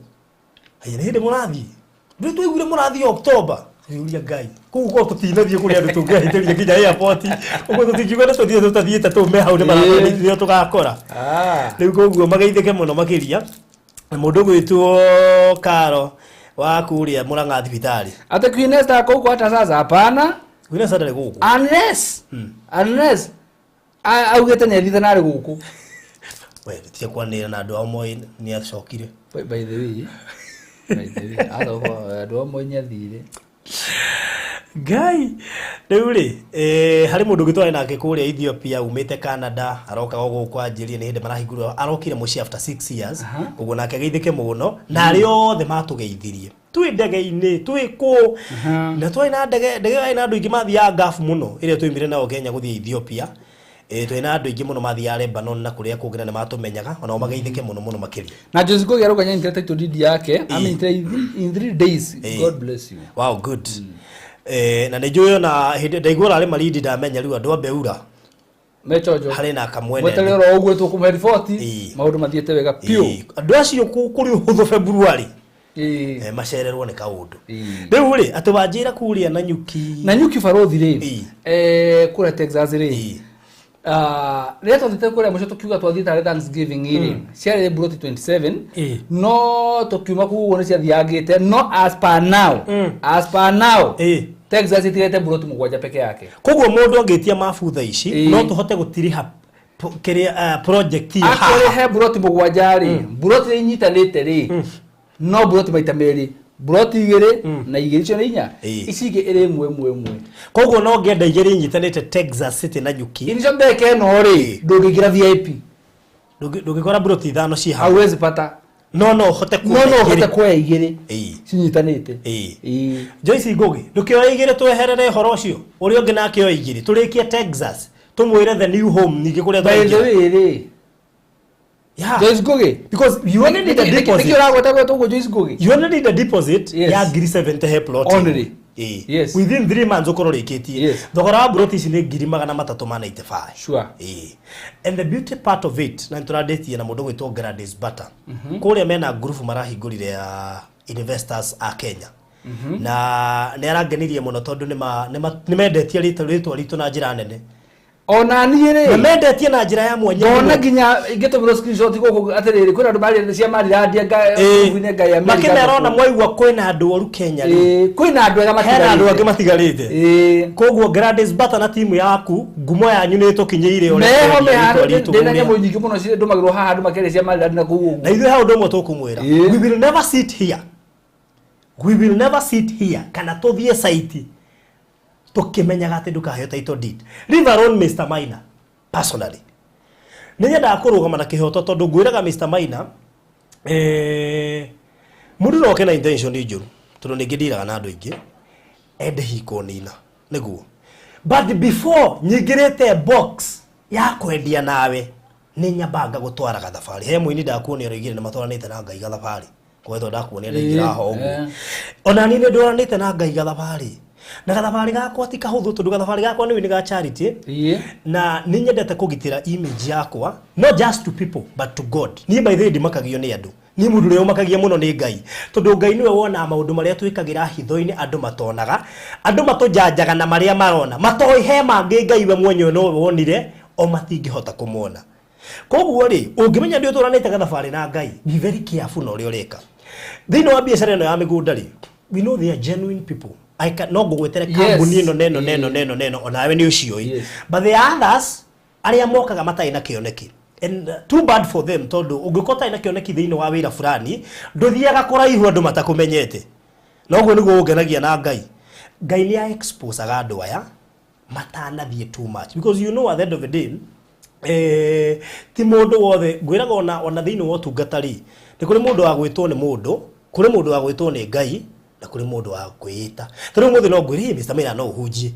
haya nĩ hĩndĩ mũrathiĩ ndĩ twaiguire mũrathiĩ October yuria Ngai kũu kwa tũtinathie kũrĩ andũ tũngĩahĩtĩria nginya airport ũguo tũtingiuga nĩ tũthiĩte tũme hau nĩ maratũrĩa tũgakora rĩu koguo mageithĩke mũno makĩria mũndũ gwĩtwo Karo wa kũrĩa Mũrang'a thibitarĩ ate Queenesa kũu hata sasa hapana Queenesa ndarĩ gũkũ unless augĩte nĩ thitha narĩ gũkũ we tiye kwanĩra na andũ amwe nĩ acokire by the way andũ amwe nĩ athire Ngai rĩu rĩ harĩ mũndũ gĩtwarĩ nake kũrĩa Ethiopia umĩte Canada aroka gũkũ anjĩria nĩ hĩndĩ marahingũrwo arokire mũciĩ after 6 years ũguo nake geithĩke mũno na arĩa othe matũgeithirie twĩ ndege-inĩ twĩ kũ na twĩ na ndege na andũ ingĩ mathiaga ngafu mũno ĩrĩa twoimire nao Kenya gũthiĩ Ethiopia twĩ na andũ ingĩ mũno mathiaga Lebanon na kũrĩa kũngĩ nĩ matũmenyaga ona mageithĩke mũno makĩria na Jose Kogia roga nyanya title deed yake in 3 days God bless you. Wow good na nĩ njũĩ ona hĩndĩ ndaigua arĩ marindi ndamenya rĩu andũ ambeura mechojo harĩ na kamwene weterero ũguo tũkũme report maũndũ mathiĩte wega piũ andũ acio kũrĩ ũhũthũ February macererwo nĩ kaũndũ rĩu rĩ atĩ wanjĩra kũrĩa na nyuki barothi rĩ kũrĩa Texas rĩ rĩrĩa twathĩte kũrĩa mũico tũkiuga twathiĩ tarĩ Thanksgiving ĩrĩ ciarĩ Buroti 27 no tũkiuma kũu ũguo nĩ ciathiangĩte no as per now Texas itirete Buroti 7 peke yake koguo mũndũ angĩtia mabutha ici no tũhote gũtiriha project hiyo akũrĩhe Buroti 7 rĩ Buroti inyitanĩte rĩ no Buroti maita merĩ Buroti 2 na 2 icio nĩ 4 ici ingĩ ĩrĩ ĩmwe koguo no ngenda igĩrĩ inyitanĩte Texas City na Nyuki icio mbeke no rĩ ndũngĩingĩra VIP ndũngĩkora Buroti 5 ciĩ hau hauwezi pata no hote kuoya igĩrĩ cinyitanĩte Joyce Ngugi ndũkĩoya igĩrĩ tweherere horo ũcio ũrĩa ũngĩ nake oya igĩrĩ tũrĩkie Texas tumwire the new home ningĩ kũrĩa twaingĩra Joyce Ngugi because you only need a deposit Joyce Ngugi you only need a deposit ya 70 he plot only yes within 3 months ukorwo rĩkĩtie thogora wa Buroti ici nĩ 395 sure and the beauty part of it na tũrandĩtie na mũndũ gwĩtwo Gladys Butter kũrĩa mena group marahingũrire ya investors a Kenya na nĩ arangenirie mũno tondũ nĩ mendetie rĩtwa ritũ na njĩra nene ona niĩ rĩ mendetie na njĩra ya mwanya ona nginya ingĩtũmĩrwo screenshot gũkũ atĩrĩrĩ kwĩna andũ marĩ cia marirandia nguinĩ ngai ya Amerika makimerona mwaigua kwĩna andũ oru Kenya rĩ kwĩna andũ ega matigarĩte hena andũ angĩ matigarĩte koguo Gladys Butter na timu yaku ngumo yanyu nĩ tũkinyĩire ũrĩa ndĩna nyamũ nyingĩ mũno ndũmagĩrwo haha andũ makĩrĩa cia marirandia na kũu na ithuĩ hau ũndũ ũmwe tũkũmwĩra we will never sit here kana tũthiĩ site tukimenyaga ati ndukaheo title deed leave alone Mr. Maina personally nĩnyendaga kũrũgama na kĩhoto tondũ ngwĩraga Mr. Maina mũndũ no kena intention njũru tondũ ningĩ ndiraga na andũ aingĩ ende hiko nina nĩguo but before nyingĩrĩte box ya kwendia nawe nĩ nyambanga gũtwaraga thabarĩ he mũini ndakuonia rĩngĩ na matwaranĩte na Ngai thabarĩ kwetho ndakuonia rĩngĩ raho ũguo ona niĩ ndwaranĩte na Ngai thabarĩ na gathabarĩ gakwa ti kahũthũ tondũ gathabarĩ gakwa nĩ ga charity na nĩ nyendete kũgitĩra image yakwa not just to people but to God niĩ by the way ndimakagio nĩ andũ niĩ mũndũ ũrĩa ũmakagia mũno nĩ Ngai tondũ Ngai nĩwe wona maũndũ marĩa twĩkagĩra hitho-inĩ andũ matonaga andũ matũjanjaga na marĩa marona matoĩ he mangĩ Ngai we mwenyewe no wonire o matingĩhota kũmona koguo rĩ ũngĩmenya ndĩ ũtũranĩte gathabarĩ na Ngai be very careful na ũrĩa ũreka thĩinĩ wa biacara ĩno ya mĩgũnda rĩ we know they are genuine people no ngũgwetere kambuni ĩno neno onawe nĩ ũcioi but the others arĩa mokaga matarĩ na kĩoneki and too bad for them tondũ ũngĩkota ina kĩoneki thĩinĩ wa wĩra fulani ndũthiaga kũraihu andũ matakũmenyete na ũguo nĩguo ũngenagia na Ngai nĩ a expose andũ aya matanathiĩ too much because you know at the end of the day ti mũndũ wothe ngwĩraga ona thĩinĩ wa ũtungata rĩ nĩ kũrĩ mũndũ wa gwĩtwo nĩ mũndũ kũrĩ mũndũ wa gwĩtwo nĩ Ngai na kũrĩ mũndũ wa kwĩita tondũ mũthĩ no ngwĩrie Mr. Maina no ũhunjie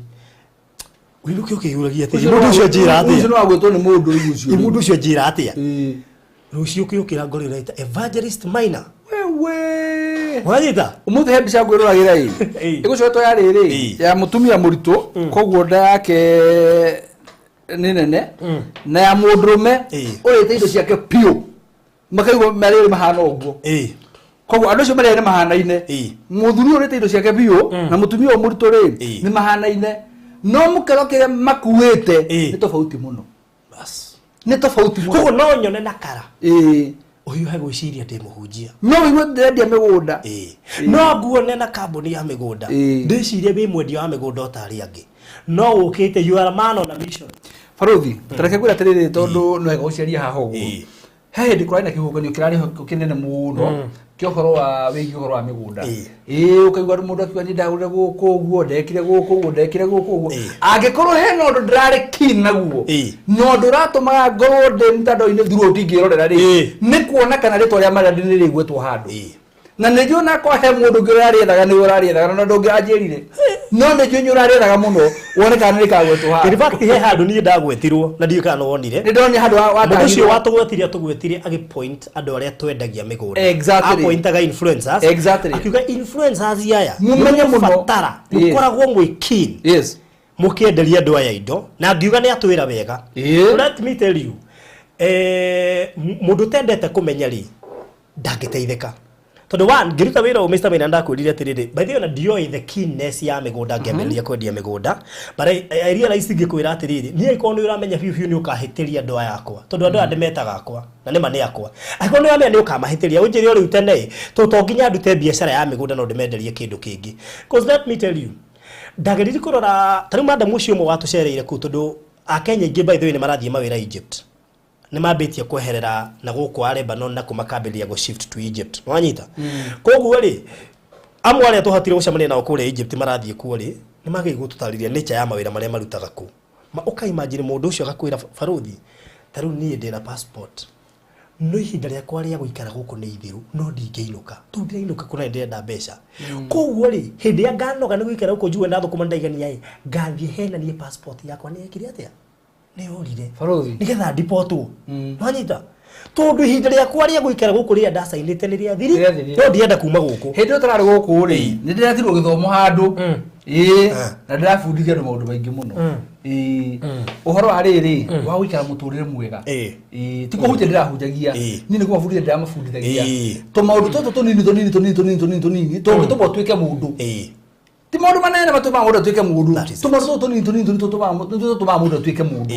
wiruke ũkĩyũragia atĩ mũndũ ũcio njĩra atĩa no agwĩtwo nĩ mũndũ ũcio mũndũ ũcio njĩra atĩa rũciũ ũkĩyũkĩra ngorĩra ita Evangelist Maina wewe wajita umuthi he mbica ngwĩroragĩra ĩ ĩgũcotwo ya rĩrĩ ya mũtumia mũritũ koguo nda yake nĩ nene na ya mũndũrũme ũrĩte indo ciake piũ makaigua marĩ mahana ũguo koguo andũ acio marĩ mahanaine mũthuri ũrĩte indo ciake biũ na mũtumia mũritũ rĩ nĩ mahanaine no mũkero kĩrĩa makuĩte nĩ tofauti mũno bas nĩ tofauti mũno koguo no nyone na kara ũyũ he gwĩciria ndĩ mũhunjia no iwe ndendia mĩgũnda no nguone na kambuni ya mĩgũnda ndĩcirie wĩ mwendia wa mĩgũnda ũtarĩ angĩ no ũkĩte you are a man on a mission Baruthi tareke kwĩra atĩrĩrĩ tondũ no wega gũciaria haha ũguo he hĩndĩ kũrarĩ na kĩhuhũkanio kĩrarĩ kĩnene mũno kĩa ũhoro wa wĩgiĩ ũhoro wa mĩgũnda ũkaigua mũndũ akiuga nĩ ndagũrire gũkũ ũguo ndekire gũkũ ũguo ndekire gũkũ ũguo angĩkorwo hena ũndũ ndĩrarĩ keen naguo no ũndũ ũratũmaga ngorwo ndĩ mĩtandao-inĩ through ndingĩrorera rĩ nĩ kuona kana rĩtwa rĩa marĩa nĩ rĩgwĩtwo handũ na nĩjũ nakwa he mũndũ ũngĩ ũrarĩethaga nĩ ũrarĩethaga na ndũngĩ anjĩrire no nĩjũ nyũ ũrarĩethaga mũno wone kana nĩ rĩkagwĩtwo handũ in fact he handũ niĩ ndagwetirwo na ndiũĩ kana no wonire nĩ ndonire handũ mũndũ ũcio watũgwetirie agĩpoint andũ arĩa twendagia mĩgũnda apointaga influencers akiuga influencers aya mũmenye mũno fatara mũkoragwo mwĩ keen mũkĩenderia andũ aya indo na ngiuga nĩ atwĩra wega let me tell you mũndũ tendete kũmenya rĩ ndangĩteithĩka tondu one ngiruta wira Mr. Maina ndakwirire atiriri by the way na ndioi the keenness ya migunda ngiambiriria kwendia migunda but I realize ngikwira atiriri nie ikono uramenya fiu ni ukahitiria ndoa yakwa tondu andu andimetaga akwa na nima ni akwa ikono uramenya ni ukamahitiria unjiri uri utene to nginya ndute biashara ya migunda no ndimenderie kindu kingi cause let me tell you ndagiriri kurora tari madam ucio mo watucereire ku tondu akenya ingi by the way ni marathie mawira Egypt ni mabetie kweherera na guku a Lebanon na kumakambiria go shift to Egypt wanyita koguo ri amwe aria tuhatire gucamania nao kule Egypt marathie ku ri ni magi gututariria nature ya mawira maria marutaga ku uka imagine mundu ucio agakwira Faruthi taru nie ndina passport no ihinda riakwa ria guikara guku ni ithiru no ndingeinuka tu ndeinuka kuna ndenda mbeca koguo ri hindi ya nganoga ni guikara guku juwe na thukuma ndaigania i ngathie hena nie passport yakwa ni ekire atia ni orire Faruthi nigetha dipotwo wanyita tondu ihinda riakwa ria guikara guku ria ndacainite ni ria thiri no ndienda kuma guku hindi utarari guku ri ni ndiratirwo githomo handu na ndirafundithia andu maundu maingi muno uhoro wa riri wa guikara muturire mwega ti kuhunja ndirahunjagia ni ni kubafundithia ndiramafundithagia to maundu toto tunini tondu tubo twike mundu ti maundu manene matuma mundu twike mundu tumaundu tunini tutuma mundu twike mundu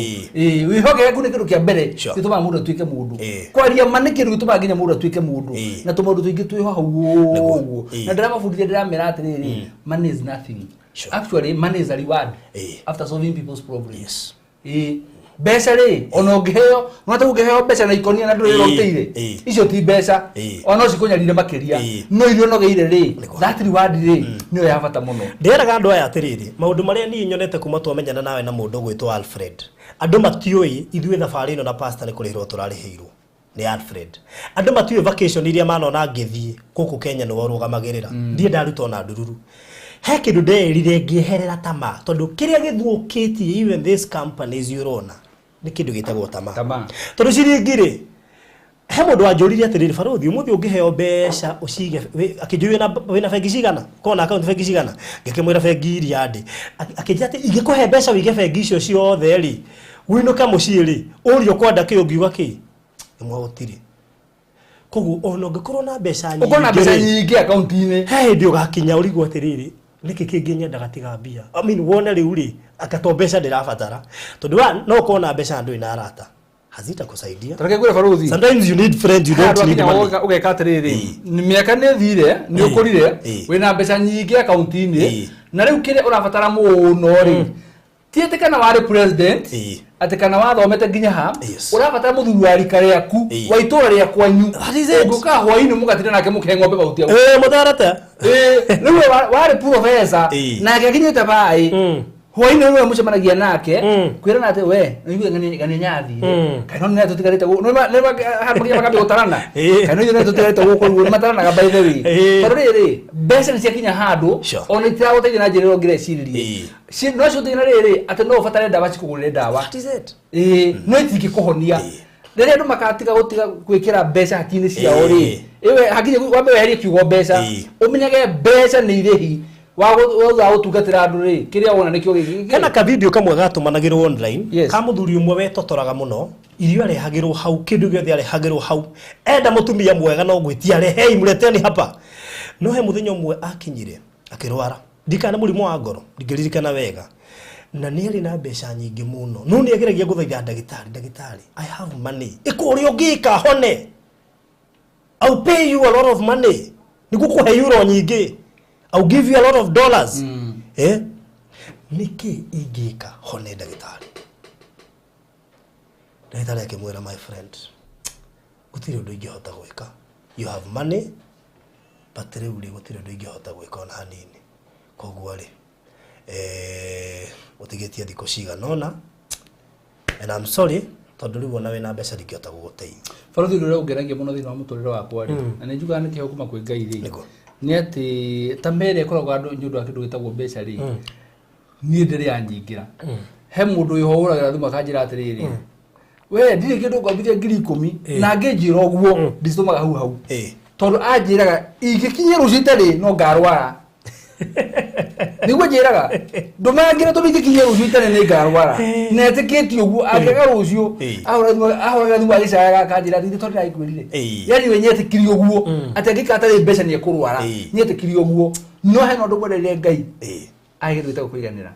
wihoge kune kindu kia mbere tutuma mundu twike mundu kwaria manekiru gituma nginya mundu twike mundu na tumaundu twingi twiho hau na ndiramafundithia ndiramera atiriri money is nothing actually money is a reward after solving people's problems Besa ri ono ngiheo nwata ngiheo besa na ikonia na nduri roteire icio ti besa ono cikunyarire makiria no irio no geire ri that reward ri niyo ya bata muno nderaga andu aya atiriri maundu maria ni nyonete kuma twamenyana nawe na mundu gwitwa Alfred andu matioi ithuĩ thabari ino na pastor ni kurihirwo turarihirwo ni Alfred andu matioi vacation iria manona ngithie guku Kenya no rugamagirira ndie ndaruta na ndururu he kindu nderire ngieherera tama tondu kiria githukitie even this companies urona ni kindu gitagwo tama tondu ciringire he mundu anjurire atiriri Faruthi umuthi ungiheo mbeca ucige akinjuri na wina bengi cigana kona account bengi cigana ngikimwira bengi iria ndi akinjira ati ingikuhe mbeca wige bengi icio ciothe ri winuka muciiri urio kwenda ki ungiuga ki imwe gutiri koguo ono ngikorwo na mbeca nyingi ukona mbeca nyingi account ini he ndio gakinya urigwo atiriri niki kingi nyenda gatiga mbia wone riu ri akatombeca ndirabatara tondu no kona mbeca ndu ina arata hazita kusaidia tareke kwira Faruthi sometimes you need friends you don't need money ugeka atiriri ni miaka ni thire ni ukurire wina mbeca nyingi account ini na riu kire urabatara muno ri tiete kana wari president ati kana wathomete nginya ha urabatara muthuri wa rika riaku wa itura ria kwanyu nguka hwaini mugatire nake muke ng'ombe bautia mutarata riu wari professor na gakinyite bai hwaini riu mucemanagia nake kwirana ati we niwe ngani nyathi kana ni tutigarite no hapagia makabe utarana kana ni tutigarite guko ni matarana by the way tariri besa ni ciakinya handu oni tira guteithia na njira ngire ciririe no cio na riri ati no fatare ndawa cikugurire ndawa what is it no itiki kuhonia rĩrĩa andũ makatiga gutiga gwĩkĩra mbeca haki-inĩ ciao rĩ iwe hakinya wambe weherie kiugo mbeca ũmenyage mbeca nĩ irĩhi wa gutungatĩra andũ rĩ kĩrĩa wona nĩkĩo gĩkĩ kana ka video kamwe gatumanagĩrwo online ka mũthuri ũmwe wetotoraga mũno irio arehagĩrwo hau kĩndũ gĩothe arehagĩrwo hau enda mũtumia mwega no gwĩtia rehei mleteni hapa no he mũthenya ũmwe akinyire akĩrwara ndikana mũrimũ wa ngoro ndingĩririkana wega na nĩarĩ na mbeca nyingĩ mũno no nĩageragia gũthaitha ndagĩtarĩ I have money ĩkũrĩa ũngĩka hone I'll pay you a lot of money nĩgũkũhe euro nyingĩ I'll give you a lot of dollars nĩkĩ ingĩka hone ndagĩtarĩ akĩmwĩra my friend gũtirĩ ũndũ ingĩhota gwĩka you have money but rĩu rĩ gũtirĩ ũndũ ingĩhota gwĩka ona hanini koguo rĩ utigetie thiko cigana ona and I'm sorry tondu riu ona wina mbeca ndingĩhota gũgũteithia Faruthi rĩrĩa ũngeragia mũno thĩinĩ wa mũtũrĩre wakwa rĩ na nĩ njugaga nĩ kĩheo kuma kwĩ Ngai rĩ nĩ atĩ ta mbere ĩkoragwo andũ nĩ ũndũ wa kĩndũ gĩtagwo mbeca rĩ niĩ ndĩrĩ yanyingĩra he mũndũ wĩhũragĩra thimũ akanjĩra atĩrĩrĩ we ndirĩ kĩndũ ngwambithia 10,000 na ngĩnjĩra ũguo ndicitũmaga hau tondu anjĩraga ingĩkinyia rũciũ itarĩ no ngarwara Niguo njiraga ndumangira tubikikiye ucitane ni ngarwara netikiti uguo agega rucio ahora thimu agicaga kanjira ndi tondu naikwirire yani we nyetikiri uguo ati angikatari mbeca ni ekurwara nyetikiri uguo no he no ndumurere Ngai agirwite kuiganira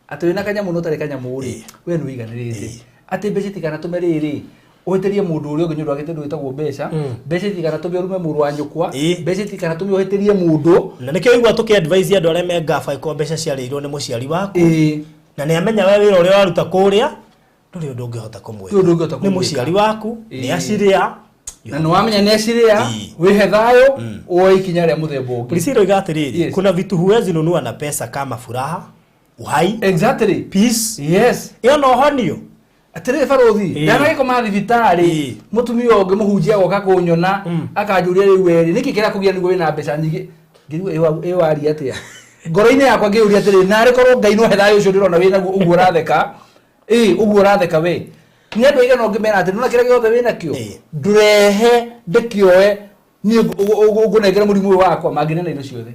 ati wina kanyamu no tari kanyamu ri we no iganirite ati mbeca tikana tumeriri oheterie mundu uri ngi nyuragite ndwitagwo mbeca mbeca tikana tume rume muru wa nyukwa mbeca tikana tume oheterie mundu na nikio igwa tuki advise andu aria me gafa iko mbeca ciarirwo ni muciari waku na ni amenya we wira uria waruta kuria nduri undu ungihota kumwika ni muciari waku ni aciria na no wamenya ni aciria wihe thayo oi kinya ria muthemba ungi Priscilla igatiriri kuna vitu huwezi nunua na pesa kama furaha uhai exactly peace yes iyo no honio atire farothi ndana giko ma thibitari mutumia ungi muhunjia goka kunyona akanjuria riu eri niki kira kugia niguo wina mbeca nyingi ngiriu ewari atia ngoro-ini yakwa ngiuria atiri nari korwo Ngai no hethayo ucio ndirona wina uguo ratheka uguo ratheka we ni andu igana ngimera ati nona kira giothe wina kio ndurehe ndikioe ni ugunengera murimu wakwa manginena indo ciothe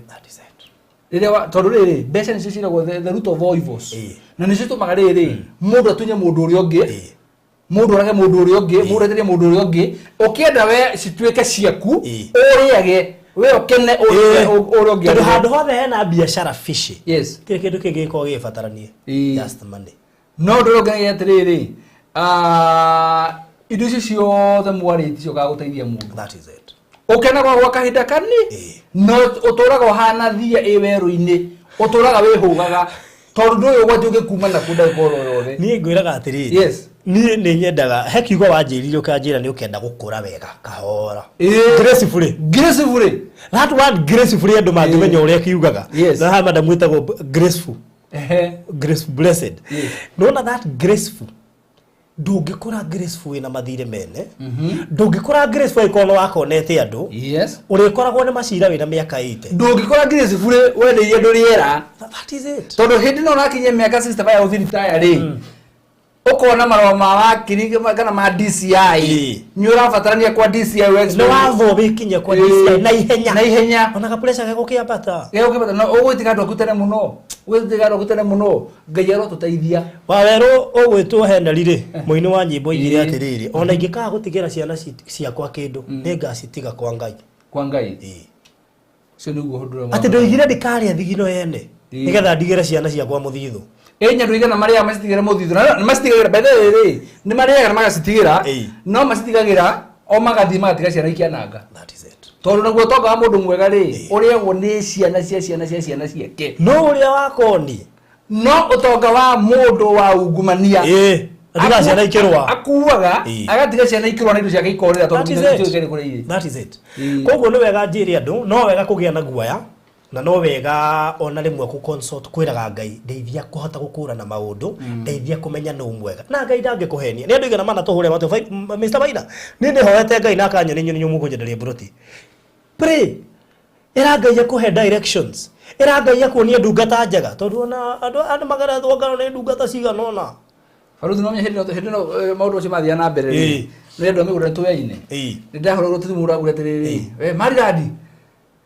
riria tondu riri mbeca nicio ciragwo the root of all evils na nicio tumaga riri mundu atunye mundu uri ungi mundu arage mundu uri ungi mundu aterie mundu uri ungi ukienda we cituike ciaku uriage we ukene uri ungi tondu handu hothe hena biashara fishi yes kire kindu kingi ko gibataranie just money no ndurogene atiriri indo icio ciothe mwariti cio gaguteithia mundu that is it ukena gwa kahinda kanini no uturaga uhana thia iweru-ini uturaga wihugaga tondu uyu gwati ungikuma na kunda ikoro yothe ni ngwiraga atiriri yes ni nyendaga he kiugo wanjirire ukanjira ni ukenda gukura wega kahora gracefully that word gracefully andu mangimenya uria kiugaga na ha madam witagwo graceful graceful blessed no that graceful ndungikura graceful ina mathire mene ndungikura graceful ikono wakonete andu yes urikoragwo ni macira wina miaka 80 ndungikura graceful wendeire andu riera that is it tondu hindi no nakinye miaka 65 ya uthiritaire ri ukona marwa ma wakiri kana ma DCI ni urabatarania kwa DCI wex no wavo bikinya kwa DCI na ihenya ona kapulesa gako kiapata no ugwitika andu akutene muno Ngai arotuteithia waweru ugwitwo Henry ri muini wa nyimbo igire atiriri ona ingikaga gutigira ciana ciakwa kindu ni ngacitiga kwa Ngai cio niguo hundura ati ndoigire ndikaria thigino yene nigetha ndigire ciana ciakwa muthithu enya nduigana maria masitigira muthithu na masitigira bedere ni maria na magacitigira no masitigagira o magathi magatiga ciana ikiananga that is it tondu naguo tonga wa mundu mwega ri uriagwo ni ciana ciake no uria wakoni no utonga wa mundu wa ungumania atiga ciana ikirwa akuaga agatiga ciana ikirwa na indo ciake ikorera tondu ndio kuri that is it koguo ni wega njiri andu no wega kugia na guaya na no wega ona rimwe ku consult kwiraga Ngai ndeithia kuhota gukura na maundu ndeithia kumenya no mwega na Ngai ndangikuhenia ni andu igana mana tuhure matu Mr. Baina ni hoete Ngai na kanya ni nyumu kunjenderia broti pray ira Ngai akuhe directions ira Ngai akuonia ndungata njega tondu ona andu magara thogano ni ndungata cigana ona faruthi no menya maundu cio mathia na mbere ni andu amigura tuyaine ni ndahoro tutimura gure tiriri we mariradi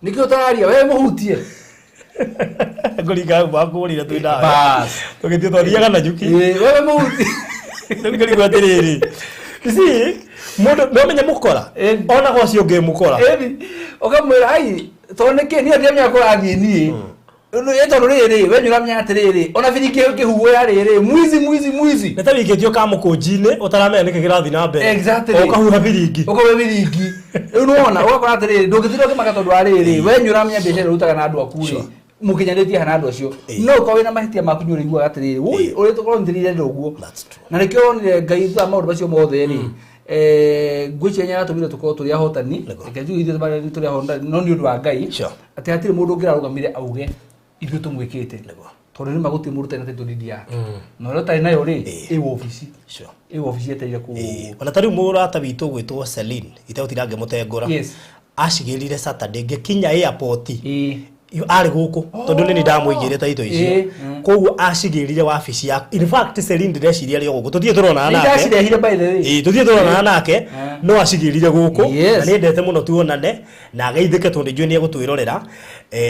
nikio tararia we muhutie ngoriga bakurira twina bas tugitio twariaga na juki we muhutie ngoriga gwatiriri isi mundu no menya mukora ona gwa cio nge mukora okamwira ai toneke ni atia mya kora thini no yeto riri we nyura mya atiriri ona biriki kihugo ya riri mwizi neta wiketio ka mukunjine utaramenya niki kirathi na mbere exactly okahuha biriki unaona ugakora atiriri ndugithiro kimaka tondu ariri we nyura mya biashara rutaga na andu akuri mukinyanĩtie hana andu acio no ko wina mahitia maku nyuri igua atiriri ui uri tukorwo ndirire nduguo na nikio onire Ngai tha maundu macio mothe ri ngwicia nyara tumire tukorwo turi ahotani ngeju ithu bari turi ahotani no ni undu wa Ngai ati atiri mundu ngirarugamire auge ithu tumwikite tondu ni maguti muruta na tindidi yake no rota nayo ri ofisi eteire ku ona tari murata witu gwitwo Celine itautirage mutengora ashigirire Saturday ngekinya airport ari guku tondu ni ndamuigire ta ito icio koguo acigirire wabici ya in fact Celine ndĩreciria rĩo gũkũ tũthiĩ tũrona nake ndacirehire by the way tũthiĩ tũrona nake no acigirire gũkũ Yes. na nĩ ndete mũno tuonane na ageithĩke tondũ njũĩ nĩ egũtwĩrorera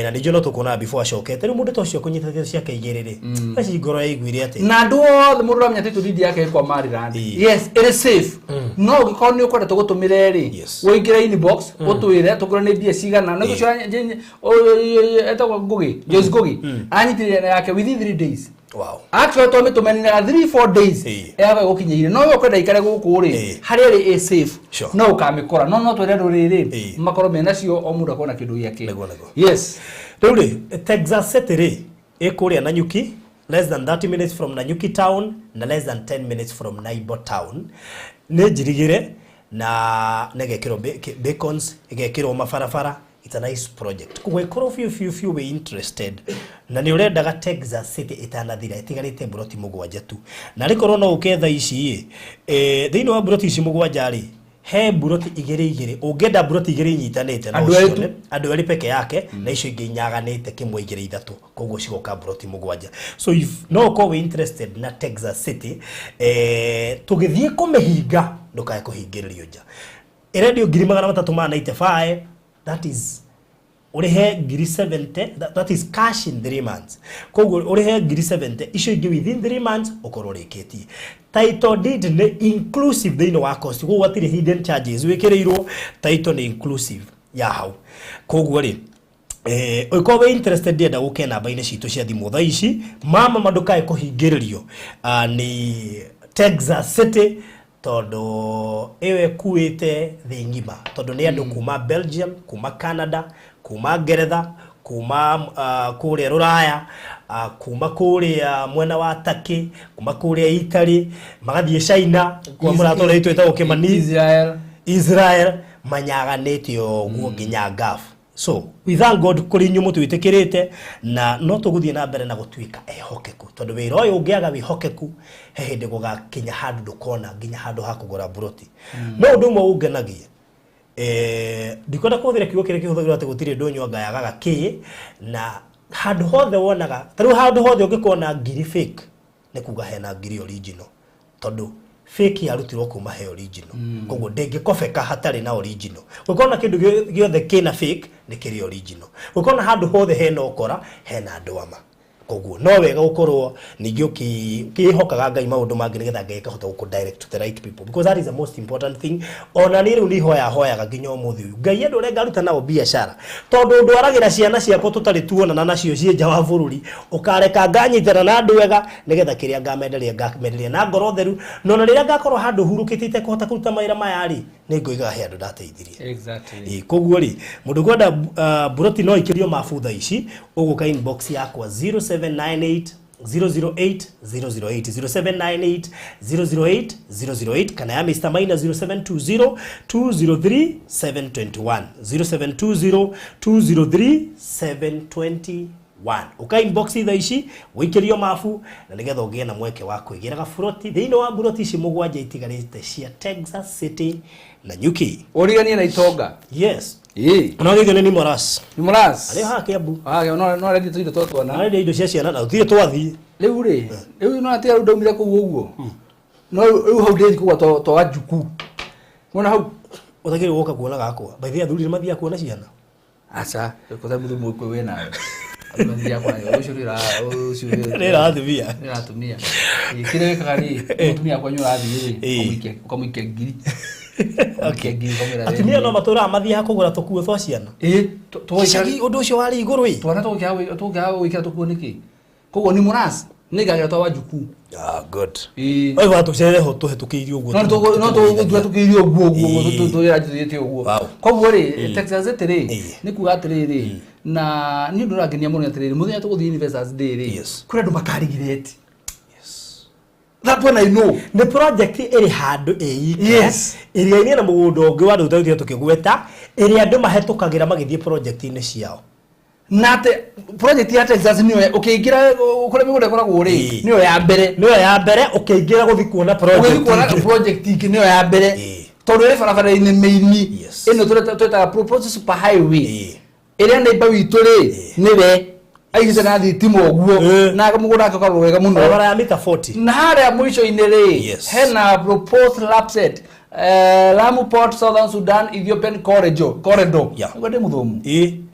na nĩnjũĩ no tũkuona before acokete rĩu mũndũ ta ũcio kũnyita ciake igĩrĩ rĩ ngoro yaiguire atĩ na andũ othe mũndũ ũramenya atĩ tũthindi yake kwa Maryland yes it is safe no ũngĩkorwo nĩ ũkwenda tũgũtũmĩre rĩ wĩingĩre inbox ũtwĩre tũkũrĩa nĩ mbia cigana nĩ gũcio etagwo Ngugi Joyce Ngugi anyitirĩre yake within 3 days wow actually tũmĩtũmenera 3-4 days ega gũkinyĩire no we ũkwenda ikare gũkũ rĩ harĩa rĩ is safe no ũkamĩkora no twĩre rũrĩrĩ makorwo mena cio o mũndũ akona kĩndũ gĩake yes rĩu rĩ Texas City rĩ ĩkũrĩa Nanyuki less than 30 minutes from Nanyuki town na less than 10 minutes from Naibo town nĩ njirigire na negekĩrwo beacons igekĩrwo mabarabara. It's a nice project kugwekoro few we interested na ni urendaga Texas City itanathira itigarite buroti mugwanja tu na rikorwo no uketha ici thiini wa buroti ici mugwanja ri he buroti igiri ungenda buroti igiri nyitanite no cione andu eri peke yake na icio ingi nyaganite kimwe igiri ithatu koguo cigoka buroti mugwanja so if no ko we interested na Texas City tugithie kumihinga ndukae kuhingiririo nja irendio 395 that is urihe ngiri 70 that is cash in 3 months koguo urihe ngiri 70 icio ingi within 3 months ukorwo rikiti title deed ni inclusive thĩinĩ wa cost koguo atire hidden charges wĩkĩrĩirwo title ni inclusive ya hau koguo ri uko we interested ndenda guke namba-inĩ citũ cia thimũ thaa ici mama mandukae kuhingĩrĩrio ni Texas City todo ewe kuite thĩ ngima todo nĩ andũ kuma Belgium kuma Canada kuma Ngeretha kuma kũrĩa Rũraya kuma kũrĩa mwena wa Turkey kuma kũrĩa Italy magathiĩ China kwa mũrato rĩtũ etagwo Kĩmani Israel manyaganĩte ũguo nginya Gulf. So we thank God kuri nyumu twĩtĩkĩrĩte na no tũgũthiĩ na mbere na gũtuĩka ehokeku tondũ wĩra ũyũ ũngĩaga wĩhokeku he hĩndĩ gũgakinya handũ ndũkona nginya handũ ha kũgũra buroti no ũndũ ũmwe ũngenagia ndikwenda kũhũthĩra kiugo kĩrĩa kĩhũthagĩrwo atĩ gũtirĩ ndũnyũ ngayagaga kĩ na handũ hothe wonaga tarĩu handũ hothe ũngĩkona ngiri fake nĩ kuga hena ngiri original tondũ fake yarutirwo kuma he original koguo ndĩngĩkobeka hatarĩ na original gũkona kĩndũ gĩothe kĩna fake nĩ kĩrĩ original gũkona handũ hothe hena ũkora hena ndwama koguo no wega gũkorwo ningĩ ũkĩhokaga Ngai maũndũ mangĩ nĩgetha Ngai akahota gũkũ direct to the right people because that is the most important thing ona niĩ rĩu nĩ hoyaga nginya ũmũthĩ ũyũ Ngai andũ ũrĩa ngaruta nao biacara tondũ ndwaragĩra ciana ciakwa tũtarĩ tuonana nacio ciĩ nja wa bũrũri ũkareka nganyitana na andũ ega nĩgetha kĩrĩa ngamenderia na ngoro theru nona rĩrĩa ngakorwo handũ hurũkĩte itekũhota kũruta mawĩra maya rĩ nĩ ngũigaga he andũ ndateithirie exactly koguo rĩ mũndũ kwenda buroti no ikĩrio mabutha ici ũgũka inbox yakwa 0798 008 008 0798 008 008 kana ya Mr. Maina 0720 203 721 0720 203 721 uka inbox itha ici wĩkĩrio mabu na nĩgetha ũgĩe na mweke wa kwĩgĩra gaburoti thĩinĩ wa buroti ici mũgwanja itigarĩte cia Texas City na Nanyuki ũriganie na Itonga yes no gĩthio nĩ Moras arĩ ha Kiambu no rendi tũindo twatwana arĩ indo cia ciana na ũthiĩ twathiĩ rĩu no atĩa ndaumire kũu ũguo no rĩu hau ndĩthi kũgwa to Wanjuku mona hau ũthagĩrĩ gũka kuona gakwa by the athuri nĩ mathiaga kuona ciana aca kotha mũthũ mwĩkwe we nawe athia kwa rĩra athimia kĩrĩa gĩkaga rĩ mũtumia kwanyu ũrathiĩ rĩ ũkamũikia ngiri atumia no matũraga mathiaga kũgũra tũkuo twa ciana tũgĩcagi ũndũ ũcio warĩ igũrũ ĩ twana tũgĩaga gwĩkĩra tũkuo nĩkĩ koguo ni Moras nĩ ngagĩra twa Wanjuku good oi va tũcere ho tũhetũkĩirie ũguo no tũhetũkĩirie ũguo tũrĩte ũguo koguo rĩ Texas City rĩ nĩ kuga atĩrĩrĩ na nĩ ũndũ ũrangenia mũno atĩrĩrĩ mũthenya tũgũthiĩ University Day rĩ kũrĩ andũ makarigireti that one I know the project ĩrĩ handũ ĩika ĩrĩa-inĩ na mũgũnda ũngĩ wa ndũtauthia tũkĩgweta ĩrĩa andũ mahetũkagĩra magĩthiĩ project-inĩ ciao na project ya Texas nĩyo ũkĩingĩra kũrĩa mĩgũnda ĩkoragwo rĩ nĩyo ya mbere ũkĩingĩra gũthiĩ kuona project ingĩ nĩyo ya mbere tondũ ĩrĩ barabara-inĩ maini ĩno twĩtaga proposed super highway ĩrĩa neighbor witũ rĩ nĩwe aigite na thitima oguo na akamugura akakorwo wega muno bara ya mita 40 na hara mwisho inere Yes. hena proposed lapset Lamu Port Southern Sudan Ethiopian corridor Yeah. ngode muthomu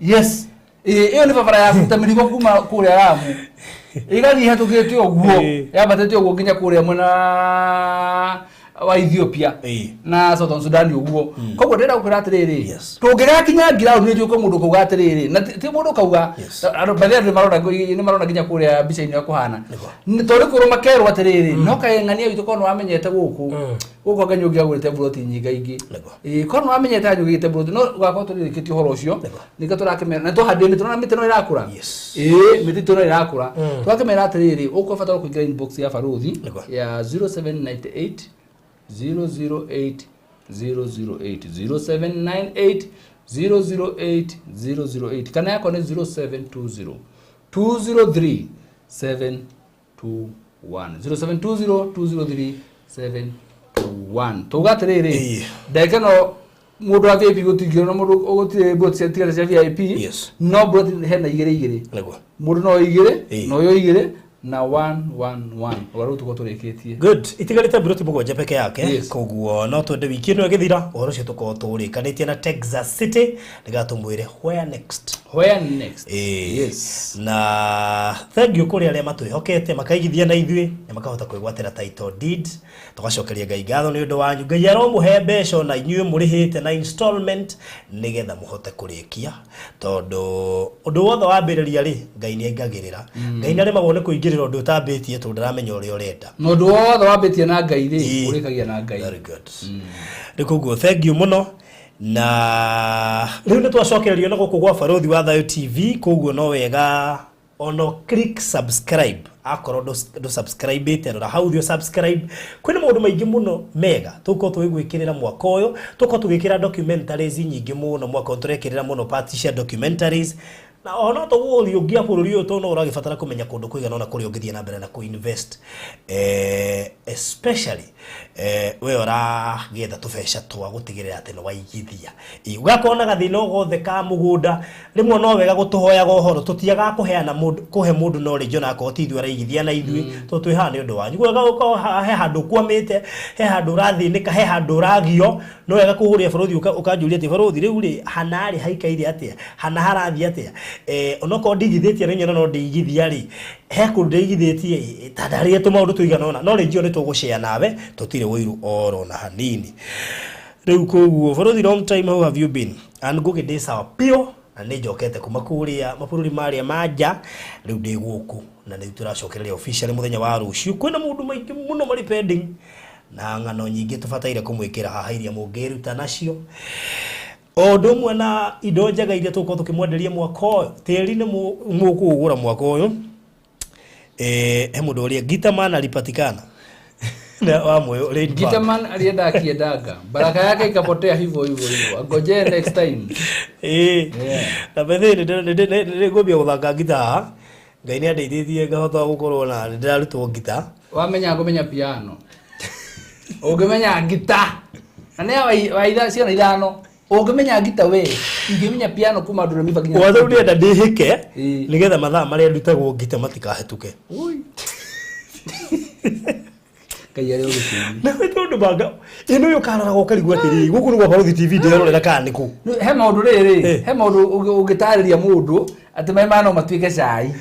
yes iyo ni bara ya kutamirigo kuma kuria Lamu igari hatukite oguo yabatete oguo nginya kuria mwena wa Ethiopia na Southern Sudan oguo koguo ndira ukira atiriri Yes. tungigakinya ground ni tuko mundu kuga atiriri na ti mundu kauga baadhi ni marona nginya kuria bica-ini ya kuhana ni tori kuruma kerwa atiriri no kaengania witu kono amenyete guku guko ganyugia gurite broti nyinga ingi kono amenyete anyugite broti no gwako turikitio horo ucio nika turakemera na tuhande turona miti no irakura miti turona irakura turakemera atiriri uko fatara kuingira inbox ya Faruthi ya 0798 008 008 0798 008 kana yako ni 0720 203 721 0720 203 721 tugatiriri ndekano mundu wa VIP gutigiro no mundu ugutire bot cia cia VIP no bot hena igire mundu no igire no yo igire na 111 waru tuko tureketie good itigarite broti mugonje peke yake koguo no twende wiki ino githira uhoro cio tuko turikanitie na Texas City ndigatumwire where next yes na thank you kuri aria matwihokete makaigithia na ithui na makahota kwigwatira title deed tugacokeria Ngai ngatho ni undu wanyu Ngai aromuhe mbeca na inyuĩ murihite na installment nigetha muhote kurikia tondu undu wothe wambiriria ri Ngai ni aingagirira Ngai ni aremagwo ni kuingirira undu utambitie tondu ndaramenya uria urenda no undu wothe wambitie na Ngai ri urikagia na Ngai very good rikuguo thank you muno na riu ni twacokererio na guku gwa Faruthi wa Thayo TV koguo no wega ono click subscribe akoro do subscribe te na how you subscribe kwina maundu maingi muno mega tuko twigwikirira mwaka uyu tuko tugikira documentaries nyingi muno mwaka turekirira muno party documentaries na ono to woli ugia bururi uyu to no uragifatara kumenya kundu kuigana na kuri ungithia na mbere na kuinvest especially we ora getha tubesha twa gutigirira ati no waigithia ugakona gathina gothe ka mugunda rimwe no wega gutuhoya gohoro tutiaga kuheana mundu kuhe mundu knowledge na akotithio araigithia na ithui to twihana undu wanyu gwega uka he handu kwamite he handu rathinika he handu ragio no wega kuhuria Faruthi ukanjuria ati Faruthi riu ri hanari haikaire atia hana harathi atia onoko ndigithitie rinyo no ndigithia ri he kundigithitie tadarie to maundu tuigana ona no rinjo ni tugushare nawe tutire wiru oro na hanini riu koguo Faruthi long time how have you been and go get sawa pio na ni njokete kuma kuria mabũrũri maria manja riu ndi guku na ni turacokereria officially muthenya wa ruciu kwina mundu maingi muno mari pending na ngano nyingi tubataire kumwikira haha iria mungiruta nacio ondo mwe na indo njega iria tuko tukimwenderia mwaka uyu tiri ni mukugura mwaka uyu he mundu uria Gitaman alipatikana na wamwe Gitaman alienda akiendaga baraka yake ikapotea hivyo agoje next time na bethe ni ngobia guthaka gita Ngai ni andeithithie ngahota gukorwo na ndirarutwo gita wamenya piano ungimenya gita na ne waitha ciana ithano ungimenya gita we ingimenya piano kuma ndure miva kinya watho ndienda ndihike nigetha mathaa maria ndutagwo gita matikahetuke kayari ugitini na tondu banga ino yo karara gokarigwa tiri guku rugwa Faruthi TV ndirorera kaniku he maundu riri he maundu ugitariria mundu ati mai mano matuike cai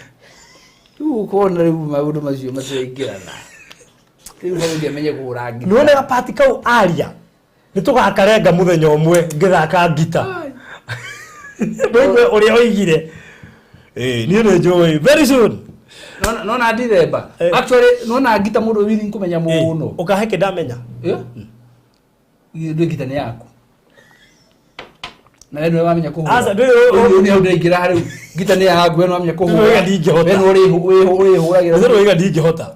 tu kona riu maundu macio matuingirana riu Faruthi amenye kugura gita none ga party kau aria nitugakarenga muthenya umwe ngithaka gita wewe uri oigire ni ne joy very soon no na direba actually no na gita mundu withi nkumenya muno ukaheke ndamenya ndio gita ni yako na wewe wamenya kuhura asa ndio ni undengira hari gita ni yako wewe wamenya kuhura wewe ndingehota wewe huragira wewe ndingehota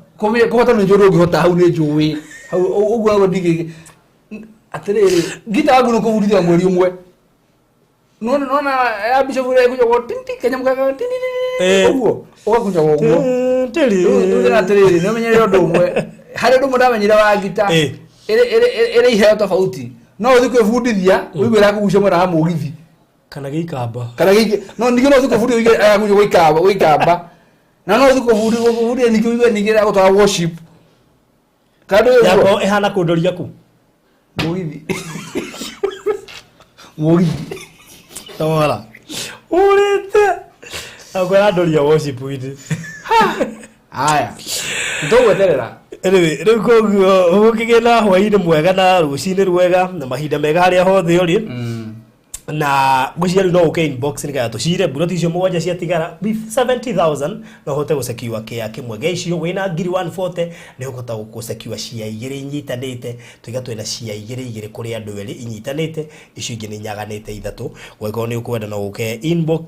kuhota ni njoro ngihota hau ni njui hau uguo ndigi atiriri gita wangu nuko vurithia mweri umwe nona ya bishop ule kuja kwa tinti kenya mkaka tinti uguo ugakuja kwa uguo tiri atiriri no menye ndo umwe hari ndo ndamenyira wa gita ere iheo tofauti no uthi kwifundithia wigwira kugucia mwera wa mugithi kana gĩikamba no ningĩ no thiko budi gũikamba na no thiko budi ningĩ ningĩ gũtwara worship kado yako ihana kũndoria ku mũgithi tawara urite akwara ndoria worship witũ haya ndogweterera rĩu koguo ũgĩkĩgĩa hwaĩ-inĩ mwega na rũcinĩ rwega na mahinda mega harĩa hothe ũrĩ na ngũciria rĩu no ũke inbox nĩgetha tũcire mburoti icio mũgwanja ciatigara 70,000 no ũhote gũcekiwa kĩa kĩmwe gĩa icio wĩna ngiri 140 nĩ ũkũhota gũcekiwa cia igĩrĩ inyitanĩte tũiga twĩna cia igĩrĩ kũrĩ andũ erĩ inyitanĩte icio ingĩ nĩ nyaganĩte ithatũ gwĩkorwo nĩ ũkwenda no ũke inbox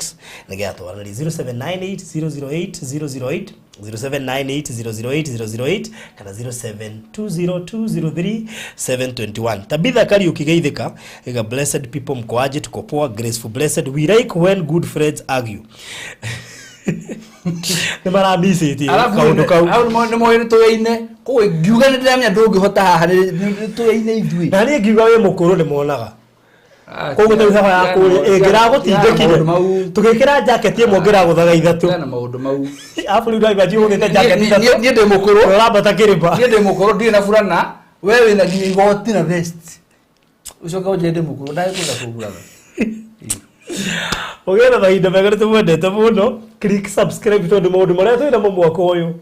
nĩgetha twaranĩrie 0798008008 0798008008 kana 0720203721 Tabitha Kariuki Geithika ega blessed people mkoaje tuko poa graceful blessed we like when good friends argue nĩ marambicĩtie kaũndũ kau au nĩ moire tũyaine kũĩ ngiuga nĩ ndĩramenya ndũngĩhota haha nĩ tũyaine ithuĩ na niĩ ngiuga wĩ mũkũrũ nĩ monaga koguo tau haha ya kũrĩ ĩngĩragũtindĩkire tũgĩkĩra jacket ĩmwe ngĩragũthaga ithatũ na maũndũ mau afu rĩu ndaiba jiũgĩte jacket ithatũ niĩ ndĩ mũkũrũ ũrambata kĩrĩba niĩ ndĩ mũkũrũ ndirĩ na burana we wĩna nginya igoti na vest ucoka ũnjĩre ndĩ mũkũrũ ndagĩkũga kũguraga Ogera mahinda mega nĩ tũmwendete mũno click subscribe tondũ maũndũ marĩa twĩ namo mwaka ũyũ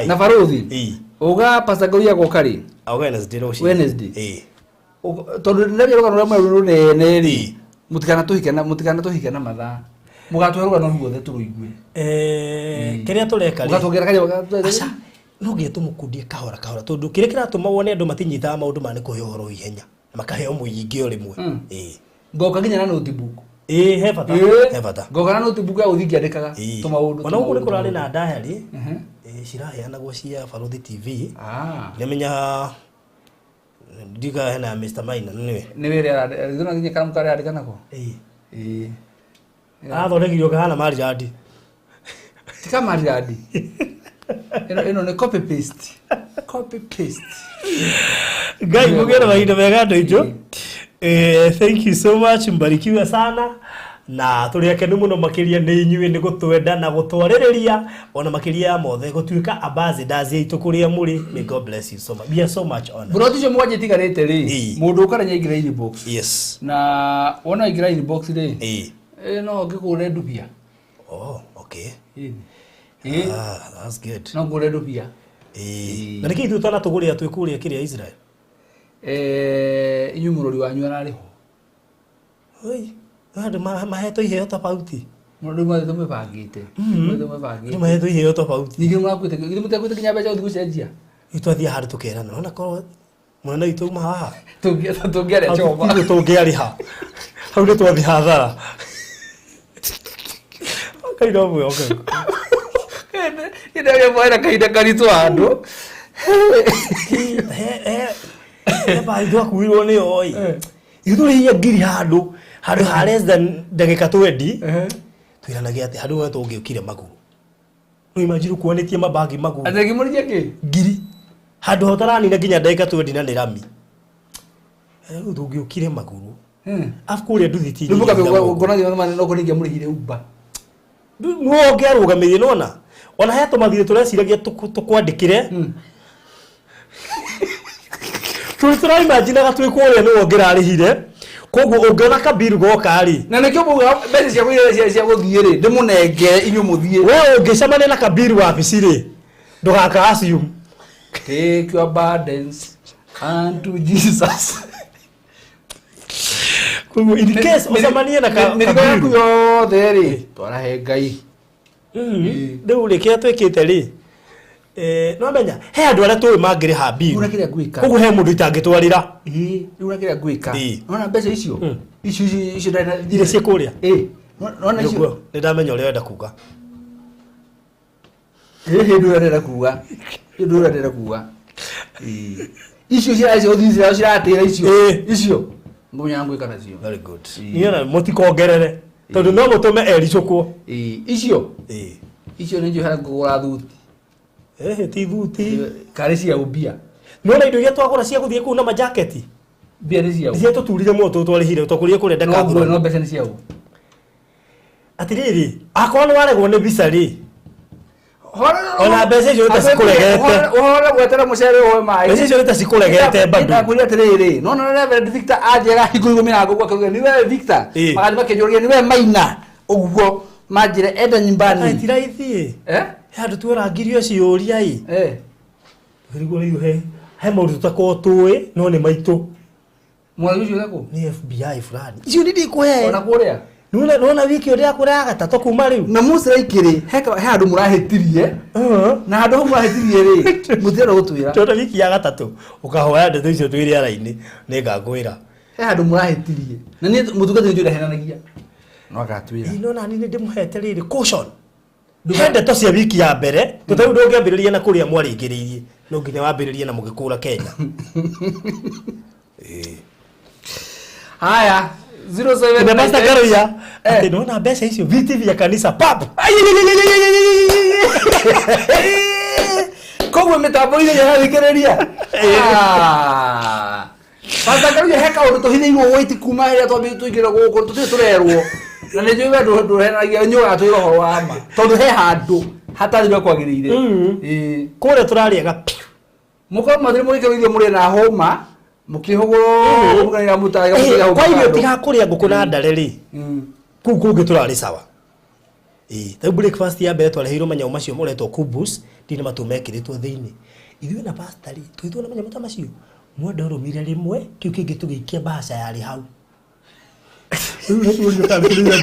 na barothi uga Pastor Ngaui agoka rĩ Wednesday tondũ nĩrĩa rũgano rũmwe rũnene rĩ mutikana tũhike na mathaa mũgatwĩra rũgano ruothe tũrũigue kĩrĩa tũreka rĩ mũgatwĩra aca no nginya tũmũkundie kahora tondũ kĩrĩa kĩratũma wone andũ matinyitaga maũndũ ma nĩ kũheo ũhoro ihenya na makaheo mũingĩ o rĩmwe ngoka nginya na notebook he bata ngoka na notebook ya gũthiĩ ngĩandĩkaga tũmaũndũ ona ũguo nĩ kũrarĩ na diary ciraheanagwo cia Barothi TV nĩmenya ndiga hena Mr. Maina nĩwe rĩrĩa nginya karamu karĩa andĩkanagwo athondekirio kahana mariradi tika mariradi ĩno nĩ copy paste Ngai mũgĩra mahinda mega andũ aitũ thank you so much mbarikiwe sana na tũrĩ akenu mũno makĩria nĩ inyuĩ nĩ gũtwenda na gũtwarĩrĩria ona makĩria ya mothe gũtuĩka ambassadors aitũ kũrĩa mũrĩ may God bless you so much we are so much honored bro ticio mwanje tigarĩte rĩ mũndũ ũkarenya ingĩra inbox yes na wona ingĩra inbox rĩ no ngĩkũre ndubia okay that's good no ngũre ndubia na nĩkĩ ithuĩ twana tũgũrĩa twĩ kũrĩa kĩrĩa Israel inyuĩ mũrori wanyu ararĩho andũ mahetwo iheo tofauti mũndũ mothe tũmĩbangĩte nĩ mahetwo iheo tofauti ningĩ mũtakwĩte nginya mbeca gũthiĩ gũcenjia itwathiĩ handũ tũkerana ona korwo mũnene witũ uma haha tũngĩarĩa choma tũngĩarĩha hau nĩ twathi hathara kahinda ũmwe ndagĩmwaĩra kahinda karitũ handũ baitũ akuirwo nĩ oi ithuĩ hinya ngiri handũ ha less than ndagĩka 20 twĩranagia atĩ handũ wetũ ũngĩũkire maguru no imagine kuonĩtie mabagi maguru ategi mũrĩje kĩ ngiri handũ hotaranina nginya ndagĩka 20 na nĩ rami rĩu tũngĩũkire maguru afu kũrĩa nduthi ti nyingi ngonagia no kũringia mũrĩhire Uber no ngĩarũgamĩrie nona ona he tũmathirĩ tũreciragia tũkwandĩkĩre tũraimaginaga twĩ kũrĩa nĩwe ngĩrarĩhire koguo ũngĩona kabiru goka rĩ na nĩkĩo mũga mbeca cia kũiria cia gũthiĩ rĩ ndĩmũnengere inyuĩ mũthiĩ we ũngĩcemania na kabiru wabici rĩ ndũgaka assume take your burdens unto Jesus koguo in case ũcemanie na mĩrigo yaku yothe rĩ twarahe Ngai rĩu rĩkĩa twĩkĩte rĩ no menya he andũ arĩa tũĩ mangĩrĩha biru koguo he mũndũ itangĩtwarĩra rĩu ũrakĩrĩa gwĩka nona mbeca icio iria ciĩ kũrĩa nona icio nĩ ndamenya ũrĩa wenda kuga hĩndĩ ũrĩa ndĩrenda kuga icio ciratĩra icio ngũmenya gwĩka nacio very good niona mũtikongerere tondũ no mũtũme ericũkwo icio nĩ njohera ngũgũra thuti ti thuti karĩ cia ubia nona indo iria twagũra cia gũthiĩ kũu na majaketi mbia nĩ ciao cia tũturire mũno tũtwarĩhire twakũrire kũrĩa ndaka no mbeca nĩ ciao atiriri akona waregwo nĩ visa ri ona mbeca icio itacikurehete uhora gwetera mucere woe mai mbeca icio itacikurehete bado ndakuria atiriri nona Reverend Victor ajera higurugo mirango gwake ruga niwe Victor magathi makenjoria niwe Maina uguo manjire enda nyumbani aitiraithie handu tũrangirio ciũria rĩu he maũndũ tũtakorwo no nĩ maitũ mwana ucio gako ni FBI fulani icio ndikuhe ona kuria nona wiki ũrĩa kũrĩa gatatũ kuma rĩu na musira ikiri he handu murahetirie na handu ho murahetirie ri mutira gutwira tondũ wiki ya gatatũ ukahoya ndeto icio twĩrĩ ara-inĩ nĩ ngakwĩra he handu murahetirie na ni mutungatĩri ndio ndahenanagia no agatwira nona ni ndĩmũhete rĩrĩ caution he ndeto cia wiki ya mbere tũtarĩ ndũngĩambĩrĩria na kũrĩa mwarĩngĩrĩirie no nginya wambĩrĩrie na mũgĩkũra Kenya haya 07 na Pastor Karuya ati nona mbeca icio viti vya kanisa pap koguo mitambo ile yarathikĩrĩria Pastor Karuya heka ũndũ tũhithĩirwo wait kuma ĩrĩa twambĩrĩirie tũingĩra gũkũ tũtirĩ tũrerwo na nĩ njũĩ wendo ndũhenagia nyũga twĩra ũhoro wa ma tondũ he handũ hatarĩ kwagĩrĩire kũrĩa tũrarĩaga mũkorwo mathĩrĩ mũgĩkĩrĩithio mũrĩ na homa mukihogoro mukanira mutaga mutiga kwa hiyo tiga kuria ngũkũ na ndare ri kuu kũngĩ tũrarĩ sawa the breakfast ya mbere twarehirwo manyau macio moretwo kubus ndine matu mekĩrĩtwo thĩinĩ ithuĩ na pastor ri twĩtwo na manyau ta macio mwenda ũrũmire rĩmwe kĩu kĩngĩ tũgĩikia mbaca yarĩ hau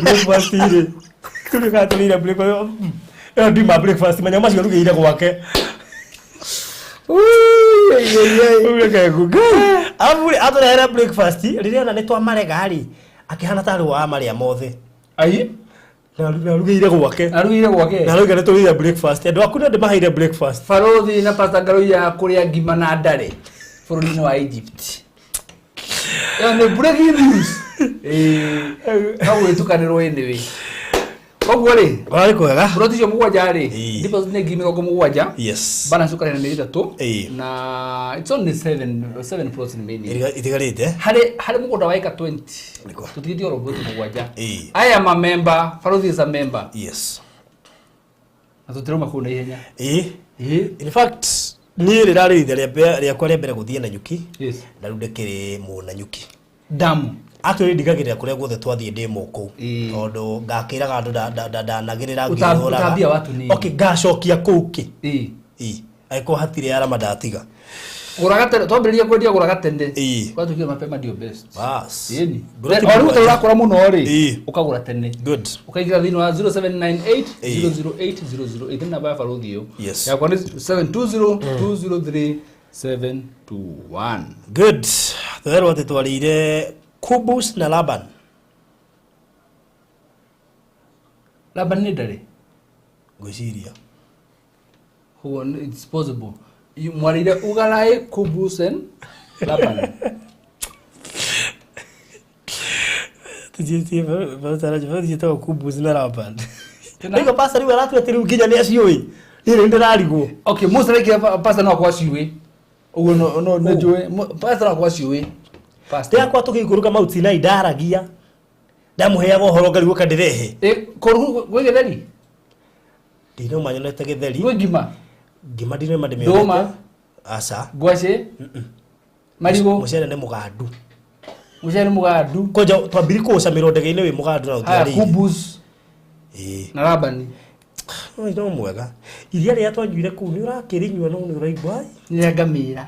breakfast ri tũgĩgatũrĩire breakfast ndima breakfast manyau macio tũgĩire gwake Amuri aturehera breakfast riria na nitwa marega ri akihana tari wa maria mothe ai na rugire gwake na ruga nitũrĩire breakfast andu aku ndio mahaire breakfast Farothi na Pastor Karuya kuria ngima na ndare bũrũri-inĩ wa Egypt ni breaking news no wĩtukanĩrwo anyway koguo ri wari kwega buroti cio mũgwanja ri ndipo nĩ ngimi goko mũgwanja yes balance ukarena nĩ ithatũ na it's only 7 plots remaining itigarĩte hari mũgũnda wa eka 20 tũtigithio robot mũgwanja I am a member Farothi is a member yes na tũtiroma kũu na ihenya in fact niĩ rĩrarĩithia rĩakwa rĩa mbere gũthiĩ na nyuki na rĩu ndĩkĩrĩ mũna nyuki damu atũrĩ ndigagĩrĩra kũrĩa guothe twathiĩ ndĩmo kũu tondũ ngakĩraga andũ ndanagĩrĩra ngĩhũraga okay ngacokia kũu kĩ aiko hatirĩ arama ndatiga gũraga tene twambĩrĩria kwendia gũraga tene twatũkire mapema ndio best bas yeni rĩu tũrakũra mũno rĩ ũkagũra tene good ũkaingĩra thĩinĩ wa 0798 008 008 namba ya Farothi ĩyo yakwa nĩ 720203 good twerwo atĩ twarĩire Kubus na Laban nĩ ndarĩ ngwĩciria who it's possible you mwarire Ugalai Kubus and Laban tujie tara Kubus na Laban ndio pasa riwa ratu atiri ukinya ni acioi ile ndirarigwo okay most like pasa no kwa ciwi ugo no njue pasa no kwa ciwi pasta yakwa tukiguruka mauti na idaragia ndamuheaga uhoro ngarigwo kandirehe koru gwegetheri ndino manyonete getheri ngima ndine mademe doma asa gwashe marigo mucere ne mugandu koja twambiri kucamira ndege-inĩ wi mugandu na uthiari Kubus na Laban no mwega iria rĩa twanyuire kuu ni urakirinywa no ni uraigwa ni ngamira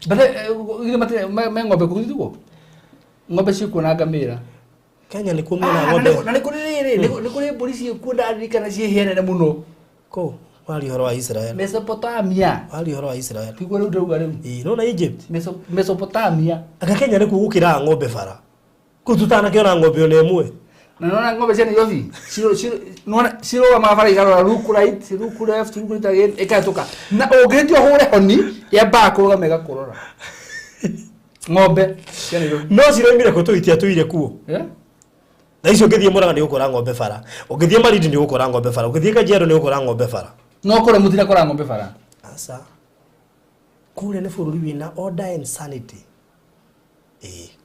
bale ile mate ng'ombe kuthituko ng'ombe ciku na ngamira Kenya ni kumwona ng'ombe na ni kuri polisi ku ndarika na ciehene muno ko wali horo wa Israel Mesopotamia wali horo wa Israel kigwa rĩu ndauga rĩu no na Egypt Mesopotamia aka Kenya ni kugukira ng'ombe bara kututana kiona ng'ombe one imwe na nona ng'ombe ciana yothi nona ciro mabara igaro ruku right ruku left ruku right again ikatoka na ũngĩtio hũre honi ya bako rugamega kurora ng'ombe ciana yothi no ciroimire ko tuitia tuire kuo na icio ngĩthiĩ Mũrang'a nĩ ũkora ng'ombe bara ũngĩthiĩ Malindi nĩ ũkora ng'ombe bara ũngĩthiĩ Kajiado nĩ ũkora ng'ombe bara no kore mutina kora ng'ombe bara asa kule nĩ bũrũri wĩna order and sanity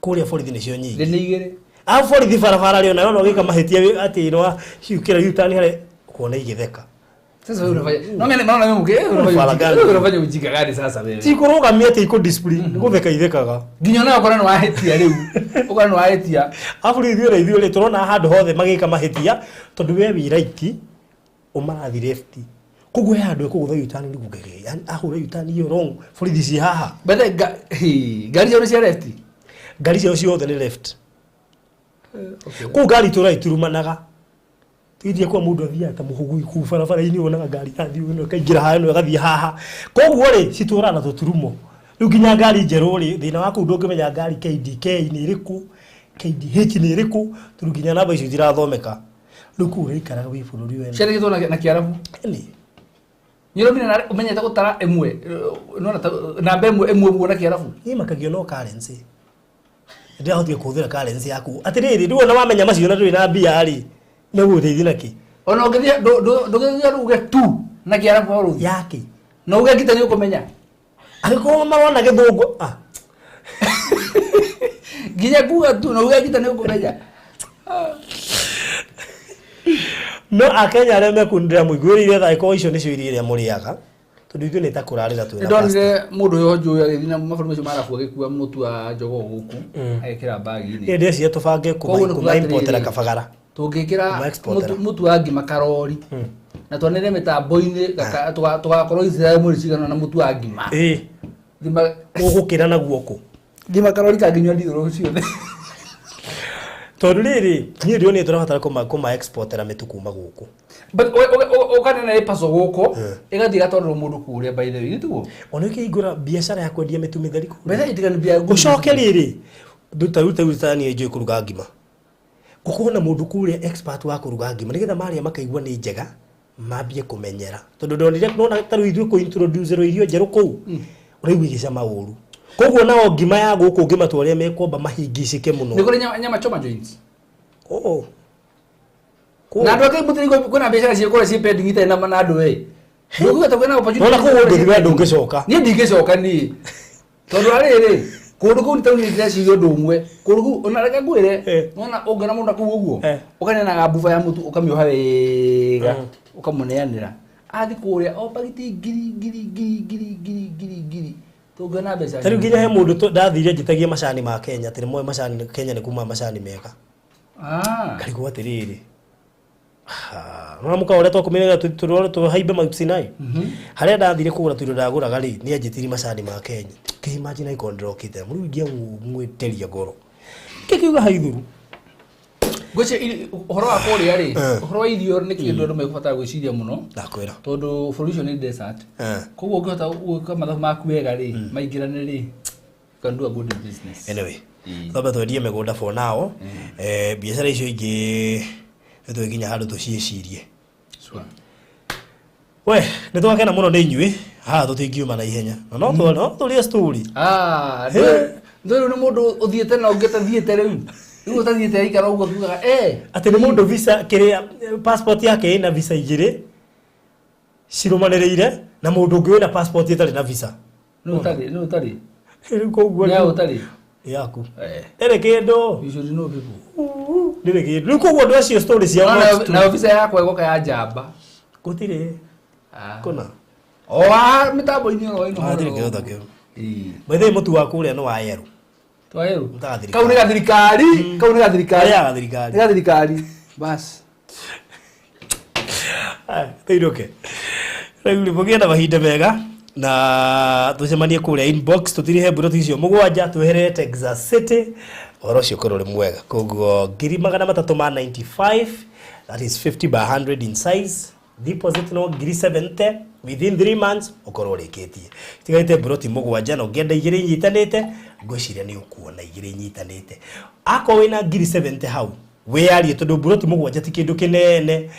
kule borithi nĩcio nyingi nĩ igĩrĩ Afori di farafara leo naona wika mahetia ati ino hiukira yutani hale kuona igitheka. Sasa wewe unafanya. No mimi naona wewe mke unafanya ujinga gani sasa wewe? Ti kuroga miete iko discipline. Ngutheka ithekaga. Nginya nayo korana wahetia riu. Ukorana wahetia. Afori ithuĩ rĩ turona handũ hothe magĩka mahetia tondu we wi right umarathi left. Koguo handũ kũgũtha yutani ni gugege. Yani ahura yutani yo wrong. Borithi ci haha. Bete gari cio cia left. Gari cio ciothe ni left. Ku gari tu right rumanaga. Tuithie kwa mundu athia ta muhugu ku barabara-ini onaga gari athi no kaingira hano agathie haha. Koguo ri citurana tuturumo. Riu nginya gari njeru ri thina waku ndungimenya gari KDK ni iriku, KDH ni iriku, turuginya namba icio irathomeka. Riu ku ri ikaraga wi bururi wena. Chere gitona na Kiarabu. Ni. Nyiro mina umenyete gutara emwe. Nona namba emwe na Kiarabu. Ni makagio no currency. Ndia hotie kuthira currency yaku. Atiriri riu ona wamenya macio na ndui na mbia ri. Nĩguo ũteithie naki. Ona ũngĩthia ndũgĩthia uge tu na Kiarabu au yake. Na uge kita nĩ ũkũmenya. Angĩkorwo marona gĩthũngũ Nginya kuga tu na uge kita nĩ ũkũmenya. No Akenya arĩa mekundĩra mũiguĩrĩire thaa ikorwo icio nĩcio irio iria mũrĩaga. Tondũ ithuĩ nĩ ta kũrarĩra twĩna. Ndonire mũndũ ũyũ njũĩ agĩthiĩ na mabũrũri macio marabu agĩkua mũtu wa njogoo gũkũ agĩkĩra bagi-inĩ. Nĩ ndĩciria tũbange kuma importera Kabagara. Tungikira mutu wa ngima karori na twanire mitambo-ini tugakorwo Israel muri cigana na mutu wa ngima thima gugukira na guoko ngima karori kanginywa ndithoro ciothe tondu riri ni ndio ni turabatara kuma exportera mitu kuma guku but ukanena ipaso guko igathi gatwarwo mundu kuria by the way tugo ona ikigura biashara ya kwendia mitu mitheri ku betha itigani bia gucoke riri duta ni ejo kuruga ngima gukona mundu kuria expert wa kuruga ngima nigetha maria makaigua ni njega mambie kumenyera tondu ndonire nona taru ithu ku introduce irio njeru ku uraigua cama uru koguo nao ngima ya guku ngima twaria mekomba mahingicike muno ni kuri nyama choma joints na ndo kai mutiri kuna biashara cie kora cie pending ita na manado we ndugu atakwena opportunity nona ko ndu ndungicoka ni ndingicoka ni tondu ariri kundu kuu nitauni ndiracirio ndumwe kundu kuu ona reka ngwire nona ungana mundu kuu uguo ukanena ga bufa ya mutu ukamioha wega ukamuneanira athi kuria o bagiti giri tugana beca tari nginya he mundu ndathire njitagie macani ma Kenya tiri moe macani Kenya ni kuma macani mega karigwa tiriri nona muka ore to kumenera tu haibe Mount Sinai haria ndathire kugura tuindo ndaguraga ri ni anjitiri macani ma Kenya ki imagine I condrokite muri ngia mwiteria goro kikiuga haithuru goche uhoro wa kuria ri uhoro wa irio ni kindu ndu mekubata gwiciria muno ndakwira tondu solution ni desert koguo ngihota gwika mathabu maku wega ri maingirane ri can do a good business anyway thaba twendie migunda for now biashara icio ingi nitwe nginya handu tuciicirie we nitwakena muno ni inyui ha tutingiuma na ihenya no tulie story ndio ni mundu uthiete na ungetathiete riu riu utathiete aikara uguo tugaga ati ni mundu visa kiria passport yake ina visa igiri cirumaniriire na mundu ungi wina passport itari na visa no utari riu koguo ya utari yaku ere kindu you should know people ndire kindu riu koguo ndu acio story cia na visa yakwa igoka ya njamba gutire kuna mitambo-ini oro ino ndire kindu takio bethe mutu wa kuria no wa yeru twayeru kau ni gathirikari gathirikari bas teiroke riu ripogia na mahinda mega na tucemanie kuria inbox tutirihe buroti icio mugwanja twehere Texas City oro cio korwo ri mwega koguo 395 that is 50 by 100 in size deposit no 70 within 3 months ukorwo rikitie tigaite buroti mugwanja no ngenda igiri nyitanite ngwiciria ni ukuona igiri nyitanite ako wina 70 hau we arie tondu buroti mugwanja ti kindu kinene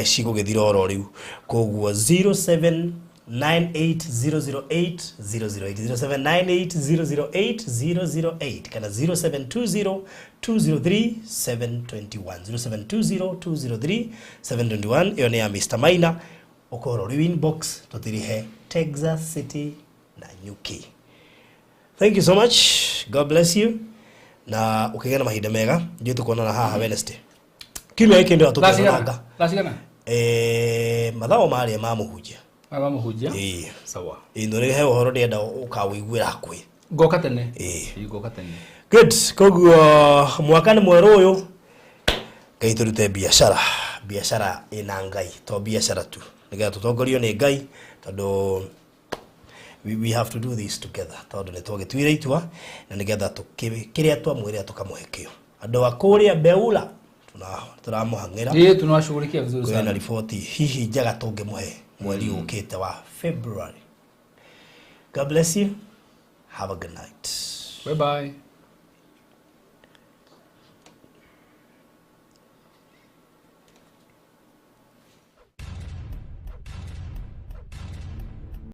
cigugithira oro riu koguo 0798008008 kana 0720203721 iyo ni ya Mr. Maina okoro riu inbox tutirihe Texas City na Nyuki. Thank you so much. God bless you. na ukigĩa na mahinda mega ndio tukonana haha Wednesday kiumia gĩkĩ ndio tũkĩonanga mathao marĩa ma mũhunjia sawa nĩ he ũhoro ndĩenda ũkawĩiguĩra hakuhĩ ngoka tene good koguo mwaka nĩ mwerũ ũyũ Ngai tũrute biashara ĩna Ngai to biashara tu nĩgetha tũtongorio nĩ Ngai tondũ we have to do this together tondũ nĩ twagĩtuire itua na nĩgetha kĩrĩa twamwĩrĩra tũkamũhe kĩo andũ akũrĩa Beula turamũhang'ĩra tunawashughulikia vizuri sana na riboti hihi njaga tũngĩmũhe mweri ũkĩte wa February. God bless you. Have a good night. Bye bye.